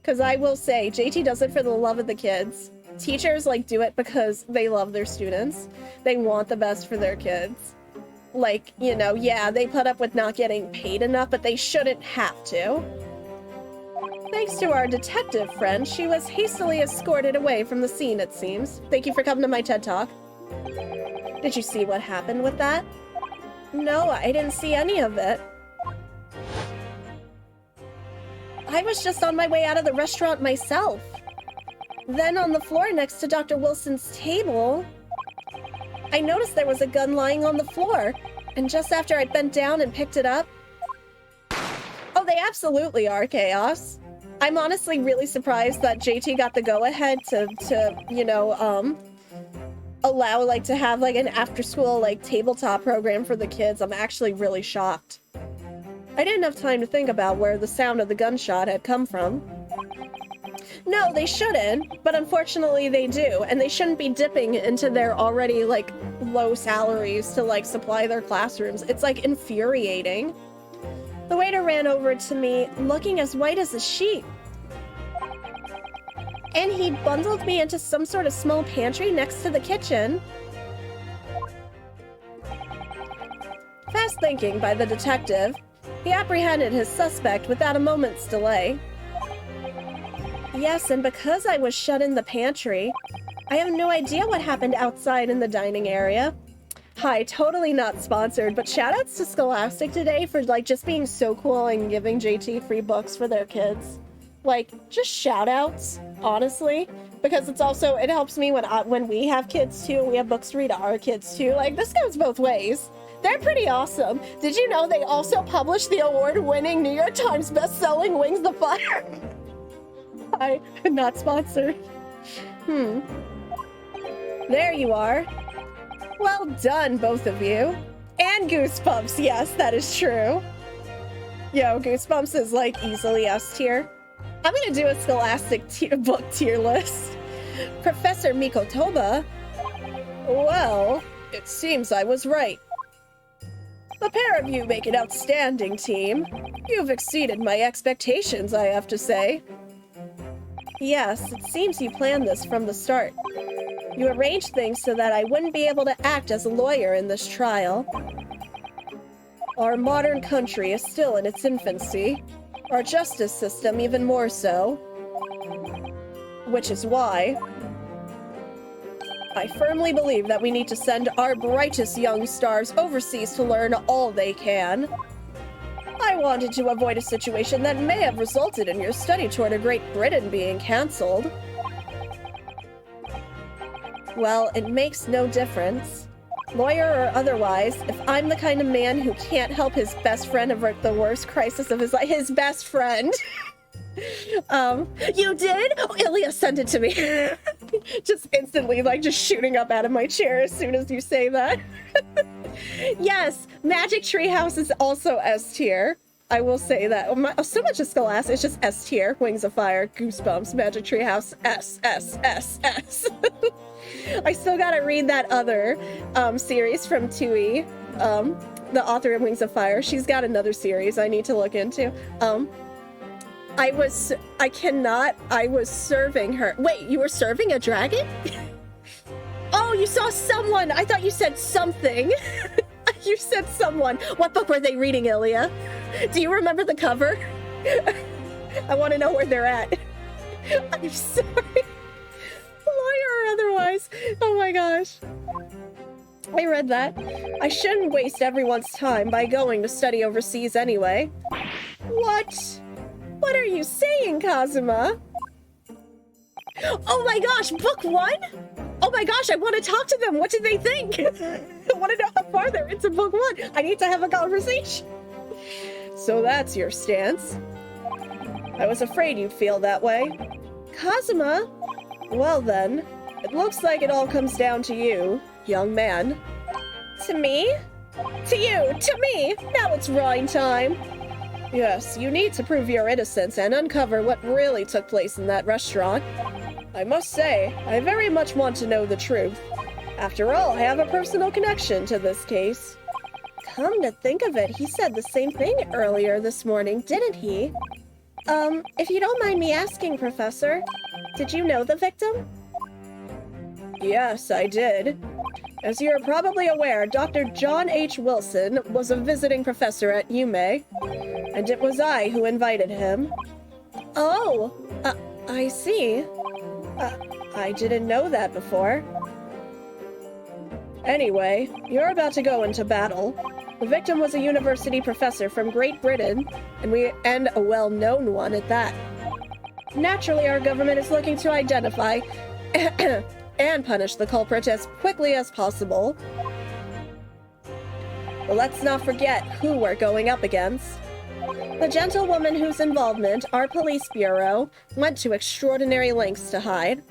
because I will say, JT does it for the love of the kids. Teachers, like, do it because they love their students. They want the best for their kids. Like, you know, yeah, they put up with not getting paid enough, but they shouldn't have to. Thanks to our detective friend, she was hastily escorted away from the scene, it seems. Thank you for coming to my TED Talk. Did you see what happened with that? No, I didn't see any of it. I was just on my way out of the restaurant myself. Then on the floor next to Dr. Wilson's table, I noticed there was a gun lying on the floor. And just after I bent down and picked it up... Oh, they absolutely are, Chaos. I'm honestly really surprised that JT got the go-ahead to you know, allow, like, to have, like, an after-school, like, tabletop program for the kids. I'm actually really shocked. I didn't have time to think about where the sound of the gunshot had come from. No, they shouldn't, but unfortunately they do, and they shouldn't be dipping into their already, like, low salaries to, like, supply their classrooms. It's, like, infuriating. The waiter ran over to me, looking as white as a sheet. And he bundled me into some sort of small pantry next to the kitchen. Fast thinking by the detective, he apprehended his suspect without a moment's delay. Yes, and because I was shut in the pantry, I have no idea what happened outside in the dining area. Hi, totally not sponsored, but shoutouts to Scholastic today for, like, just being so cool and giving JT free books for their kids. Like, just shoutouts, honestly, because it's also, it helps me when we have kids too, we have books to read to our kids too. Like, this goes both ways. They're pretty awesome. Did you know they also published the award-winning New York Times best-selling Wings the Fire? Hi, not sponsored. There you are. Well done, both of you. And Goosebumps, yes, that is true. Yo, Goosebumps is, like, easily S tier. I'm gonna do a Scholastic book tier list. Professor Mikotoba. Well, it seems I was right. The pair of you make an outstanding team. You've exceeded my expectations, I have to say. Yes, it seems you planned this from the start. You arranged things so that I wouldn't be able to act as a lawyer in this trial. Our modern country is still in its infancy. Our justice system even more so. Which is why I firmly believe that we need to send our brightest young stars overseas to learn all they can. I wanted to avoid a situation that may have resulted in your study tour to Great Britain being cancelled. Well, it makes no difference. Lawyer or otherwise, if I'm the kind of man who can't help his best friend avert the worst crisis of his life, his best friend. You did? Oh, Ilya sent it to me. Just instantly, like, just shooting up out of my chair as soon as you say that. Yes, Magic Treehouse is also S tier. I will say that. So much of Scholastic, it's just S tier. Wings of Fire, Goosebumps, Magic Treehouse, S, S, S, S. I still gotta read that other series from Tui, the author of Wings of Fire. She's got another series I need to look into. I was serving her. Wait, you were serving a dragon? Oh, you saw someone. I thought you said something. You said someone. What book were they reading, Ilya? Do you remember the cover? I want to know where they're at. I'm sorry. Lawyer or otherwise. Oh my gosh. I read that. I shouldn't waste everyone's time by going to study overseas anyway. What? What are you saying, Kazuma? Oh my gosh, book one? Oh my gosh, I want to talk to them. What did they think? I want to know how far they're into book one. I need to have a conversation. So that's your stance. I was afraid you'd feel that way. Kazuma? Well then, it looks like it all comes down to you, young man. To me? To you, to me! Now it's rhyme time. Yes, you need to prove your innocence and uncover what really took place in that restaurant. I must say, I very much want to know the truth. After all, I have a personal connection to this case. Come to think of it, he said the same thing earlier this morning, didn't he? If you don't mind me asking, Professor, did you know the victim? Yes, I did. As you're probably aware, Dr. John H. Wilson was a visiting professor at UMA, and it was I who invited him. Oh, I see. I didn't know that before. Anyway, you're about to go into battle. The victim was a university professor from Great Britain, and a well-known one at that. Naturally, our government is looking to identify and punish the culprit as quickly as possible. But let's not forget who we're going up against. The gentlewoman whose involvement our police bureau went to extraordinary lengths to hide.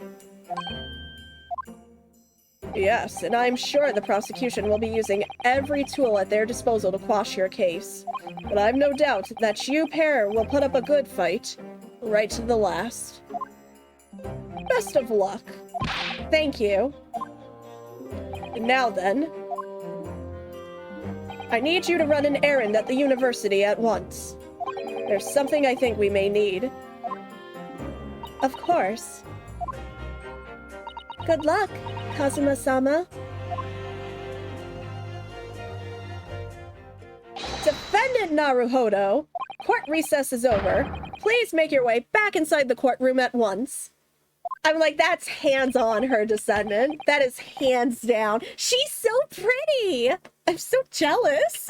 Yes, and I'm sure the prosecution will be using every tool at their disposal to quash your case. But I've no doubt that you pair will put up a good fight, right to the last. Best of luck. Thank you. And now then, I need you to run an errand at the university at once. There's something I think we may need. Of course. Good luck, Kazuma-sama. Defendant Naruhodo, court recess is over. Please make your way back inside the courtroom at once. I'm like, that's hands-on, her descendant. That is hands down. She's so pretty. I'm so jealous.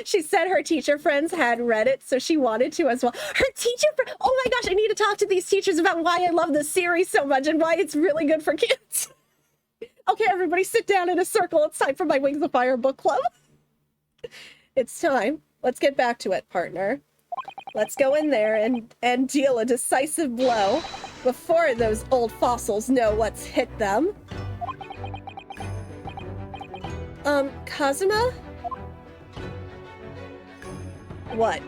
She said her teacher friends had read it, so she wanted to as well. Her teacher friend. Oh my gosh, I need to talk to these teachers about why I love this series so much and why it's really good for kids. Okay, everybody sit down in a circle. It's time for my Wings of Fire book club. It's time. Let's get back to it, partner. Let's go in there and deal a decisive blow before those old fossils know what's hit them. Kazuma? What?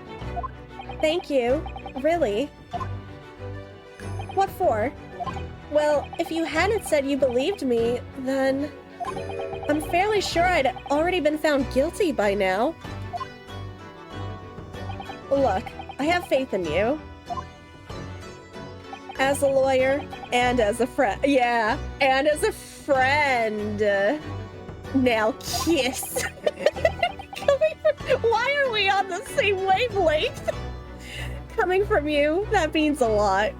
Thank you. Really? What for? Well, if you hadn't said you believed me, then I'm fairly sure I'd already been found guilty by now. Look, I have faith in you. As a lawyer, and as a friend. Yeah, and as a friend. Now kiss. Why are we on the same wavelength? Coming from you, that means a lot.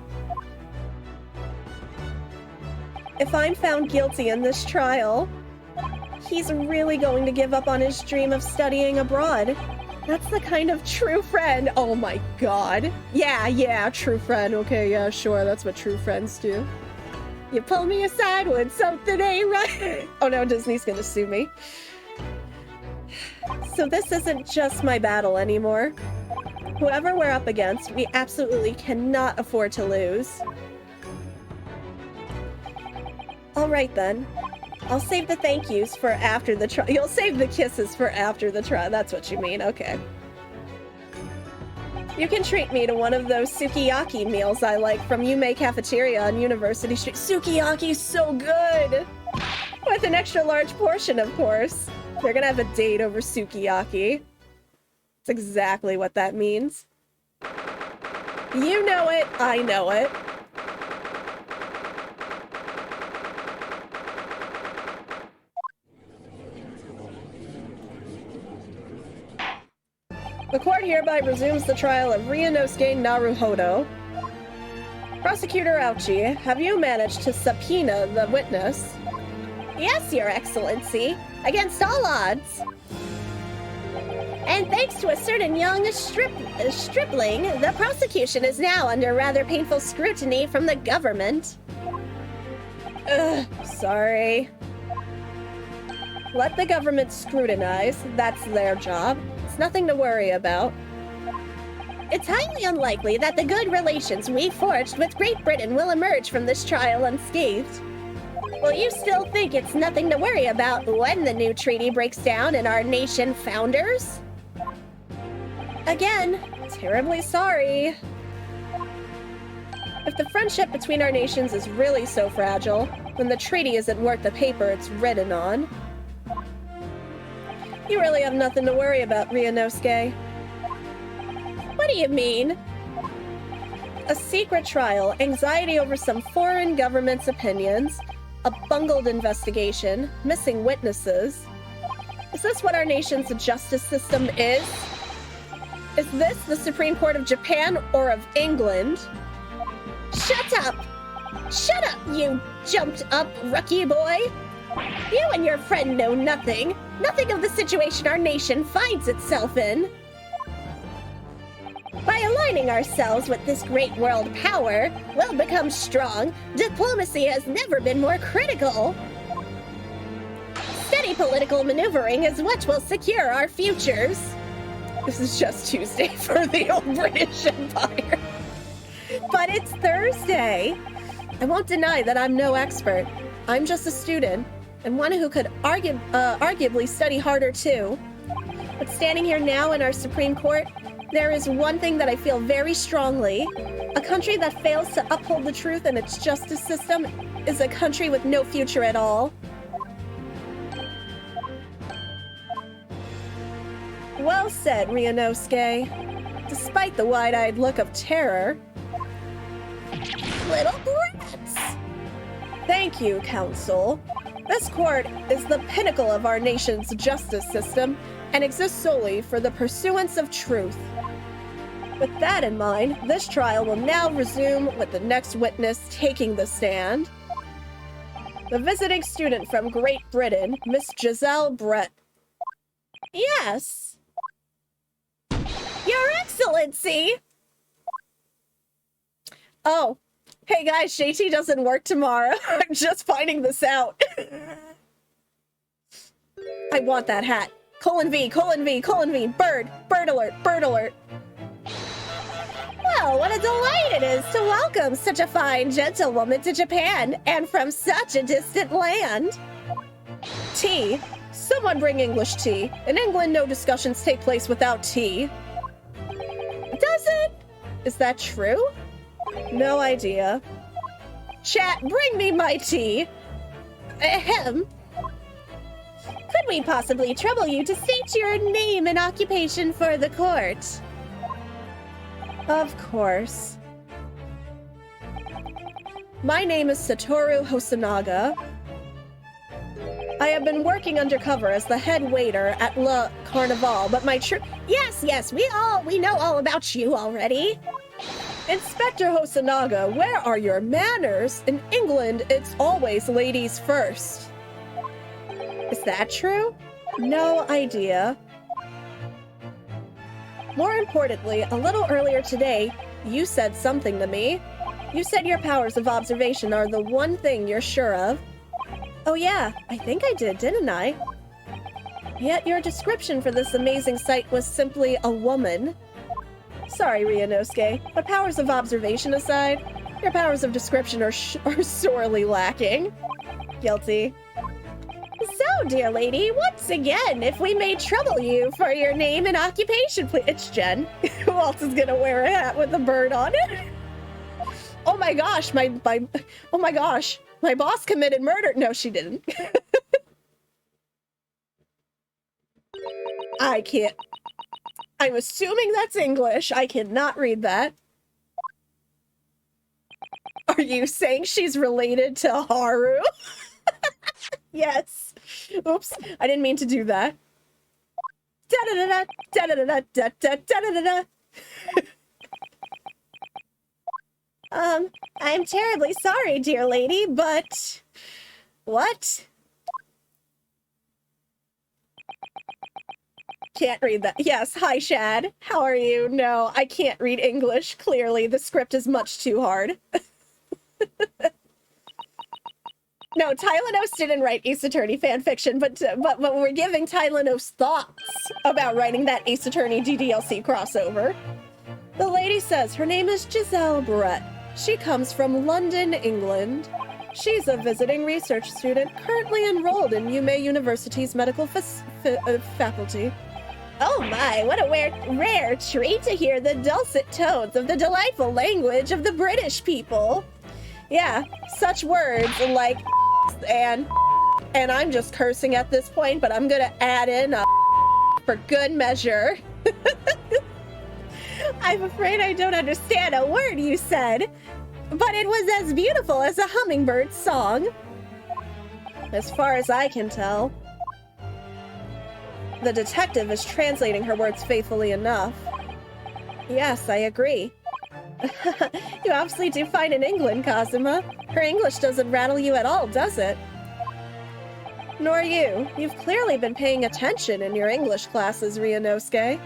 If I'm found guilty in this trial, he's really going to give up on his dream of studying abroad. That's the kind of true friend. Oh my god. Yeah, true friend. Okay, yeah, sure. That's what true friends do. You pull me aside when something ain't right. Oh no, Disney's gonna sue me. So this isn't just my battle anymore. Whoever we're up against, we absolutely cannot afford to lose. Alright then. I'll save the thank yous for after the trial. You'll save the kisses for after the trial. That's what you mean. Okay. You can treat me to one of those sukiyaki meals I like from Yume Cafeteria on University Street. Sukiyaki's so good! With an extra large portion, of course. They're gonna have a date over sukiyaki. That's exactly what that means. You know it, I know it. The court hereby resumes the trial of Ryunosuke Naruhodo. Prosecutor Ouchi, have you managed to subpoena the witness? Yes, Your Excellency. Against all odds. And thanks to a certain young stripling, the prosecution is now under rather painful scrutiny from the government. Ugh, sorry. Let the government scrutinize. That's their job. It's nothing to worry about. It's highly unlikely that the good relations we forged with Great Britain will emerge from this trial unscathed. Will you still think it's nothing to worry about when the new treaty breaks down and our nation founders? Again, terribly sorry. If the friendship between our nations is really so fragile, then the treaty isn't worth the paper it's written on. You really have nothing to worry about, Ryunosuke. What do you mean? A secret trial, anxiety over some foreign government's opinions, a bungled investigation, missing witnesses. Is this what our nation's justice system is? Is this the Supreme Court of Japan or of England? Shut up! Shut up, you jumped-up rookie boy! You and your friend know nothing. Nothing of the situation our nation finds itself in. By aligning ourselves with this great world power, we'll become strong. Diplomacy has never been more critical. Steady political maneuvering is what will secure our futures. This is just Tuesday for the old British Empire. But it's Thursday. I won't deny that I'm no expert. I'm just a student, and one who could arguably study harder too. But standing here now in our Supreme Court, there is one thing that I feel very strongly. A country that fails to uphold the truth in its justice system is a country with no future at all. Well said, Ryunosuke. Despite the wide-eyed look of terror. Little brats! Thank you, Council. This court is the pinnacle of our nation's justice system and exists solely for the pursuance of truth. With that in mind, this trial will now resume with the next witness taking the stand. The visiting student from Great Britain, Miss Giselle Brett. Yes. Your Excellency! Oh, hey guys, JT doesn't work tomorrow. I'm just finding this out. I want that hat. : V, : V, : V, bird alert, bird alert. Well, what a delight it is to welcome such a fine gentlewoman to Japan, and from such a distant land. Tea. Someone bring English tea. In England, no discussions take place without tea. Does it? Is that true? No idea. Chat, bring me my tea. Ahem. Could we possibly trouble you to state your name and occupation for the court? Of course. My name is Satoru Hosonaga. I have been working undercover as the head waiter at Le Carnival, but my Yes, we know all about you already. Inspector Hosonaga, where are your manners? In England, it's always ladies first. Is that true? No idea. More importantly, a little earlier today, you said something to me. You said your powers of observation are the one thing you're sure of. Oh yeah, I think I did, didn't I? Yet your description for this amazing sight was simply a woman. Sorry, Ryunosuke, but powers of observation aside, your powers of description are sorely lacking. Guilty. So, dear lady, once again, if we may trouble you for your name and occupation, please. It's Jen. Who else is gonna wear a hat with a bird on it? Oh my gosh, oh my gosh, my boss committed murder. No, she didn't. I can't. I'm assuming that's English. I cannot read that. Are you saying she's related to Haru? Yes. Oops, I didn't mean to do that. Da-da-da-da, da-da-da-da, da-da-da-da-da-da. I'm terribly sorry, dear lady, but... What? Can't read that. Yes, hi, Shad. How are you? No, I can't read English. Clearly, the script is much too hard. No, Tylenos didn't write Ace Attorney fanfiction, but we're giving Tylenos thoughts about writing that Ace Attorney DDLC crossover. The lady says her name is Giselle Brett. She comes from London, England. She's a visiting research student currently enrolled in UMay University's medical faculty. Oh my, what a rare treat to hear the dulcet tones of the delightful language of the British people. Yeah, such words like and I'm just cursing at this point, but I'm gonna add in a for good measure. I'm afraid I don't understand a word you said, but it was as beautiful as a hummingbird's song. As far as I can tell. The detective is translating her words faithfully enough. Yes, I agree. You obviously do fine in England, Kazuma. Her English doesn't rattle you at all, does it? Nor you. You've clearly been paying attention in your English classes, Ryunosuke.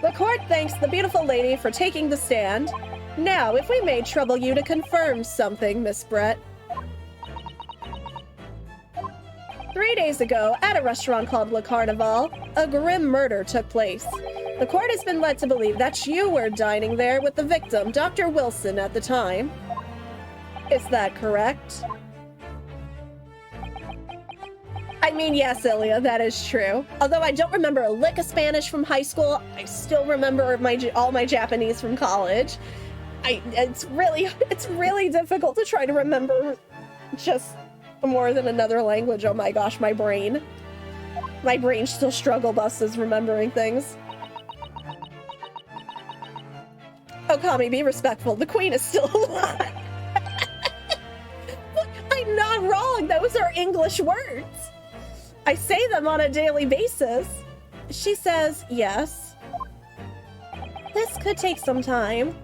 The court thanks the beautiful lady for taking the stand. Now, if we may trouble you to confirm something, Miss Brett. 3 days ago, at a restaurant called Le Carnival, a grim murder took place. The court has been led to believe that you were dining there with the victim, Dr. Wilson, at the time. Is that correct? I mean, yes, Ilya, that is true. Although I don't remember a lick of Spanish from high school, I still remember all my Japanese from college. It's really difficult to try to remember just more than another language. Oh my gosh, my brain. My brain still struggle buses remembering things. Oh, Kami, be respectful. The queen is still alive. I'm not wrong. Those are English words. I say them on a daily basis. She says, yes. This could take some time.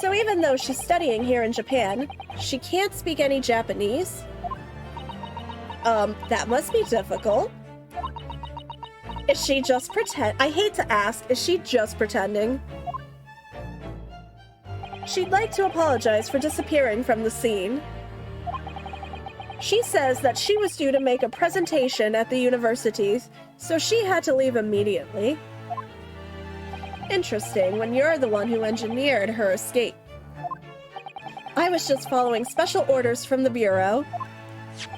So even though she's studying here in Japan, she can't speak any Japanese. That must be difficult. Is she just I hate to ask, is she just pretending? She'd like to apologize for disappearing from the scene. She says that she was due to make a presentation at the university, so she had to leave immediately. Interesting, when you're the one who engineered her escape. I was just following special orders from the Bureau.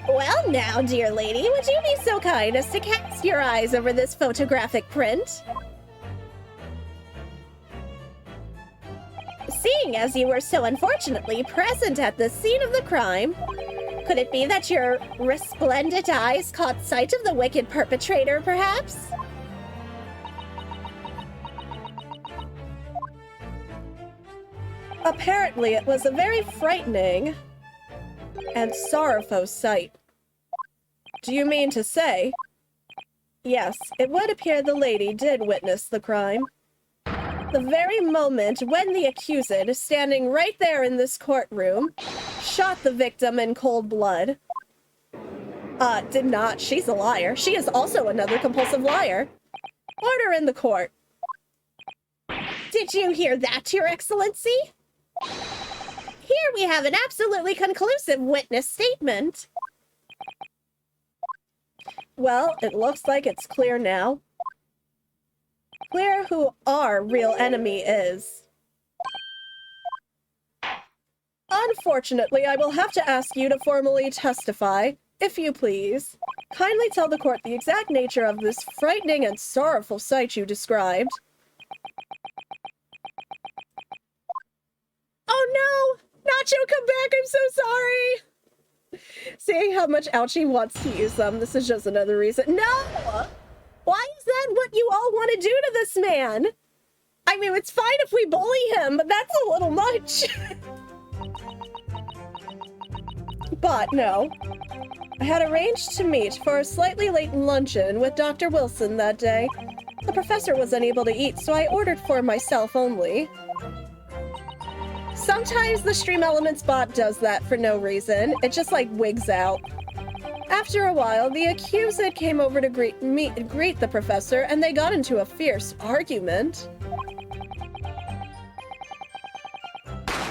Well now, dear lady, would you be so kind as to cast your eyes over this photographic print? Seeing as you were so unfortunately present at the scene of the crime, could it be that your resplendent eyes caught sight of the wicked perpetrator, perhaps? Apparently, it was a very frightening and sorrowful sight. Do you mean to say? Yes, it would appear the lady did witness the crime. The very moment when the accused, standing right there in this courtroom, shot the victim in cold blood. Did not. She's a liar. She is also another compulsive liar. Order in the court. Did you hear that, Your Excellency? Here we have an absolutely conclusive witness statement. Well, it looks like it's clear now. Clear who our real enemy is. Unfortunately, I will have to ask you to formally testify, if you please. Kindly tell the court the exact nature of this frightening and sorrowful sight you described. Oh no! Nacho, come back! I'm so sorry! Seeing how much Ouchie wants to use them, this is just another reason. No! Why is that what you all want to do to this man? I mean, it's fine if we bully him, but that's a little much. But no. I had arranged to meet for a slightly late luncheon with Dr. Wilson that day. The professor was unable to eat, so I ordered for myself only. Sometimes the Stream Elements bot does that for no reason. It just like wigs out. After a while, the accused came over to greet the professor, and they got into a fierce argument.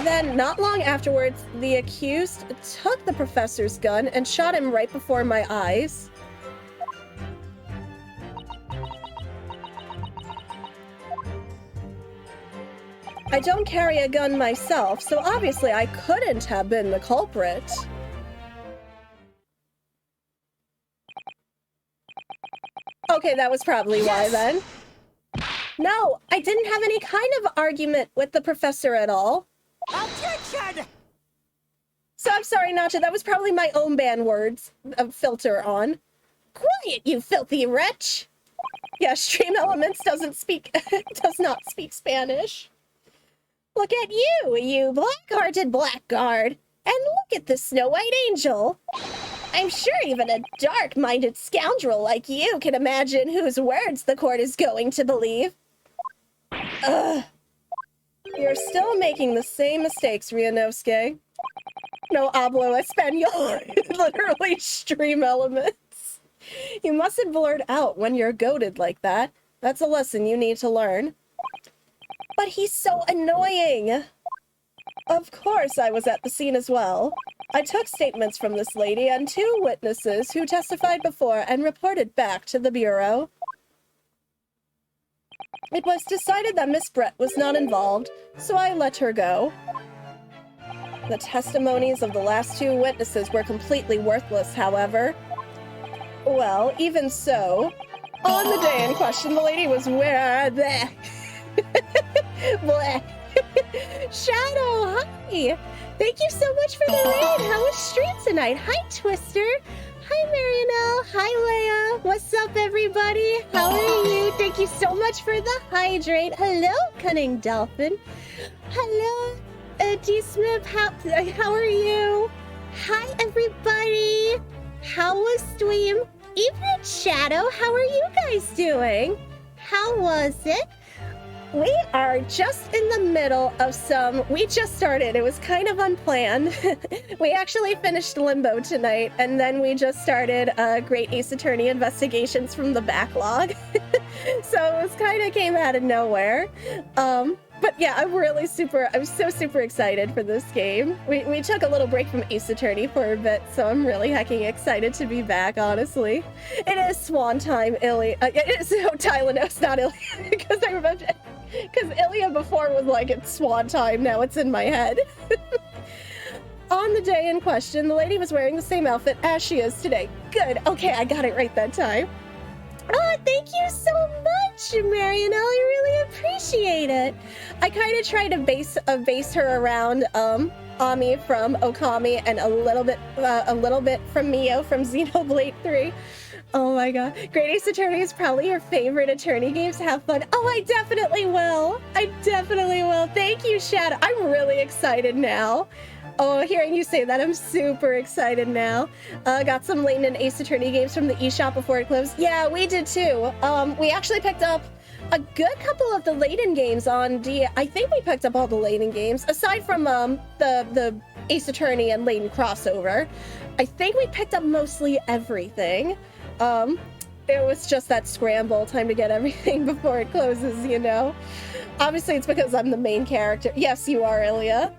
Then, not long afterwards, the accused took the professor's gun and shot him right before my eyes. I don't carry a gun myself, so obviously I couldn't have been the culprit. Okay, that was probably why then. No, I didn't have any kind of argument with the professor at all. Objection! So I'm sorry, Nacha, that was probably my own ban words filter on. Quiet, you filthy wretch! Yeah, Stream Elements does not speak Spanish. Look at you, you black-hearted blackguard! And look at the Snow White Angel! I'm sure even a dark-minded scoundrel like you can imagine whose words the court is going to believe. Ugh. You're still making the same mistakes, Ryunosuke. No hablo español. Literally stream elements. You mustn't blurt out when you're goaded like that. That's a lesson you need to learn. But he's so annoying. Of course I was at the scene as well. I took statements from this lady and 2 witnesses who testified before and reported back to the Bureau. It was decided that Miss Brett was not involved, so I let her go. The testimonies of the last 2 witnesses were completely worthless, however. Well, even so, on the day in question, the lady was bleh. Bleh. Shadow, hi! Thank you so much for the raid! How was stream tonight? Hi, Twister! Hi, Marianelle! Hi, Leia! What's up, everybody? How are you? Thank you so much for the hydrate! Hello, Cunning Dolphin! Hello, D-Smith! How are you? Hi, everybody! How was stream? Evening, Shadow! How are you guys doing? How was it? We are just in the middle of we just started. It was kind of unplanned. We actually finished Limbo tonight, and then we just started Great Ace Attorney Investigations from the backlog. So it was kind of came out of nowhere. But yeah, I'm so super excited for this game. We took a little break from Ace Attorney for a bit, so I'm really hecking excited to be back, honestly. It is Swan time, Ilya. It is Tylenos, not Ilya, because I remember... Because Ilya before was like, it's Swan time, now it's in my head. On the day in question, the lady was wearing the same outfit as she is today. Good, okay, I got it right that time. Oh, thank you so much, Marianelle, I really appreciate it. I kind of try to base her around Ami from Okami and a little bit from Mio from Xenoblade 3. Oh my god. Great Ace Attorney is probably your favorite attorney games. Have fun. Oh, I definitely will. I definitely will. Thank you, Shadow. I'm really excited now. Oh, hearing you say that, I'm super excited now. Got some Layton and Ace Attorney games from the eShop before it closed. Yeah, we did too. We actually picked up a good couple of the Layton games on I think we picked up all the Layton games, aside from the Ace Attorney and Layton crossover. I think we picked up mostly everything. It was just that scramble, time to get everything before it closes, you know? Obviously, it's because I'm the main character. Yes, you are, Ilya.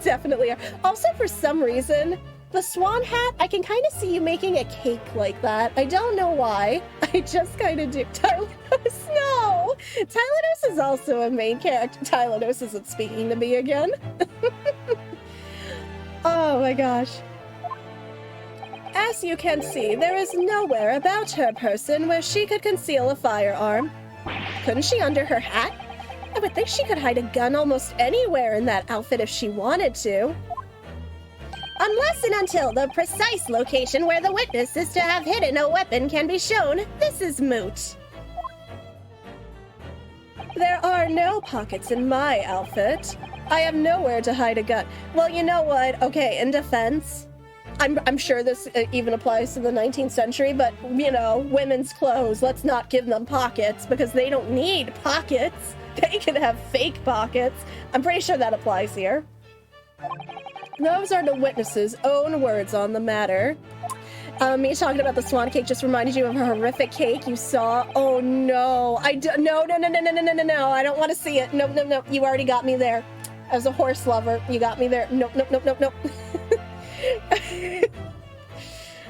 Definitely are. Also, for some reason, the swan hat, I can kind of see you making a cake like that. I don't know why. I just kind of do. Tylenos, no! Tylenos is also a main character. Tylenos isn't speaking to me again. Oh my gosh. As you can see, there is nowhere about her person where she could conceal a firearm. Couldn't she under her hat? I would think she could hide a gun almost anywhere in that outfit if she wanted to. Unless and until the precise location where the witness is to have hidden a weapon can be shown, this is moot. There are no pockets in my outfit. I have nowhere to hide a gun. Well, you know what? Okay, in defense, I'm sure this even applies to the 19th century, but, you know, women's clothes, let's not give them pockets because they don't need pockets. They can have fake pockets. I'm pretty sure that applies here. Those are the witnesses' own words on the matter. Me talking about the swan cake just reminded you of a horrific cake you saw. Oh no, no, I don't want to see it. No, you already got me there. As a horse lover, you got me there. Nope.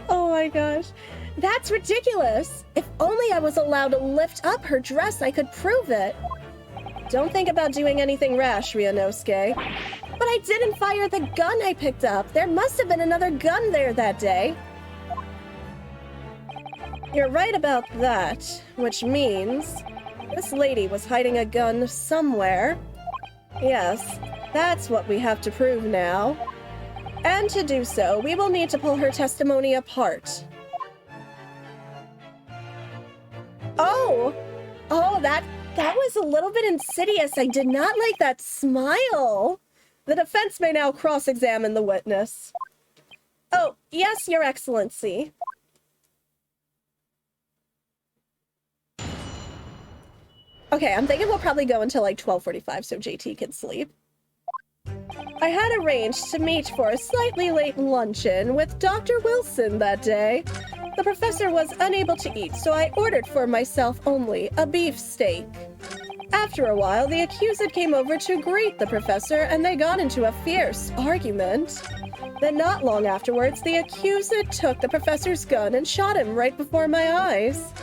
Oh my gosh. That's ridiculous. If only I was allowed to lift up her dress, I could prove it. Don't think about doing anything rash, Ryunosuke. But I didn't fire the gun I picked up. There must have been another gun there that day. You're right about that, which means this lady was hiding a gun somewhere. Yes, that's what we have to prove now. And to do so, we will need to pull her testimony apart. Oh, that was a little bit insidious. I did not like that smile. The defense may now cross-examine the witness. Oh, yes, Your Excellency. Okay, I'm thinking we'll probably go until like 12:45 so JT can sleep. I had arranged to meet for a slightly late luncheon with Dr. Wilson that day. The professor was unable to eat, so I ordered for myself only a beef steak. After a while, the accused came over to greet the professor, and they got into a fierce argument. Then not long afterwards, the accused took the professor's gun and shot him right before my eyes.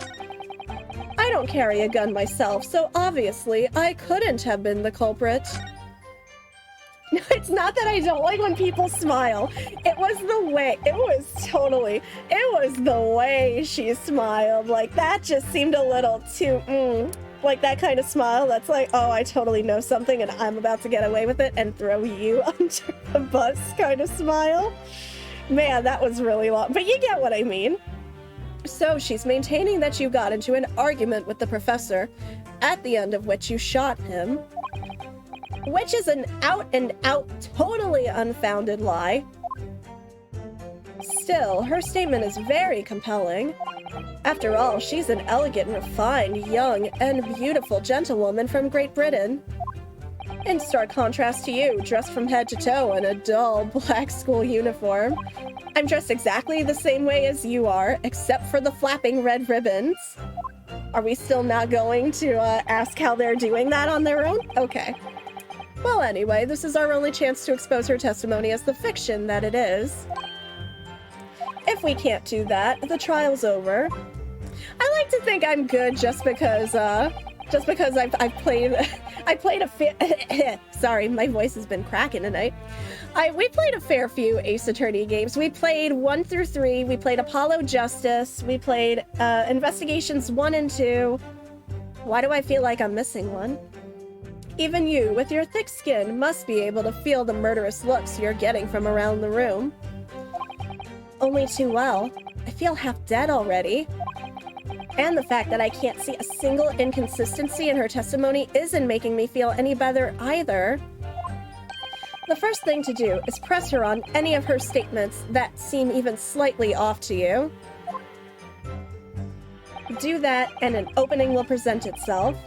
I don't carry a gun myself, so obviously I couldn't have been the culprit. It's not that I don't like when people smile. It was the way she smiled. Like, that just seemed a little too, like that kind of smile that's like, oh, I totally know something and I'm about to get away with it and throw you under the bus kind of smile. Man, that was really long, but you get what I mean. So she's maintaining that you got into an argument with the professor, at the end of which you shot him. Which is an out-and-out, totally unfounded lie. Still, her statement is very compelling. After all, she's an elegant, refined, young, and beautiful gentlewoman from Great Britain. In stark contrast to you, dressed from head to toe in a dull black school uniform. I'm dressed exactly the same way as you are, except for the flapping red ribbons. Are we still not going to ask how they're doing that on their own? Okay. Well, anyway, this is our only chance to expose her testimony as the fiction that it is. If we can't do that, the trial's over. I like to think I'm good just because I've played sorry, my voice has been cracking tonight. We played a fair few Ace Attorney games. We played 1 through 3, we played Apollo Justice, we played Investigations 1 and 2. Why do I feel like I'm missing one? Even you, with your thick skin, must be able to feel the murderous looks you're getting from around the room. Only too well. I feel half dead already. And the fact that I can't see a single inconsistency in her testimony isn't making me feel any better either. The first thing to do is press her on any of her statements that seem even slightly off to you. Do that and an opening will present itself.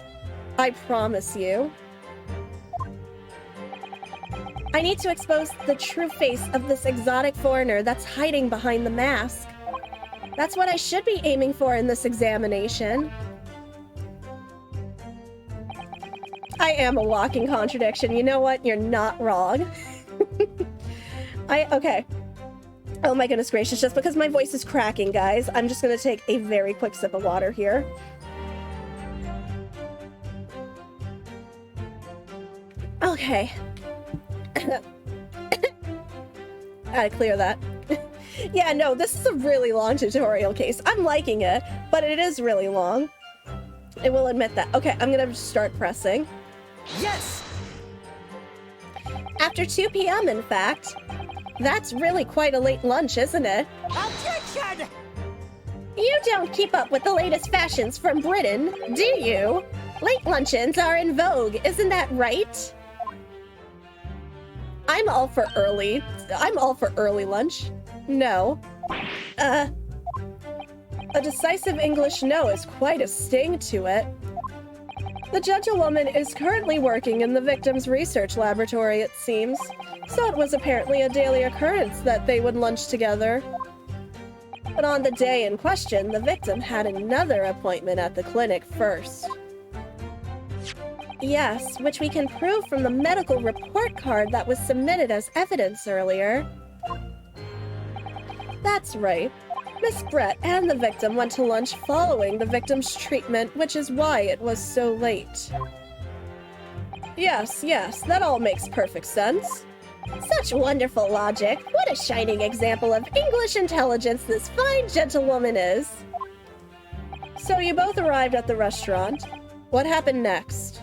I promise you. I need to expose the true face of this exotic foreigner that's hiding behind the mask. That's what I should be aiming for in this examination. I am a walking contradiction. You know what? You're not wrong. Okay. Oh my goodness gracious, just because my voice is cracking, guys, I'm just gonna take a very quick sip of water here. Okay. Gotta clear that. Yeah, no, this is a really long tutorial case. I'm liking it, but it is really long. I will admit that. Okay, I'm gonna start pressing. Yes! After 2 p.m., in fact. That's really quite a late lunch, isn't it? Objection! You don't keep up with the latest fashions from Britain, do you? Late luncheons are in vogue, isn't that right? I'm all for early lunch. No. A decisive English no is quite a sting to it. The gentlewoman is currently working in the victim's research laboratory, it seems, so it was apparently a daily occurrence that they would lunch together. But on the day in question, the victim had another appointment at the clinic first. Yes, which we can prove from the medical report card that was submitted as evidence earlier. That's right. Miss Brett and the victim went to lunch following the victim's treatment, which is why it was so late. Yes, that all makes perfect sense. Such wonderful logic. What a shining example of English intelligence this fine gentlewoman is. So you both arrived at the restaurant. What happened next?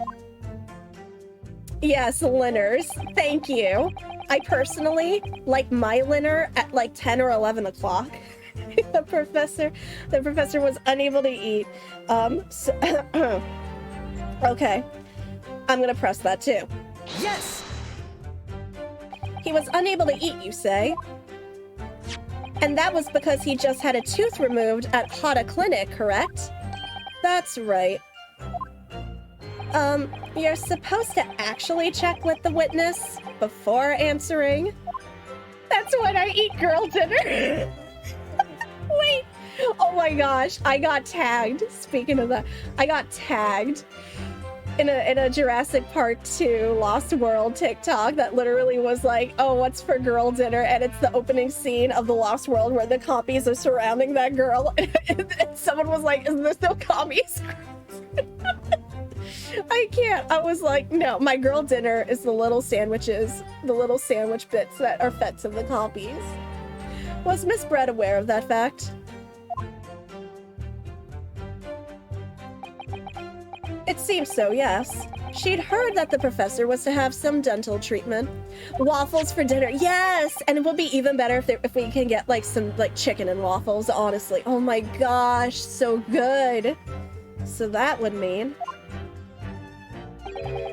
Yes, Linners. Thank you. I personally like my Linner at like 10 or 11 o'clock. The professor was unable to eat. Okay. I'm gonna press that too. Yes! He was unable to eat, you say? And that was because he just had a tooth removed at Hada Clinic, correct? That's right. You're supposed to actually check with the witness before answering. That's when I eat girl dinner. Wait. Oh my gosh, I got tagged. Speaking of that, I got tagged in a Jurassic Park 2 Lost World TikTok that literally was like, oh, what's for girl dinner? And it's the opening scene of the Lost World where the compies are surrounding that girl. And someone was like, is this no commies? I can't. I was like, no, my girl dinner is the little sandwiches, the little sandwich bits that are fed to the compies. Was Miss Brett aware of that fact? It seems so, yes. She'd heard that the professor was to have some dental treatment. Waffles for dinner, yes! And it would be even better if we can get like some like chicken and waffles, honestly. Oh my gosh, so good. So that would mean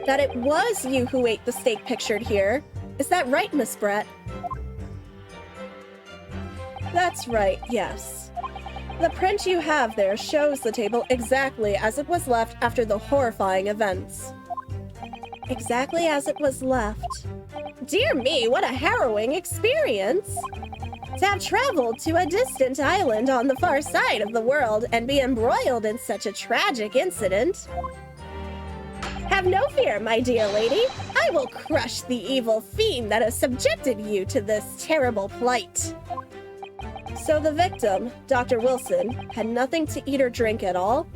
that it was you who ate the steak pictured here. Is that right, Miss Brett? That's right, yes. The print you have there shows the table exactly as it was left after the horrifying events. Exactly as it was left. Dear me, what a harrowing experience! To have traveled to a distant island on the far side of the world and be embroiled in such a tragic incident. Have no fear, my dear lady. I will crush the evil fiend that has subjected you to this terrible plight. So the victim, Dr. Wilson, had nothing to eat or drink at all?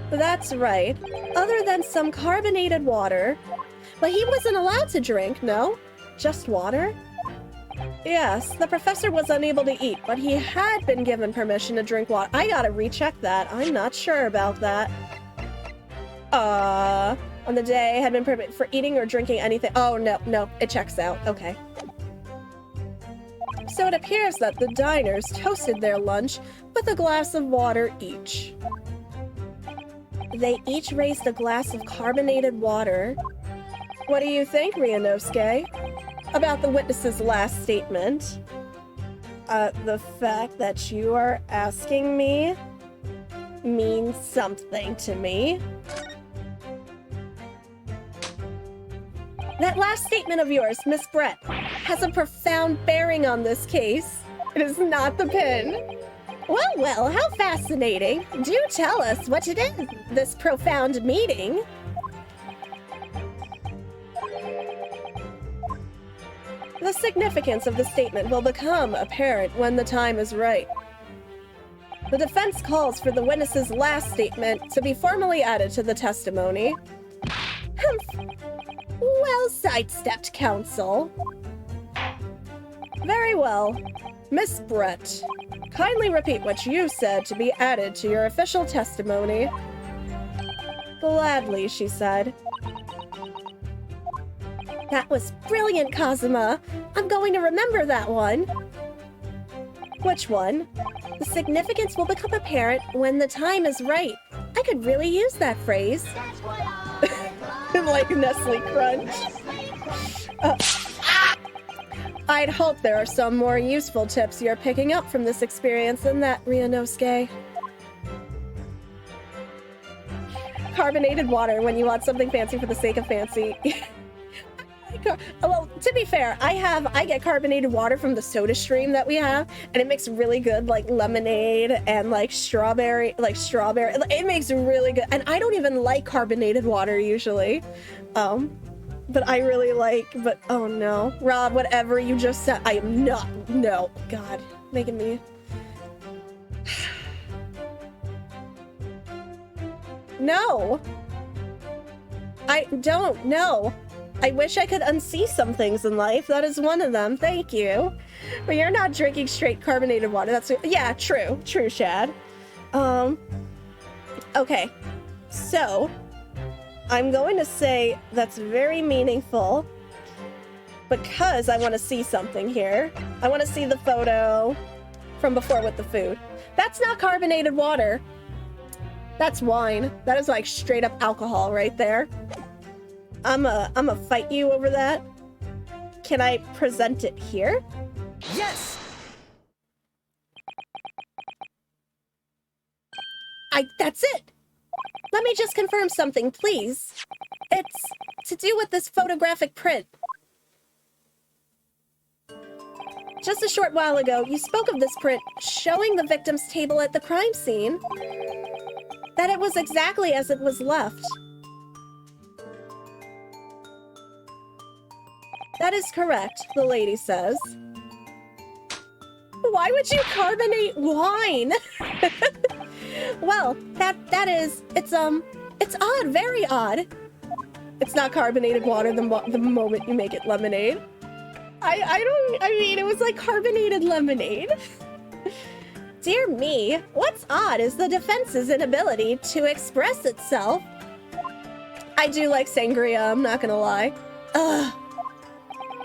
That's right. Other than some carbonated water. But he wasn't allowed to drink, no? Just water? Yes, the professor was unable to eat, but he had been given permission to drink water. I gotta recheck that. I'm not sure about that. On the day had been permitted for eating or drinking anything. Oh, no, it checks out. Okay. So it appears that the diners toasted their lunch with a glass of water each. They each raised a glass of carbonated water. What do you think, Ryunosuke? About the witness's last statement? The fact that you are asking me means something to me. That last statement of yours, Miss Brett, has a profound bearing on this case. It is not the pin. Well, how fascinating. Do tell us what it is, this profound meaning. The significance of the statement will become apparent when the time is right. The defense calls for the witness's last statement to be formally added to the testimony. Humph. Well sidestepped, counsel. Very well. Miss Brett, kindly repeat what you said to be added to your official testimony. Gladly, she said. That was brilliant, Kazuma. I'm going to remember that one. Which one? The significance will become apparent when the time is right. I could really use that phrase. Like Nestle Crunch. I'd hope there are some more useful tips you're picking up from this experience than that, Ryunosuke. Carbonated water when you want something fancy for the sake of fancy. Well, to be fair, I get carbonated water from the soda stream that we have, and it makes really good like lemonade and like strawberry. It makes really good, and I don't even like carbonated water usually. But I really like, but oh no. Rob, whatever you just said, I am not, no. God, making me. No. I don't, no. I wish I could unsee some things in life. That is one of them. Thank you. But you're not drinking straight carbonated water. That's, yeah, true, Shad. Okay. So, I'm going to say that's very meaningful because I want to see something here. I want to see the photo from before with the food. That's not carbonated water. That's wine. That is like straight up alcohol right there. I'ma fight you over that. Can I present it here? Yes! That's it. Let me just confirm something, please. It's to do with this photographic print. Just a short while ago, you spoke of this print showing the victim's table at the crime scene. That it was exactly as it was left. That is correct, the lady says. Why would you carbonate wine? Well, it's odd, very odd. It's not carbonated water the moment you make it lemonade. I mean, it was like carbonated lemonade. Dear me, what's odd is the defense's inability to express itself. I do like sangria, I'm not gonna lie. Ugh.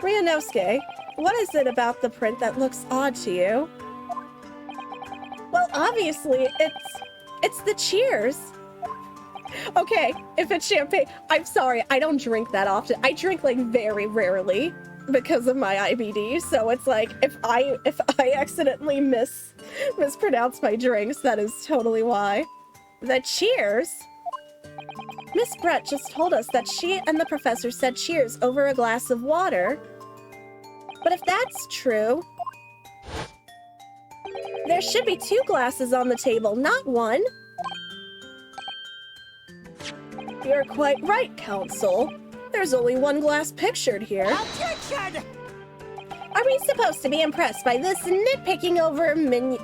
Ryanosuke, what is it about the print that looks odd to you? Well, obviously, it's the cheers. Okay, if it's champagne, I'm sorry, I don't drink that often. I drink like very rarely because of my IBD, so it's like if I accidentally mispronounce my drinks, that is totally why. The cheers? Miss Brett just told us that she and the professor said cheers over a glass of water. But if that's true, there should be 2 glasses on the table, not 1. You're quite right, Counsel. There's only 1 glass pictured here. Objection! Are we supposed to be impressed by this nitpicking over minute?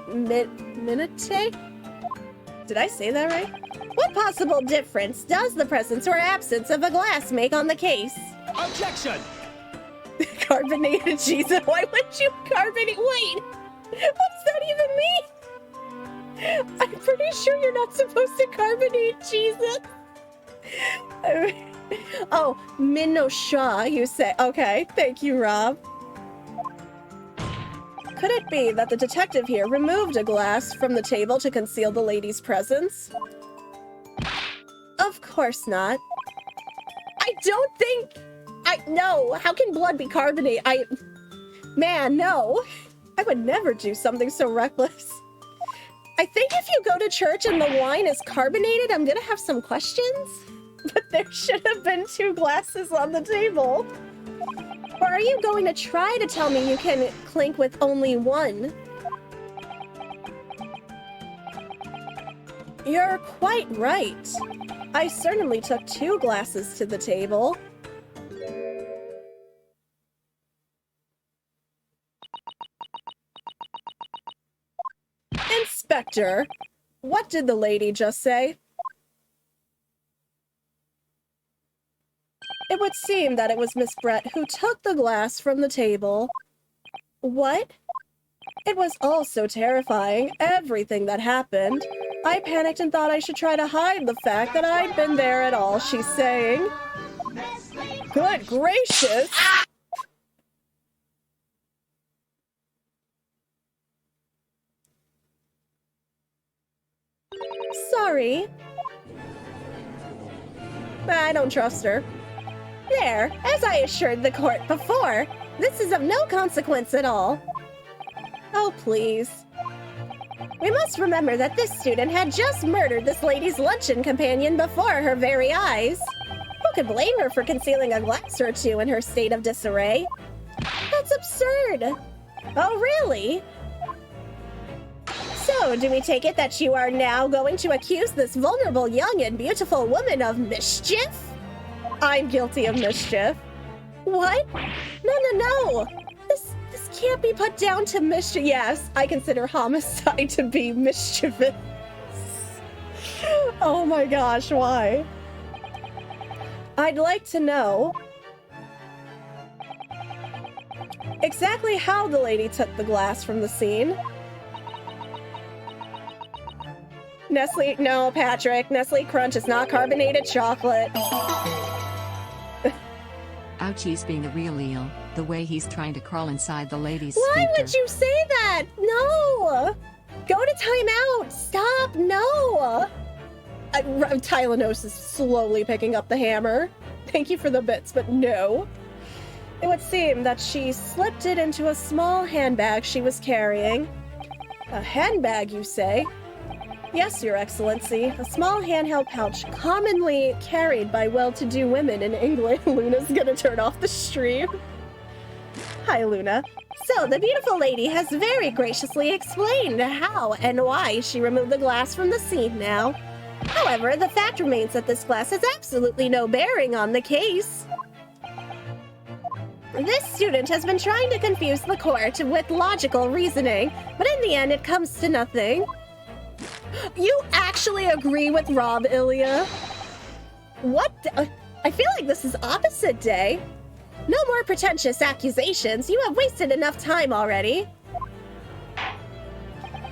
Did I say that right? What possible difference does the presence or absence of a glass make on the case? Objection! Carbonated cheese. Why would you carbonate? Wait! What does that even mean? I'm pretty sure you're not supposed to carbonate cheeses. Oh, Minosha, you say. Okay, thank you, Rob. Could it be that the detective here removed a glass from the table to conceal the lady's presence? Of course not. I don't think... No, how can blood be carbonate? Man, no. I would never do something so reckless. I think if you go to church and the wine is carbonated, I'm gonna have some questions. But there should have been 2 glasses on the table. Or are you going to try to tell me you can clink with only 1? You're quite right. I certainly took 2 glasses to the table. Inspector, what did the lady just say? It would seem that it was Miss Brett who took the glass from the table. What? It was all so terrifying, everything that happened. I panicked and thought I should try to hide the fact that I'd been there at all, she's saying. Good gracious! Sorry. I don't trust her. There, as I assured the court before, this is of no consequence at all. Oh, please. We must remember that this student had just murdered this lady's luncheon companion before her very eyes. Who could blame her for concealing a glass or 2 in her state of disarray? That's absurd. Oh, really? So, do we take it that you are now going to accuse this vulnerable young and beautiful woman of mischief? I'm guilty of mischief. What? No. This can't be put down to mischief. Yes, I consider homicide to be mischievous. Oh my gosh, why? I'd like to know exactly how the lady took the glass from the scene. Nestle, no, Patrick. Nestle Crunch is not carbonated chocolate. Ouchie's being a real eel, the way he's trying to crawl inside the lady's Why sphincter. would you say that? No! Go to timeout! Stop! No! Tylenos is slowly picking up the hammer. Thank you for the bits, but no. It would seem that she slipped it into a small handbag she was carrying. A handbag, you say? Yes, Your Excellency. A small handheld pouch commonly carried by well-to-do women in England. Luna's gonna turn off the stream. Hi, Luna. So, the beautiful lady has very graciously explained how and why she removed the glass from the scene now. However, the fact remains that this glass has absolutely no bearing on the case. This student has been trying to confuse the court with logical reasoning, but in the end it comes to nothing. You actually agree with Rob, Ilya? What? I feel like this is opposite day. No more pretentious accusations. You have wasted enough time already.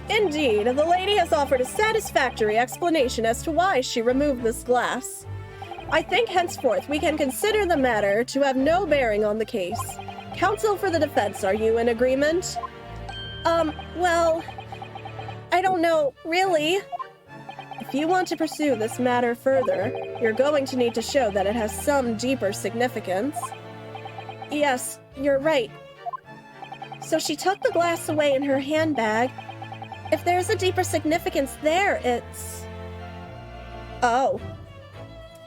Indeed, the lady has offered a satisfactory explanation as to why she removed this glass. I think henceforth we can consider the matter to have no bearing on the case. Counsel for the defense, are you in agreement? Well, I don't know, really. If you want to pursue this matter further, you're going to need to show that it has some deeper significance. Yes, you're right. So she took the glass away in her handbag. If there's a deeper significance there, it's... Oh.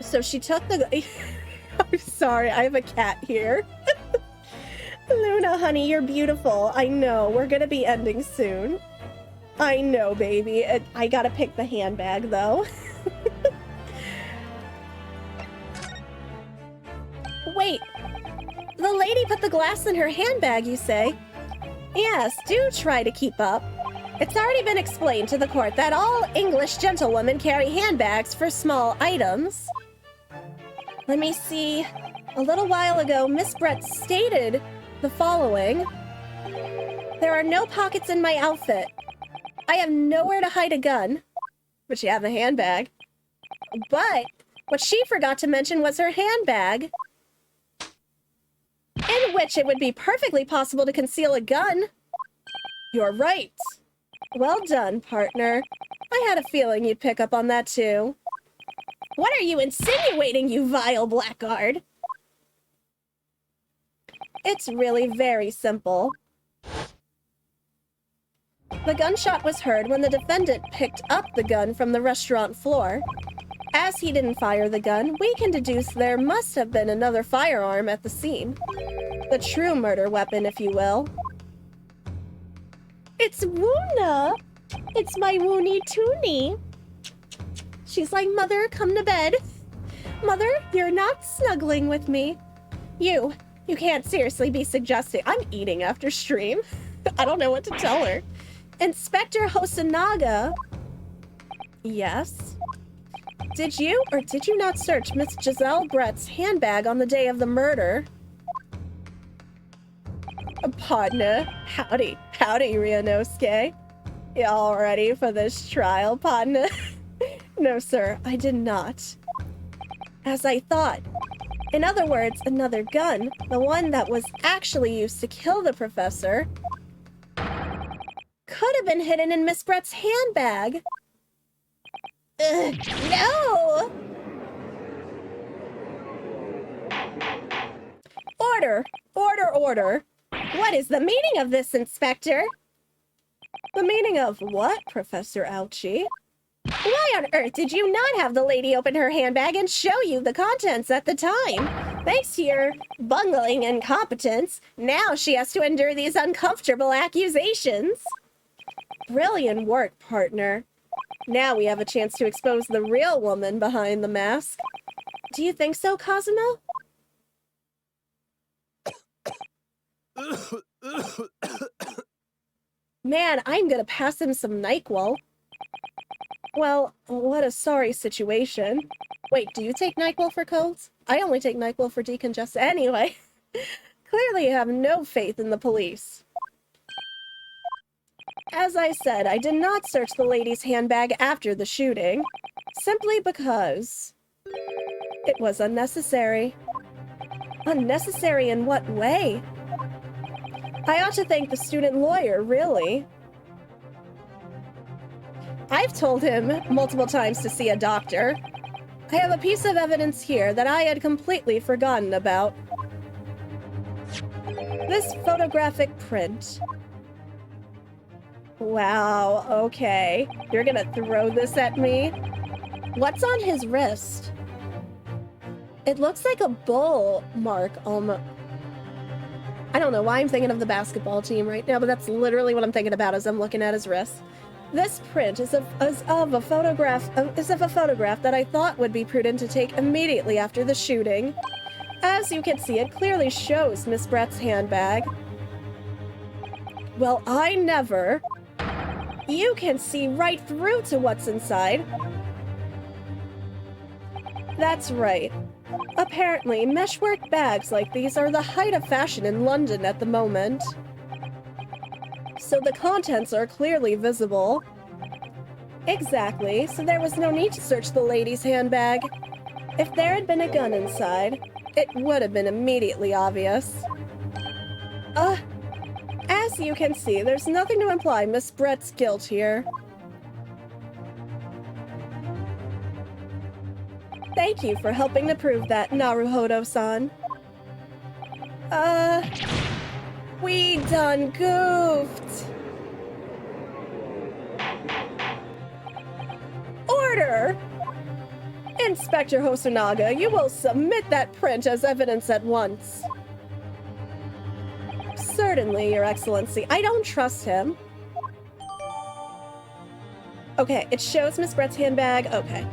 So she took the... I'm sorry, I have a cat here. Luna, honey, you're beautiful. I know, we're gonna be ending soon. I know, baby. I gotta pick the handbag, though. Wait. The lady put the glass in her handbag, you say? Yes, do try to keep up. It's already been explained to the court that all English gentlewomen carry handbags for small items. Let me see. A little while ago, Miss Brett stated the following. There are no pockets in my outfit. I have nowhere to hide a gun. But she had a handbag. But what she forgot to mention was her handbag, in which it would be perfectly possible to conceal a gun. You're right. Well done, partner. I had a feeling you'd pick up on that too. What are you insinuating, you vile blackguard? It's really very simple. The gunshot was heard when the defendant picked up the gun from the restaurant floor. As he didn't fire the gun, we can deduce there must have been another firearm at the scene. The true murder weapon, if you will. It's Woona! It's my Woony Toonie! She's like, Mother, come to bed. Mother, you're not snuggling with me. You can't seriously be suggesting. I'm eating after stream. I don't know what to tell her. Inspector Hosanaga. Yes? Did you or did you not search Miss Giselle Brett's handbag on the day of the murder? Partner, howdy, Ryanosuke. You all ready for this trial, partner? No, sir, I did not. As I thought. In other words, another gun, the one that was actually used to kill the professor, could have been hidden in Miss Brett's handbag. No! Order! Order, order! What is the meaning of this, Inspector? The meaning of what, Professor Ouchie? Why on earth did you not have the lady open her handbag and show you the contents at the time? Thanks to your bungling incompetence, now she has to endure these uncomfortable accusations. Brilliant work, partner. Now we have a chance to expose the real woman behind the mask. Do you think so, Cosimo? Man, I'm gonna pass him some NyQuil. Well, what a sorry situation. Wait, do you take NyQuil for colds? I only take NyQuil for decongestant. Anyway, clearly you have no faith in the police. As I said, I did not search the lady's handbag after the shooting, simply because it was unnecessary. Unnecessary in what way? I ought to thank the student lawyer, really. I've told him multiple times to see a doctor. I have a piece of evidence here that I had completely forgotten about. This photographic print. Wow, okay. You're gonna throw this at me? What's on his wrist? It looks like a bull mark almost. I don't know why I'm thinking of the basketball team right now, but that's literally what I'm thinking about as I'm looking at his wrist. This print is of a photograph that I thought would be prudent to take immediately after the shooting. As you can see, it clearly shows Miss Brett's handbag. Well, I never. You can see right through to what's inside. That's right. Apparently, meshwork bags like these are the height of fashion in London at the moment. So the contents are clearly visible. Exactly, so there was no need to search the lady's handbag. If there had been a gun inside, it would have been immediately obvious. As you can see, there's nothing to imply Miss Brett's guilt here. Thank you for helping to prove that, Naruhodo-san. We done goofed. Order! Inspector Hosonaga, you will submit that print as evidence at once. Certainly, Your Excellency. I don't trust him. Okay, it shows Miss Brett's handbag. Okay.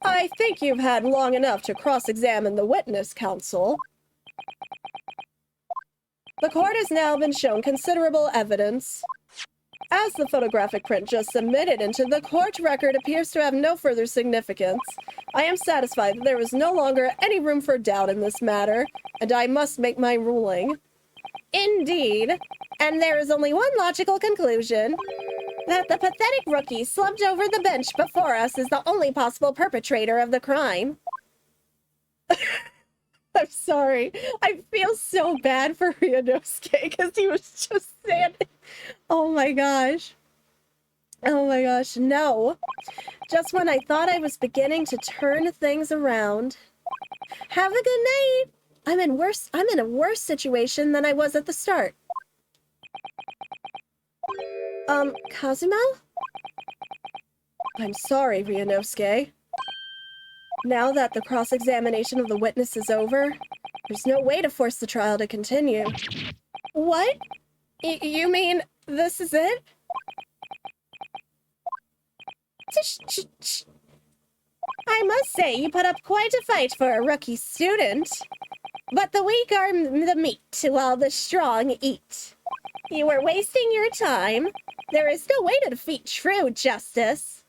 I think you've had long enough to cross-examine the witness, counsel. The court has now been shown considerable evidence. As the photographic print just submitted into the court record appears to have no further significance, I am satisfied that there is no longer any room for doubt in this matter, and I must make my ruling. Indeed, and there is only one logical conclusion. That the pathetic rookie slumped over the bench before us is the only possible perpetrator of the crime. I'm sorry. I feel so bad for Ryunosuke because he was just standing. Oh my gosh. Oh my gosh, no. Just when I thought I was beginning to turn things around. Have a good night. I'm in a worse situation than I was at the start. Kazuma? I'm sorry, Ryunosuke. Now that the cross-examination of the witness is over, there's no way to force the trial to continue. What? You mean this is it? I must say, you put up quite a fight for a rookie student. But the weak are the meat, while the strong eat. You were wasting your time. There is no way to defeat true justice.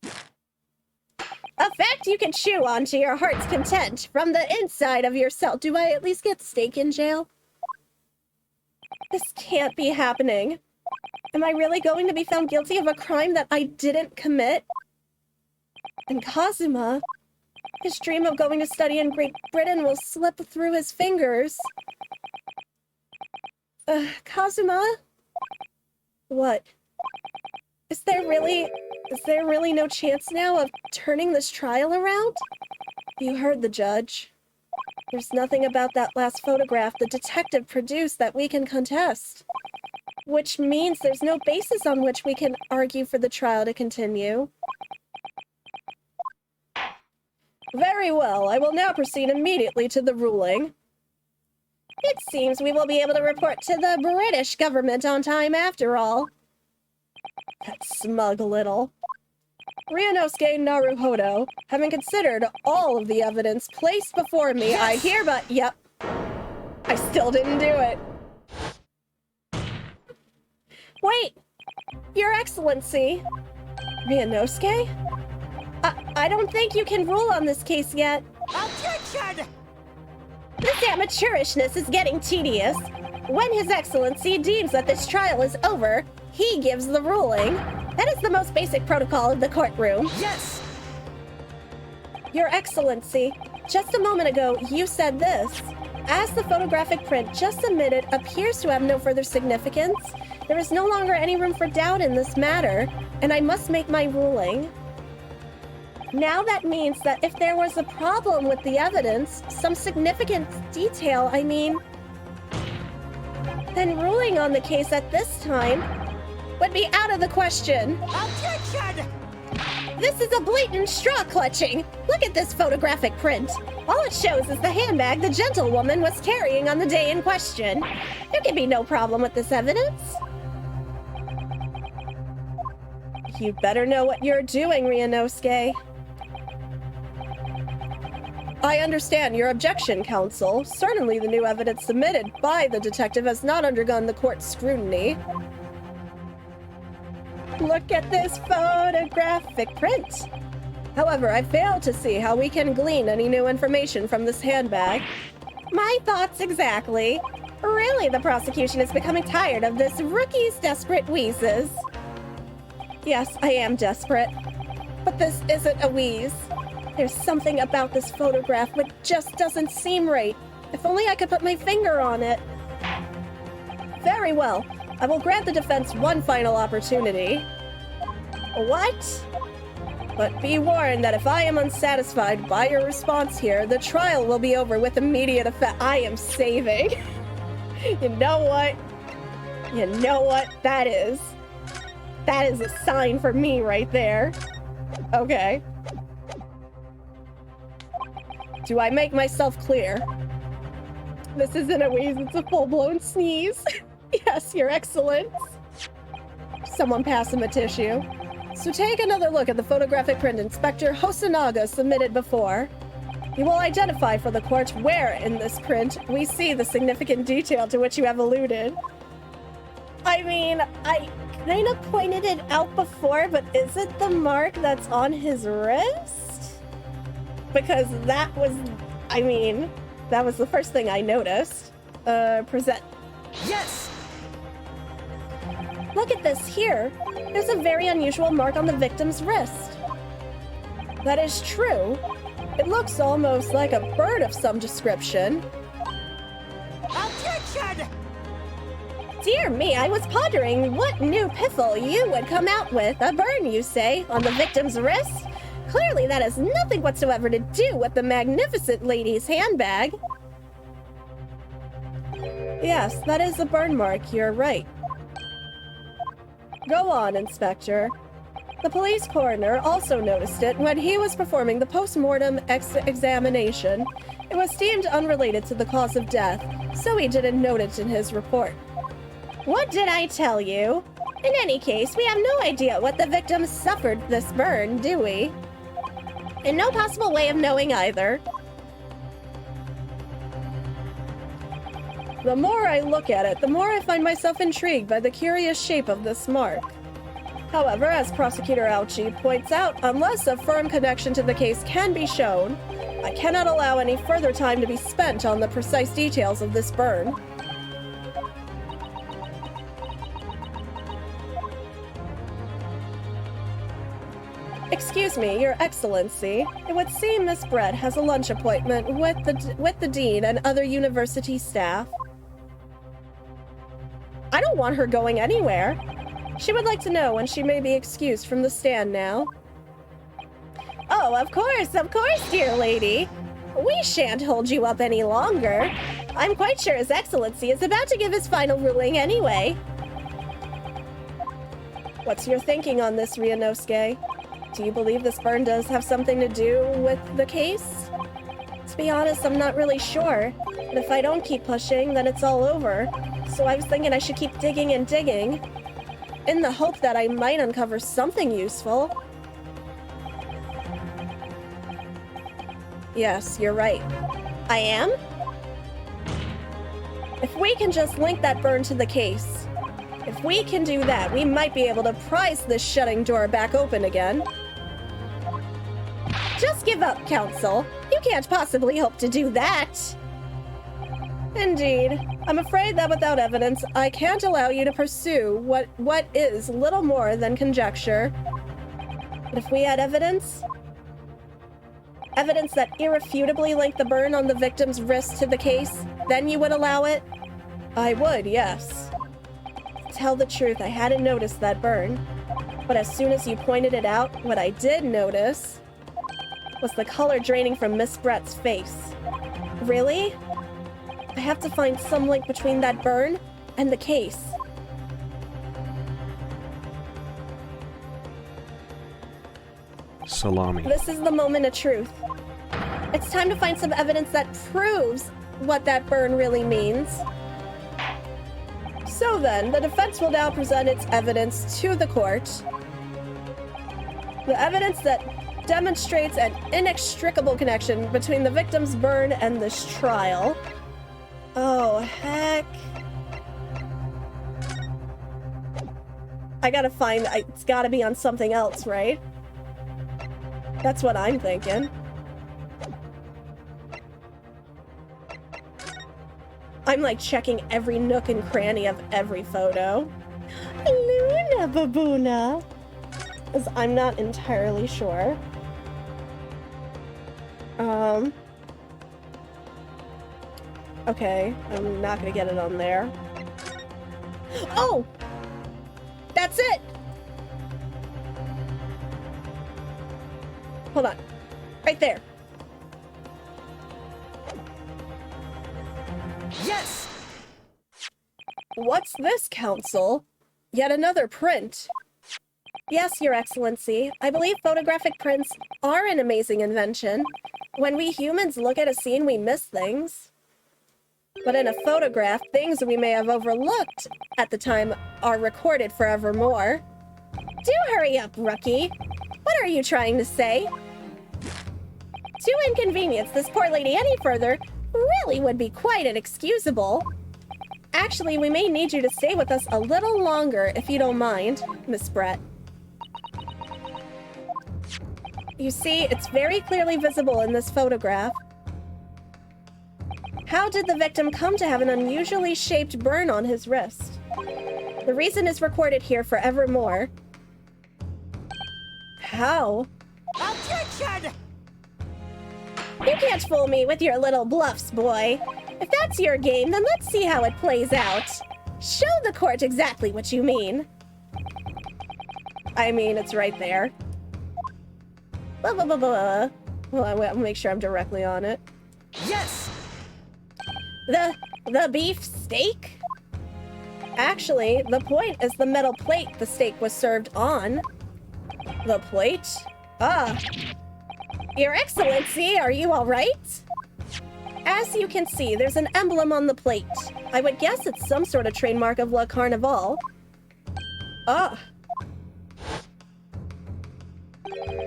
A fact you can chew on to your heart's content from the inside of yourself. Do I at least get steak in jail? This can't be happening. Am I really going to be found guilty of a crime that I didn't commit? And Kazuma, his dream of going to study in Great Britain will slip through his fingers. Kazuma? What? Is there really no chance now of turning this trial around? You heard the judge. There's nothing about that last photograph the detective produced that we can contest. Which means there's no basis on which we can argue for the trial to continue. Very well, I will now proceed immediately to the ruling. It seems we will be able to report to the British government on time after all. That smug little. Ryunosuke Naruhodo, having considered all of the evidence placed before me, yes! I hereby... Yep. I still didn't do it. Wait! Your Excellency! Ryunosuke? I don't think you can rule on this case yet. Objection! This amateurishness is getting tedious. When His Excellency deems that this trial is over, he gives the ruling. That is the most basic protocol of the courtroom. Yes! Your Excellency, just a moment ago, you said this. As the photographic print just submitted appears to have no further significance, there is no longer any room for doubt in this matter, and I must make my ruling. Now that means that if there was a problem with the evidence, some significant detail, then ruling on the case at this time would be out of the question. Objection! This is a blatant straw clutching. Look at this photographic print. All it shows is the handbag the gentlewoman was carrying on the day in question. There can be no problem with this evidence. You better know what you're doing, Ryunosuke. I understand your objection, counsel. Certainly the new evidence submitted by the detective has not undergone the court's scrutiny. Look at this photographic print. However, I fail to see how we can glean any new information from this handbag. My thoughts exactly. Really, the prosecution is becoming tired of this rookie's desperate wheezes. Yes, I am desperate. But this isn't a wheeze. There's something about this photograph which just doesn't seem right. If only I could put my finger on it. Very well. I will grant the defense one final opportunity. What? But be warned that if I am unsatisfied by your response here, the trial will be over with immediate effect. I am saving. You know what? You know what that is? That is a sign for me right there. Okay. Do I make myself clear? This isn't a wheeze, it's a full-blown sneeze. Yes, Your Excellence. Someone pass him a tissue. So take another look at the photographic print Inspector Hosonaga submitted before. You will identify for the court where in this print we see the significant detail to which you have alluded. I mean, I kind of pointed it out before, but is it the mark that's on his wrist? Because that was, I mean, that was the first thing I noticed. Present. Yes! Look at this here. There's a very unusual mark on the victim's wrist. That is true. It looks almost like a bird of some description. Objection! Dear me, I was pondering what new piffle you would come out with. A burn, you say, on the victim's wrist? Clearly that has nothing whatsoever to do with the magnificent lady's handbag. Yes, that is a burn mark, you're right. Go on, Inspector. The police coroner also noticed it when he was performing the post-mortem examination. It was deemed unrelated to the cause of death, so he didn't note it in his report. What did I tell you? In any case, we have no idea what the victim suffered this burn, do we? And no possible way of knowing either. The more I look at it, the more I find myself intrigued by the curious shape of this mark. However, as Prosecutor Auchi points out, unless a firm connection to the case can be shown, I cannot allow any further time to be spent on the precise details of this burn. Excuse me, Your Excellency. It would seem Miss Brett has a lunch appointment with the Dean and other university staff. I don't want her going anywhere. She would like to know when she may be excused from the stand now. Oh, of course, dear lady. We shan't hold you up any longer. I'm quite sure His Excellency is about to give his final ruling anyway. What's your thinking on this, Ryunosuke? Do you believe this burn does have something to do with the case? To be honest, I'm not really sure. But if I don't keep pushing, then it's all over. So I was thinking I should keep digging and digging, in the hope that I might uncover something useful. Yes, you're right. I am? If we can just link that burn to the case, if we can do that, we might be able to prise this shutting door back open again. Just give up, Counsel. You can't possibly hope to do that. Indeed. I'm afraid that without evidence, I can't allow you to pursue what is little more than conjecture. But if we had evidence that irrefutably linked the burn on the victim's wrist to the case, then you would allow it? I would, yes. To tell the truth, I hadn't noticed that burn. But as soon as you pointed it out, what I did notice was the color draining from Miss Brett's face. Really? I have to find some link between that burn, and the case. Salami. This is the moment of truth. It's time to find some evidence that proves what that burn really means. So then, the defense will now present its evidence to the court. The evidence that demonstrates an inextricable connection between the victim's burn and this trial. Oh, heck. I gotta find... It's gotta be on something else, right? That's what I'm thinking. I'm like checking every nook and cranny of every photo. Luna Baboona! Because I'm not entirely sure. Okay, I'm not gonna get it on there. Oh! That's it! Hold on. Right there. Yes! What's this, Council? Yet another print. Yes, Your Excellency. I believe photographic prints are an amazing invention. When we humans look at a scene, we miss things. But in a photograph, things we may have overlooked at the time are recorded forevermore. Do hurry up, rookie. What are you trying to say? To inconvenience this poor lady any further really would be quite inexcusable. Actually, we may need you to stay with us a little longer, if you don't mind, Miss Brett. You see, it's very clearly visible in this photograph. How did the victim come to have an unusually shaped burn on his wrist? The reason is recorded here forevermore. How? Objection! You can't fool me with your little bluffs, boy. If that's your game, then let's see how it plays out. Show the court exactly what you mean. I mean, it's right there. Blah, blah, blah, blah. Well, I'll make sure I'm directly on it. Yes! The beef steak? Actually, the point is the metal plate the steak was served on. The plate? Ah. Your Excellency, are you all right? As you can see, there's an emblem on the plate. I would guess it's some sort of trademark of Le Carnival. Ah.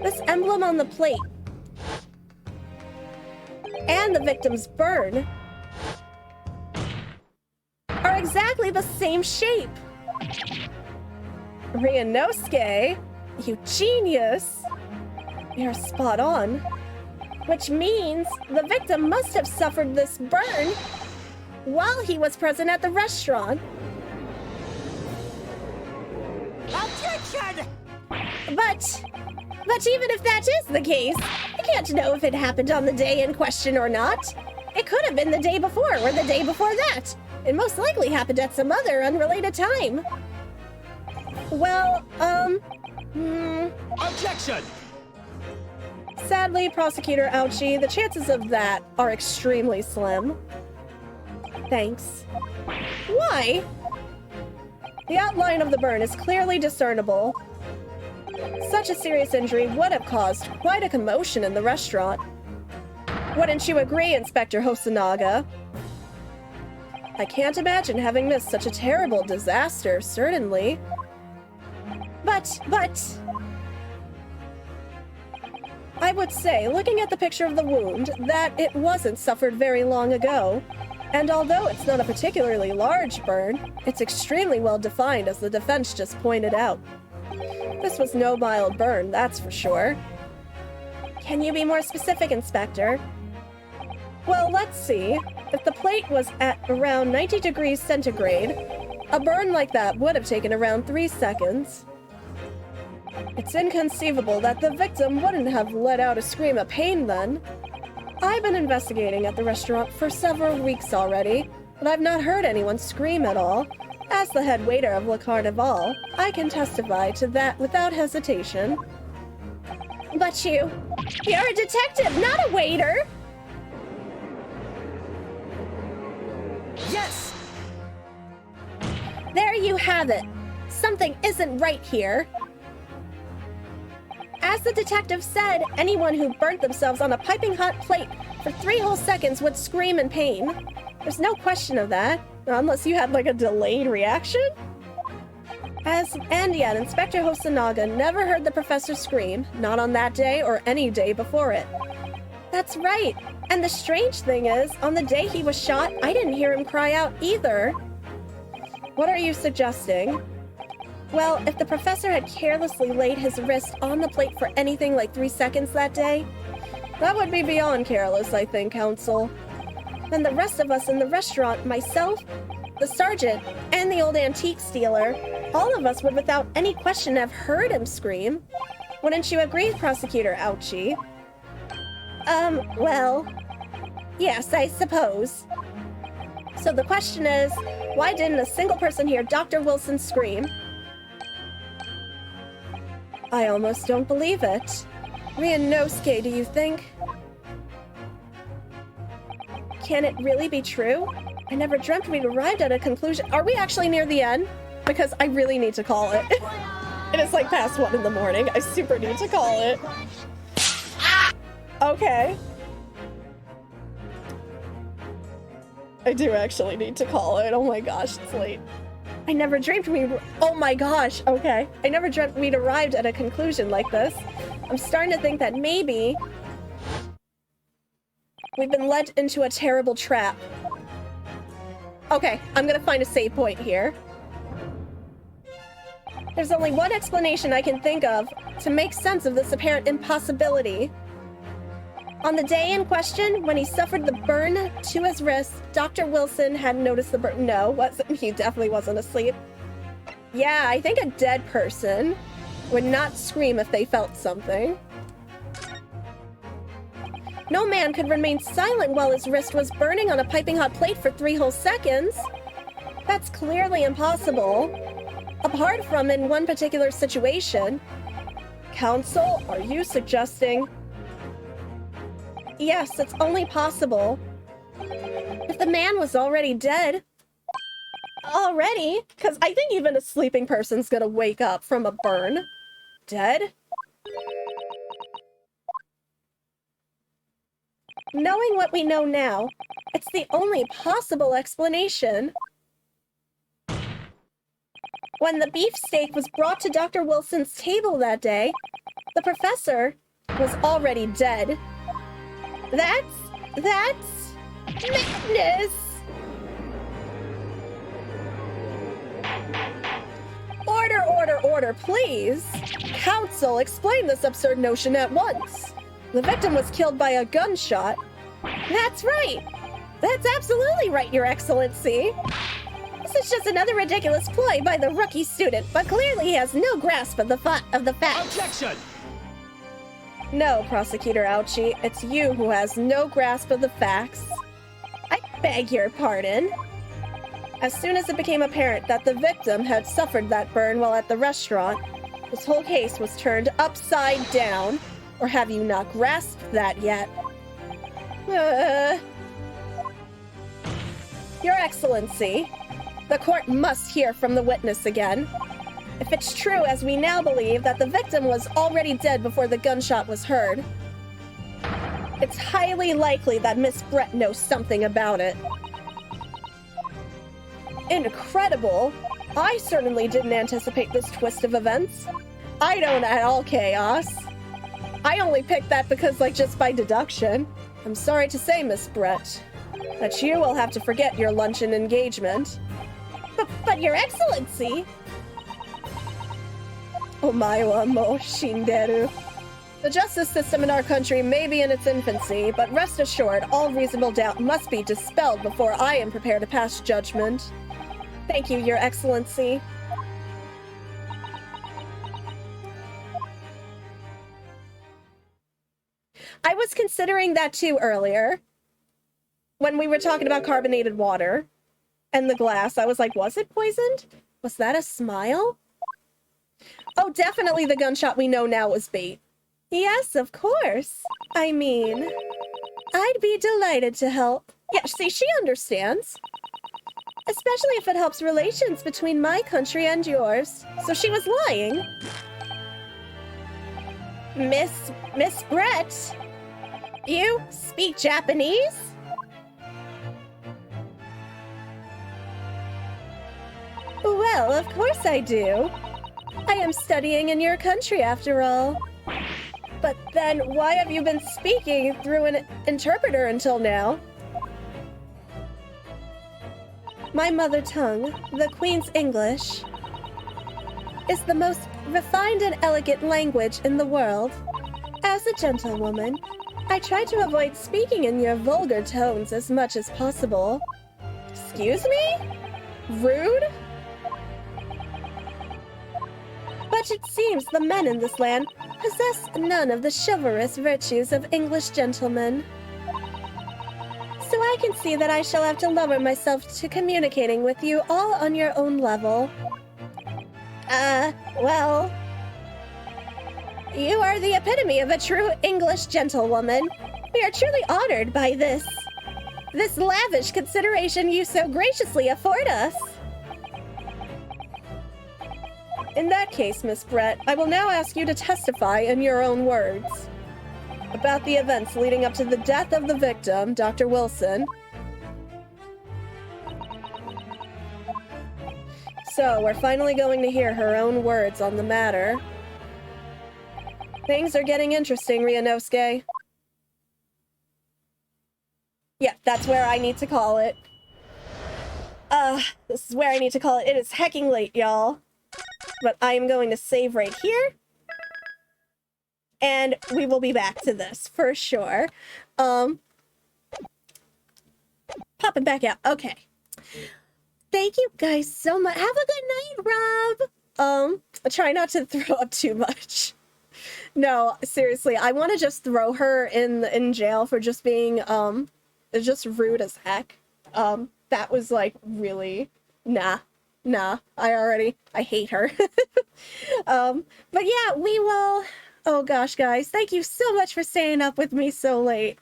This emblem on the plate and the victim's burn are exactly the same shape. Ryunosuke, you genius. You're spot on. Which means the victim must have suffered this burn while he was present at the restaurant. Objection! But even if that is the case, I can't know if it happened on the day in question or not. It could have been the day before or the day before that. It most likely happened at some other unrelated time. Well, Objection! Sadly, Prosecutor Ouchie, the chances of that are extremely slim. Thanks. Why? The outline of the burn is clearly discernible. Such a serious injury would have caused quite a commotion in the restaurant. Wouldn't you agree, Inspector Hosonaga? I can't imagine having missed such a terrible disaster, certainly. But... I would say, looking at the picture of the wound, that it wasn't suffered very long ago. And although it's not a particularly large burn, it's extremely well defined, as the defense just pointed out. This was no mild burn, that's for sure. Can you be more specific, Inspector? Well, let's see. If the plate was at around 90 degrees centigrade, a burn like that would have taken around 3 seconds. It's inconceivable that the victim wouldn't have let out a scream of pain then. I've been investigating at the restaurant for several weeks already, but I've not heard anyone scream at all. As the head waiter of Le Carnival, I can testify to that without hesitation. But you're a detective, not a waiter! Yes! have it. Something isn't right here. As the detective said, anyone who burnt themselves on a piping hot plate for 3 whole seconds would scream in pain. There's no question of that, unless you had like a delayed reaction. And yet, Inspector Hosonaga never heard the professor scream, not on that day or any day before it. That's right. And the strange thing is, on the day he was shot, I didn't hear him cry out either. What are you suggesting? Well, if the professor had carelessly laid his wrist on the plate for anything like 3 seconds that day, that would be beyond careless, I think, Counsel. Then the rest of us in the restaurant, myself, the sergeant, and the old antique dealer, all of us would without any question have heard him scream. Wouldn't you agree, Prosecutor Ouchie? Well, yes, I suppose. So the question is, why didn't a single person hear Dr. Wilson scream? I almost don't believe it. Ryunosuke, do you think? Can it really be true? I never dreamt we'd arrived at a conclusion. Are we actually near the end? Because I really need to call it. It is like past 1 in the morning. I super need to call it. Okay. I do actually need to call it. Oh my gosh, it's late. I never dreamt oh my gosh, okay. I never dreamt we'd arrived at a conclusion like this. I'm starting to think that maybe we've been led into a terrible trap. Okay, I'm gonna find a save point here. There's only one explanation I can think of to make sense of this apparent impossibility. On the day in question, when he suffered the burn to his wrist, Dr. Wilson hadn't noticed the burn. No, he definitely wasn't asleep. Yeah, I think a dead person would not scream if they felt something. No man could remain silent while his wrist was burning on a piping hot plate for 3 whole seconds. That's clearly impossible. Apart from in one particular situation. Counsel, are you suggesting... Yes, it's only possible. If the man was already dead... Already? Because I think even a sleeping person's gonna wake up from a burn. Dead? Knowing what we know now, it's the only possible explanation. When the beefsteak was brought to Dr. Wilson's table that day, the professor was already dead. That's madness! Order, please! Counsel, explain this absurd notion at once. The victim was killed by a gunshot. That's right! That's absolutely right, Your Excellency! This is just another ridiculous ploy by the rookie student, but clearly he has no grasp of the facts. Objection! No, Prosecutor Ouchie, it's you who has no grasp of the facts. I beg your pardon. As soon as it became apparent that the victim had suffered that burn while at the restaurant, this whole case was turned upside down. Or have you not grasped that yet? Your Excellency, the court must hear from the witness again. If it's true, as we now believe, that the victim was already dead before the gunshot was heard, it's highly likely that Miss Brett knows something about it. Incredible! I certainly didn't anticipate this twist of events. I don't at all, Chaos. I only picked that because, just by deduction. I'm sorry to say, Miss Brett, that you will have to forget your luncheon engagement. But Your Excellency! Omaiwa mo shinderu. The justice system in our country may be in its infancy, but rest assured, all reasonable doubt must be dispelled before I am prepared to pass judgment. Thank you, Your Excellency. I was considering that too earlier. When we were talking about carbonated water and the glass, I was like, was it poisoned? Was that a smile? Oh, definitely the gunshot we know now was bait. Yes, of course. I mean, I'd be delighted to help. Yeah, see, she understands. especially if it helps relations between my country and yours. So she was lying. Miss Brett, you speak Japanese? Well, of course I do. I am studying in your country after all. But then why have you been speaking through an interpreter until now? My mother tongue, the Queen's English, is the most refined and elegant language in the world. As a gentlewoman, I try to avoid speaking in your vulgar tones as much as possible. Excuse me? Rude? But it seems the men in this land possess none of the chivalrous virtues of English gentlemen. So I can see that I shall have to lower myself to communicating with you all on your own level. Well... You are the epitome of a true English gentlewoman. We are truly honored by this lavish consideration you so graciously afford us. In that case, Miss Brett, I will now ask you to testify in your own words about the events leading up to the death of the victim, Dr. Wilson. So, we're finally going to hear her own words on the matter. Things are getting interesting, Ryunosuke. Yeah, that's where I need to call it. This is where I need to call it. It is hecking late, y'all. But I am going to save right here. And we will be back to this, for sure. Pop it back out. Okay. Thank you guys so much. Have a good night, Rob. Try not to throw up too much. No, seriously, I want to just throw her in jail for just being, just rude as heck. That was, like, really... Nah, I hate her. But yeah, we will... Oh gosh, guys, thank you so much for staying up with me so late.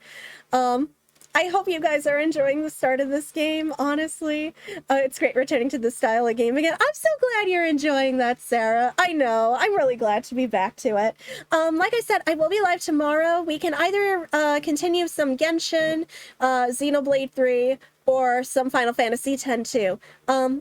I hope you guys are enjoying the start of this game, honestly. It's great returning to this style of game again. I'm so glad you're enjoying that, Sarah. I know, I'm really glad to be back to it. Like I said, I will be live tomorrow. We can either continue some Genshin, Xenoblade 3, or some Final Fantasy X too.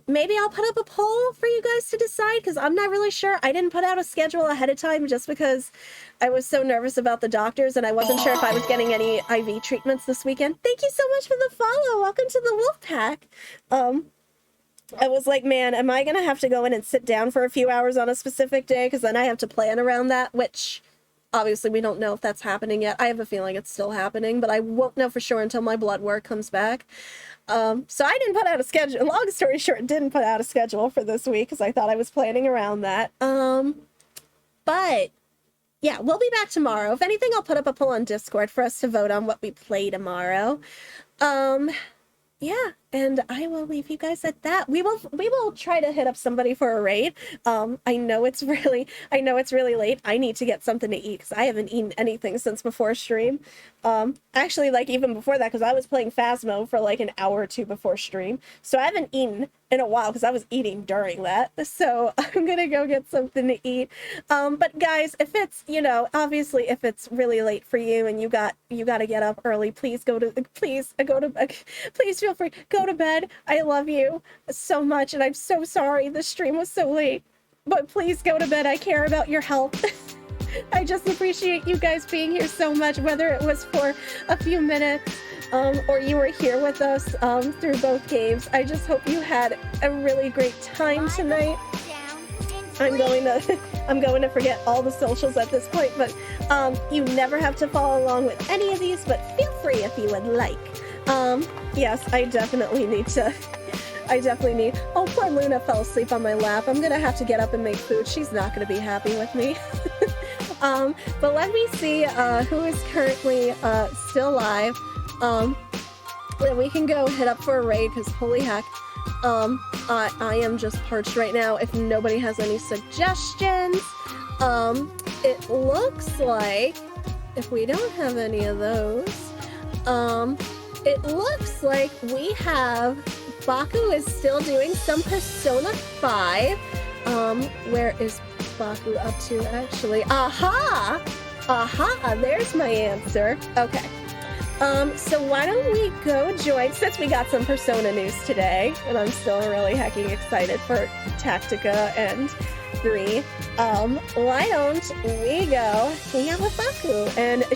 Maybe I'll put up a poll for you guys to decide, because I'm not really sure. I didn't put out a schedule ahead of time just because I was so nervous about the doctors and I wasn't sure if I was getting any IV treatments this weekend. Thank you so much for the follow. Welcome to the Wolf Pack. I was like, man, am I gonna have to go in and sit down for a few hours on a specific day? Because then I have to plan around that, which obviously we don't know if that's happening yet. I have a feeling it's still happening, but I won't know for sure until my blood work comes back. So I didn't put out a schedule. Long story short, didn't put out a schedule for this week because I thought I was planning around that. But yeah, we'll be back tomorrow. If anything, I'll put up a poll on Discord for us to vote on what we play tomorrow. Yeah, and I will leave you guys at that. We will try to hit up somebody for a raid. I know it's really late. I need to get something to eat because I haven't eaten anything since before stream. Actually, like even before that, because I was playing Phasmo for like an hour or two before stream. So I haven't eaten in a while because I was eating during that. So I'm gonna go get something to eat. But guys, if it's, obviously if it's really late for you and you got to get up early, please feel free, go to bed. I love you so much and I'm so sorry the stream was so late, but please go to bed. I care about your health. I just appreciate you guys being here so much, whether it was for a few minutes or you were here with us through both games. I just hope you had a really great time tonight. I'm going to forget all the socials at this point, but you never have to follow along with any of these, but feel free if you would like. Yes, I definitely need. Oh, poor Luna fell asleep on my lap. I'm gonna have to get up and make food. She's not gonna be happy with me. But let me see who is currently still live. Then we can go hit up for a raid, because holy heck, I am just parched right now. If nobody has any suggestions, it looks like if we don't have any of those, it looks like we have Baku is still doing some Persona 5. Where is Baku up to, actually? Aha! Aha! There's my answer. Okay. So why don't we go join, since we got some Persona news today, and I'm still really hecking excited for Tactica and 3, why don't we go hang out with Baku and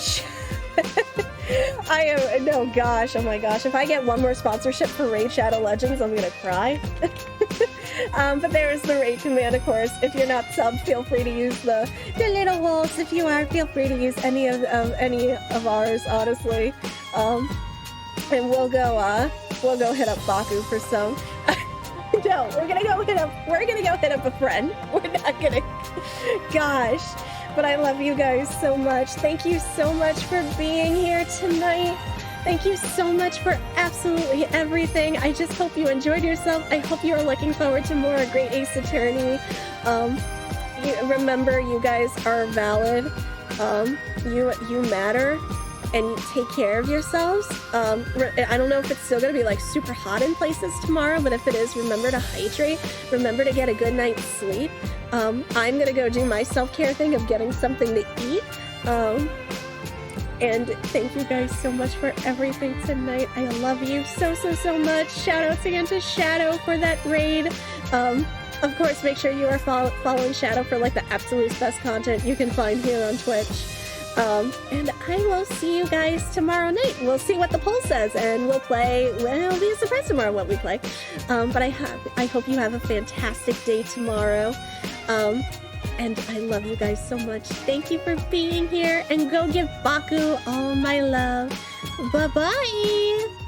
oh my gosh, if I get one more sponsorship for Raid Shadow Legends, I'm gonna cry. But there's the Raid command, of course. If you're not sub, feel free to use the little wolves. If you are, feel free to use any of ours, honestly. And we'll go hit up Baku for some. No, we're gonna go hit up a friend. We're not gonna. Gosh. But I love you guys so much. Thank you so much for being here tonight. Thank you so much for absolutely everything. I just hope you enjoyed yourself. I hope you are looking forward to more Great Ace Attorney. Remember, you guys are valid. You matter. And take care of yourselves. I don't know if it's still gonna be like super hot in places tomorrow, but if it is, remember to hydrate. Remember to get a good night's sleep. I'm gonna go do my self-care thing of getting something to eat. And thank you guys so much for everything tonight. I love you so much. Shout outs again to Shadow for that raid. Of course, make sure you are following Shadow for like the absolute best content you can find here on Twitch. And I will see you guys tomorrow night. We'll see what the poll says, and we'll play. Well, it'll be a surprise tomorrow what we play. But I hope you have a fantastic day tomorrow. And I love you guys so much. Thank you for being here, and go give Baku all my love. Bye-bye!